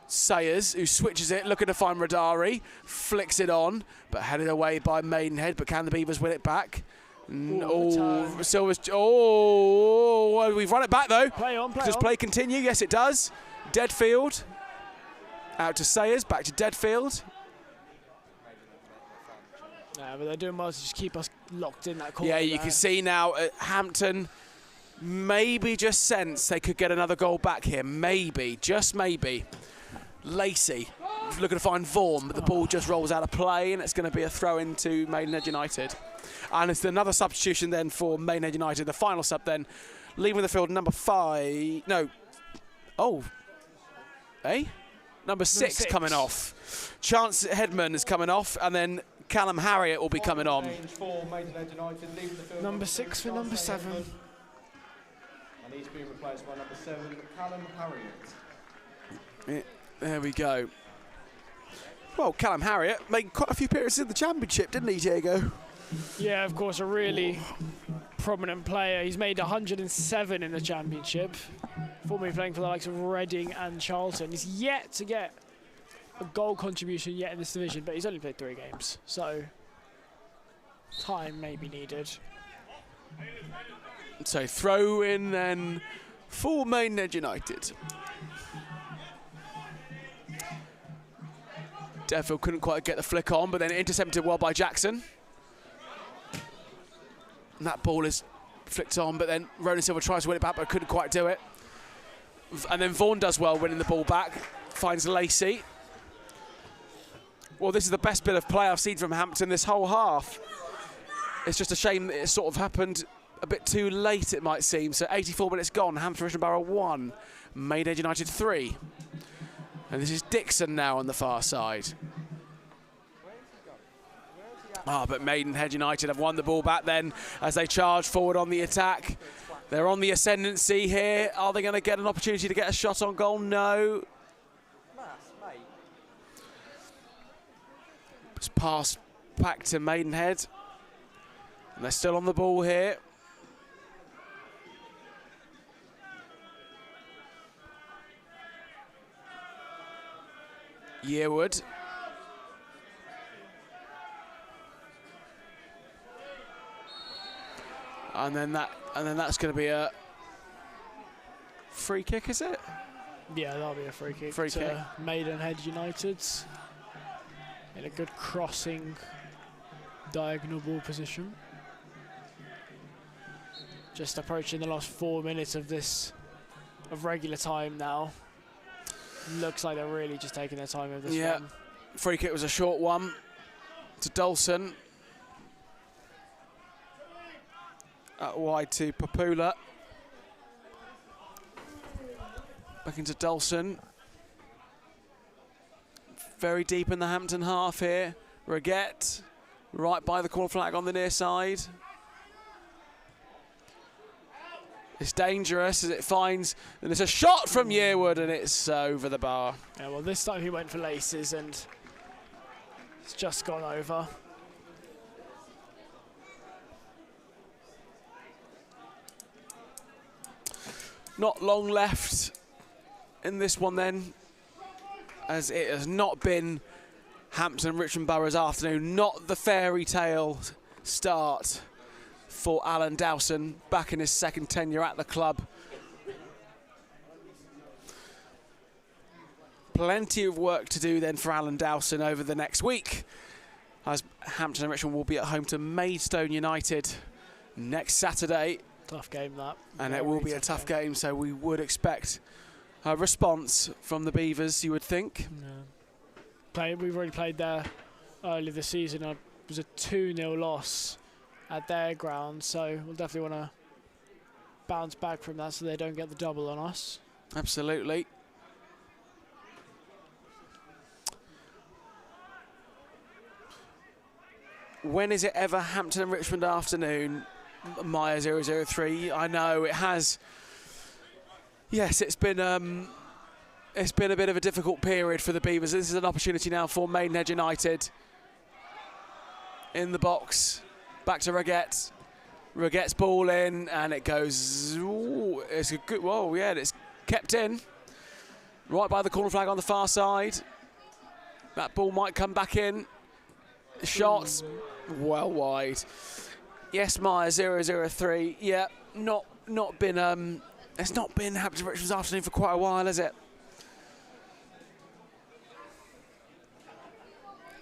Sayers, who switches it, looking to find Radari, flicks it on, but headed away by Maidenhead. But can the Beavers win it back? return. Silver's. Oh, we've run it back though. Play on, play Does on. play continue? Yes, it does. Deadfield. Out to Sayers, back to Deadfield. Yeah, but they're doing well to just keep us locked in that corner. Yeah, you there. can see now at Hampton maybe just sense they could get another goal back here. Maybe, just maybe. Lacey looking to find Vaughan, but the ball just rolls out of play and it's going to be a throw into Maidenhead United. And it's another substitution then for Maidenhead United. The final sub then, leaving the field, number 5. No. Oh. Eh? Number 6 coming off. Chance Headman is coming off, and then Callum Harriott will be coming on. Change for Maidenhead United, leaving the field. Number 6 for number 7. And he's being replaced by number 7, Callum Harriott. There we go. Well, Callum Harriott made quite a few appearances in the Championship, didn't he, Diego? Yeah, of course, a really prominent player. He's made 107 in the Championship. Formerly playing for the likes of Reading and Charlton. He's yet to get a goal contribution yet in this division, but he's only played 3 games, so time may be needed. So throw in then for Maidenhead United. Deadfield couldn't quite get the flick on, but then intercepted well by Jackson. And that ball is flicked on, but then Ronan Silva tries to win it back, but couldn't quite do it. And then Vaughan does well winning the ball back, finds Lacey. Well, this is the best bit of play I've seen from Hampton this whole half. It's just a shame that it sort of happened a bit too late, it might seem. So 84 minutes gone, Hampton Richmond Borough 1, Maidenhead United 3. And this is Dixon now on the far side. But Maidenhead United have won the ball back then as they charge forward on the attack. They're on the ascendancy here. Are they going to get an opportunity to get a shot on goal? No. It's passed back to Maidenhead. And they're still on the ball here. Yearwood. And then that's going to be a free kick, is it? Yeah, that'll be a free kick. Free kick. Maidenhead United in a good crossing diagonal ball position. Just approaching the last 4 minutes of regular time now. Looks like they're really just taking their time with this one. Free kick was a short one to Dolson. Wide to Papula. Back into Dolson. Very deep in the Hampton half here. Reguette right by the corner flag on the near side. It's dangerous as it finds, and it's a shot from Yearwood, and it's over the bar. Yeah, well, this time he went for laces, and it's just gone over. Not long left in this one then, as it has not been Hampton Richmond Borough's afternoon, not the fairy tale start for Alan Dowson, back in his second tenure at the club. plenty of work to do then for Alan Dowson over the next week, as Hampton and Richmond will be at home to Maidstone United next Saturday. Tough game, that. And it will be a tough game, so we would expect a response from the Beavers, you would think. We've already played there earlier this season. It was a 2-0 loss at their ground, so we'll definitely want to bounce back from that so they don't get the double on us. Absolutely. When is it ever Hampton and Richmond afternoon? Maya 003. I know it has. Yes, it's been a bit of a difficult period for the Beavers. This is an opportunity now for Maidenhead United. In the box, back to Reguette. Reguette's ball in, and it goes. Ooh, it's a good. Whoa, yeah, it's kept in. Right by the corner flag on the far side. That ball might come back in. Shots well wide. Yes, Maya 003. Yeah, not been. It's not been Hampton Richmond's afternoon for quite a while, has it?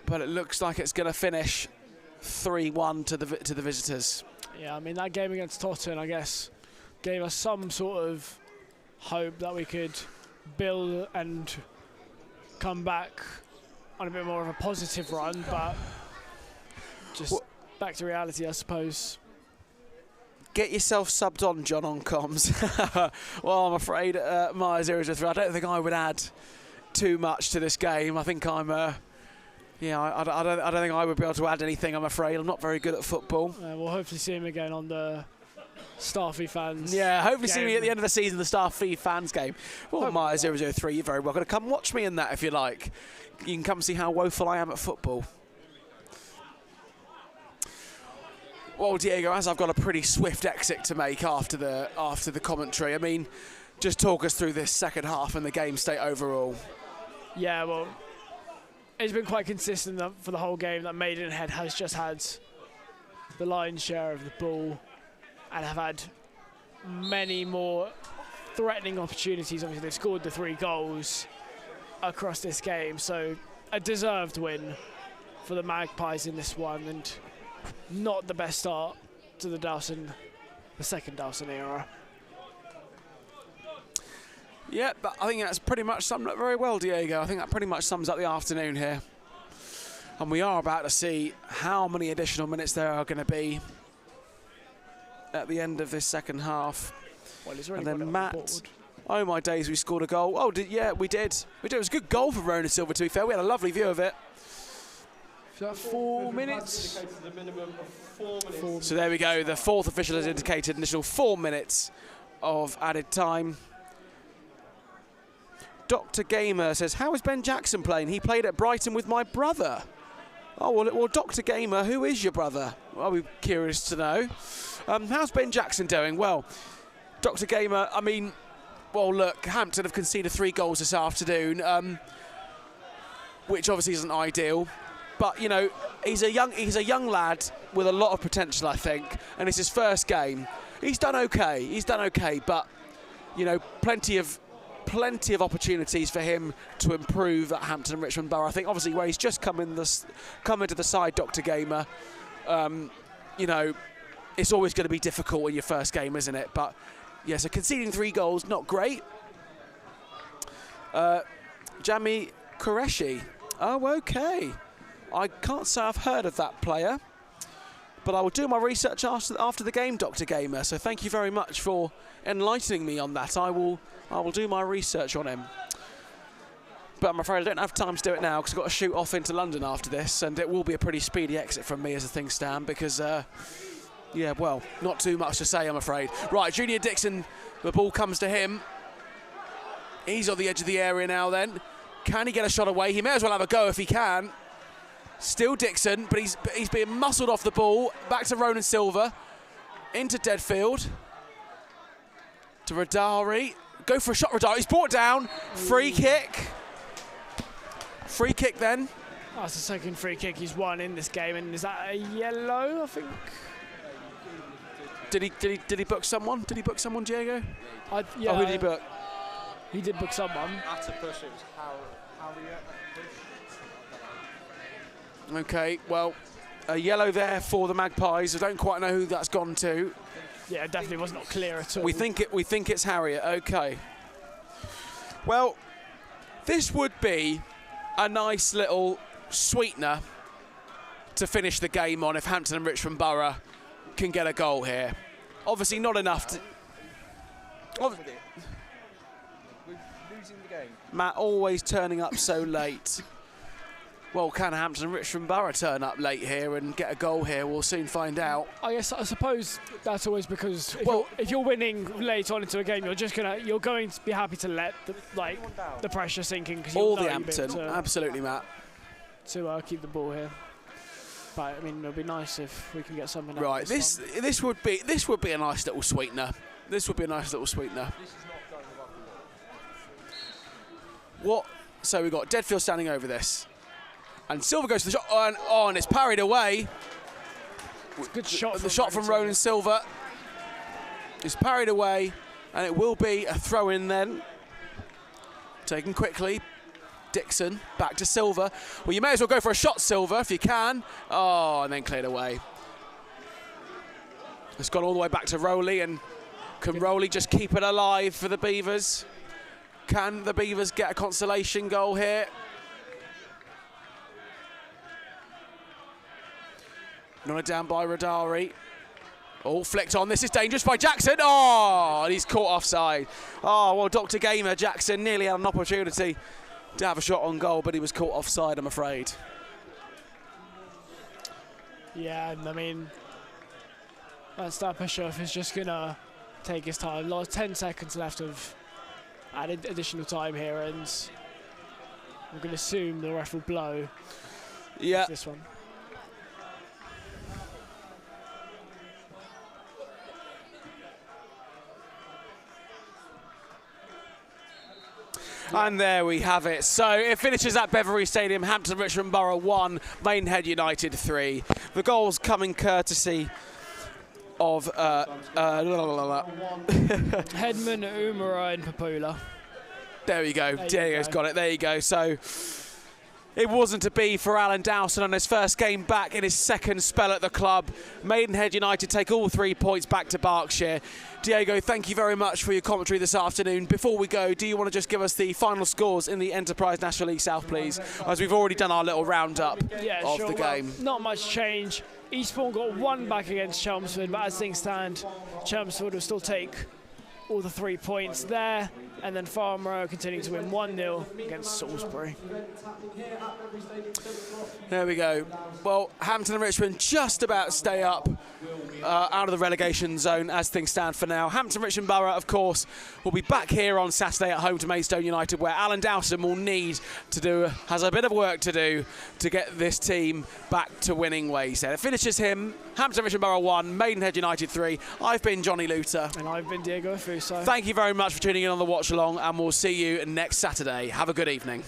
But it looks like it's going to finish 3-1 to the visitors. Yeah, I mean that game against Tottenham, I guess, gave us some sort of hope that we could build and come back on a bit more of a positive run, but just back to reality, I suppose. Get yourself subbed on, John, on comms. Well, I'm afraid Maya 003. I don't think I would add too much to this game. I think I'm. Yeah, I don't think I would be able to add anything. I'm afraid I'm not very good at football. We'll hopefully see him again on the Starfy fans. Yeah, hopefully game. see me at the end of the season, the Starfy fans game. Well, Maya 003, you're very welcome to come watch me in that if you like. You can come see how woeful I am at football. Well, Diego, as I've got a pretty swift exit to make after the commentary, I mean, just talk us through this second half and the game state overall. Yeah, well, it's been quite consistent for the whole game that Maidenhead has just had the lion's share of the ball and have had many more threatening opportunities. Obviously, they've scored the 3 goals across this game, so a deserved win for the Magpies in this one, and not the best start to the second Dowson era. Yeah, but I think that's pretty much summed up very well, Diego. I think that pretty much sums up the afternoon here. And we are about to see how many additional minutes there are going to be at the end of this second half. Well, he's really and then Matt, oh my days, we scored a goal. Oh, yeah, we did. It was a good goal for Ronan Silva, to be fair. We had a lovely view of it. So 4 minutes? So there we go. The fourth official has indicated an additional 4 minutes of added time. Dr. Gamer says, how is Ben Jackson playing? He played at Brighton with my brother. Oh, well, Dr. Gamer, who is your brother? I'll be curious to know. How's Ben Jackson doing? Well, Dr. Gamer, I mean, well, look, Hampton have conceded 3 goals this afternoon, which obviously isn't ideal. But, you know, he's a young lad with a lot of potential, I think, and it's his first game. He's done okay, but, you know, plenty of opportunities for him to improve at Hampton and Richmond Borough. I think obviously where he's just come into the side, Dr. Gamer, you know, it's always going to be difficult in your first game, isn't it? But yeah, so conceding 3 goals, not great. Jami Qureshi. Oh, okay. I can't say I've heard of that player, but I will do my research after the game, Dr. Gamer. So thank you very much for enlightening me on that. I will do my research on him. But I'm afraid I don't have time to do it now because I've got to shoot off into London after this, and it will be a pretty speedy exit from me as things stand because, yeah, well, not too much to say, I'm afraid. Right, Junior Dixon, the ball comes to him. He's on the edge of the area now then. Can he get a shot away? He may as well have a go if he can. Still Dixon, but he's being muscled off the ball. Back to Ronan Silva. Into Deadfield. To Radari. Go for a shot, Radari. He's brought down. Free kick. Free kick then. That's the second free kick he's won in this game, and is that a yellow, I think? Did he book someone? Did he book someone, Diego? Yeah, who did he book? He did book someone. At a push, it was Okay, well, a yellow there for the Magpies. I don't quite know who that's gone to. Yeah, it definitely was not clear at all. We think it's Harriet. Okay. Well, this would be a nice little sweetener to finish the game on if Hampton and Richmond Borough can get a goal here. Obviously not enough to... We're losing the game. Matt always turning up so late. Well, can Hampton and Richmond Borough turn up late here and get a goal here? We'll soon find out. I suppose that's always because if you're winning late on into a game, you're going to be happy to let the pressure sink in because all the Hampton, absolutely, Matt. To keep the ball here. But I mean, it'll be nice if we can get something out. Right, this would be a nice little sweetener. This would be a nice little sweetener. This is not going above the What? So we've got Deadfield standing over this. And Silver goes to the shot, and it's parried away. It's a good shot. The shot from Roland Silver is parried away, and it will be a throw-in then. Taken quickly. Dixon back to Silver. Well, you may as well go for a shot, Silver, if you can. Oh, and then cleared away. It's gone all the way back to Rowley, and can Rowley just keep it alive for the Beavers? Can the Beavers get a consolation goal here? Nodded down by Radari. All flicked on. This is dangerous by Jackson. Oh, and he's caught offside. Oh, well, Dr. Gamer Jackson nearly had an opportunity to have a shot on goal, but he was caught offside, I'm afraid. Yeah, and I mean, Stapashov is just going to take his time. Lost 10 seconds left of added additional time here, and we're going to assume the ref will blow this one. And there we have it. So it finishes at Beverley Stadium. Hampton Richmond Borough 1, Maidenhead United 3. The goals coming courtesy of Hedman, Umara and Papula. There we go. Diego's got it. There you go. So it wasn't to be for Alan Dowson on his first game back in his second spell at the club. Maidenhead United take all 3 points back to Berkshire. Diego, thank you very much for your commentary this afternoon. Before we go, do you want to just give us the final scores in the Enterprise National League South, please? As we've already done our little roundup of the game. Well, not much change. Eastbourne got 1 back against Chelmsford, but as things stand, Chelmsford will still take all the 3 points there. And then Farnborough continuing to win 1-0 against Salisbury. There we go. Well, Hampton and Richmond just about stay up out of the relegation zone as things stand for now. Hampton Richmond Borough, of course, will be back here on Saturday at home to Maidstone United, where Alan Dowson will has a bit of work to do to get this team back to winning ways. It finishes him, Hampton Richmond Borough 1, Maidenhead United 3. I've been Johnny Luter. And I've been Diego Fuso. Thank you very much for tuning in on the watch along, and we'll see you next Saturday. Have a good evening.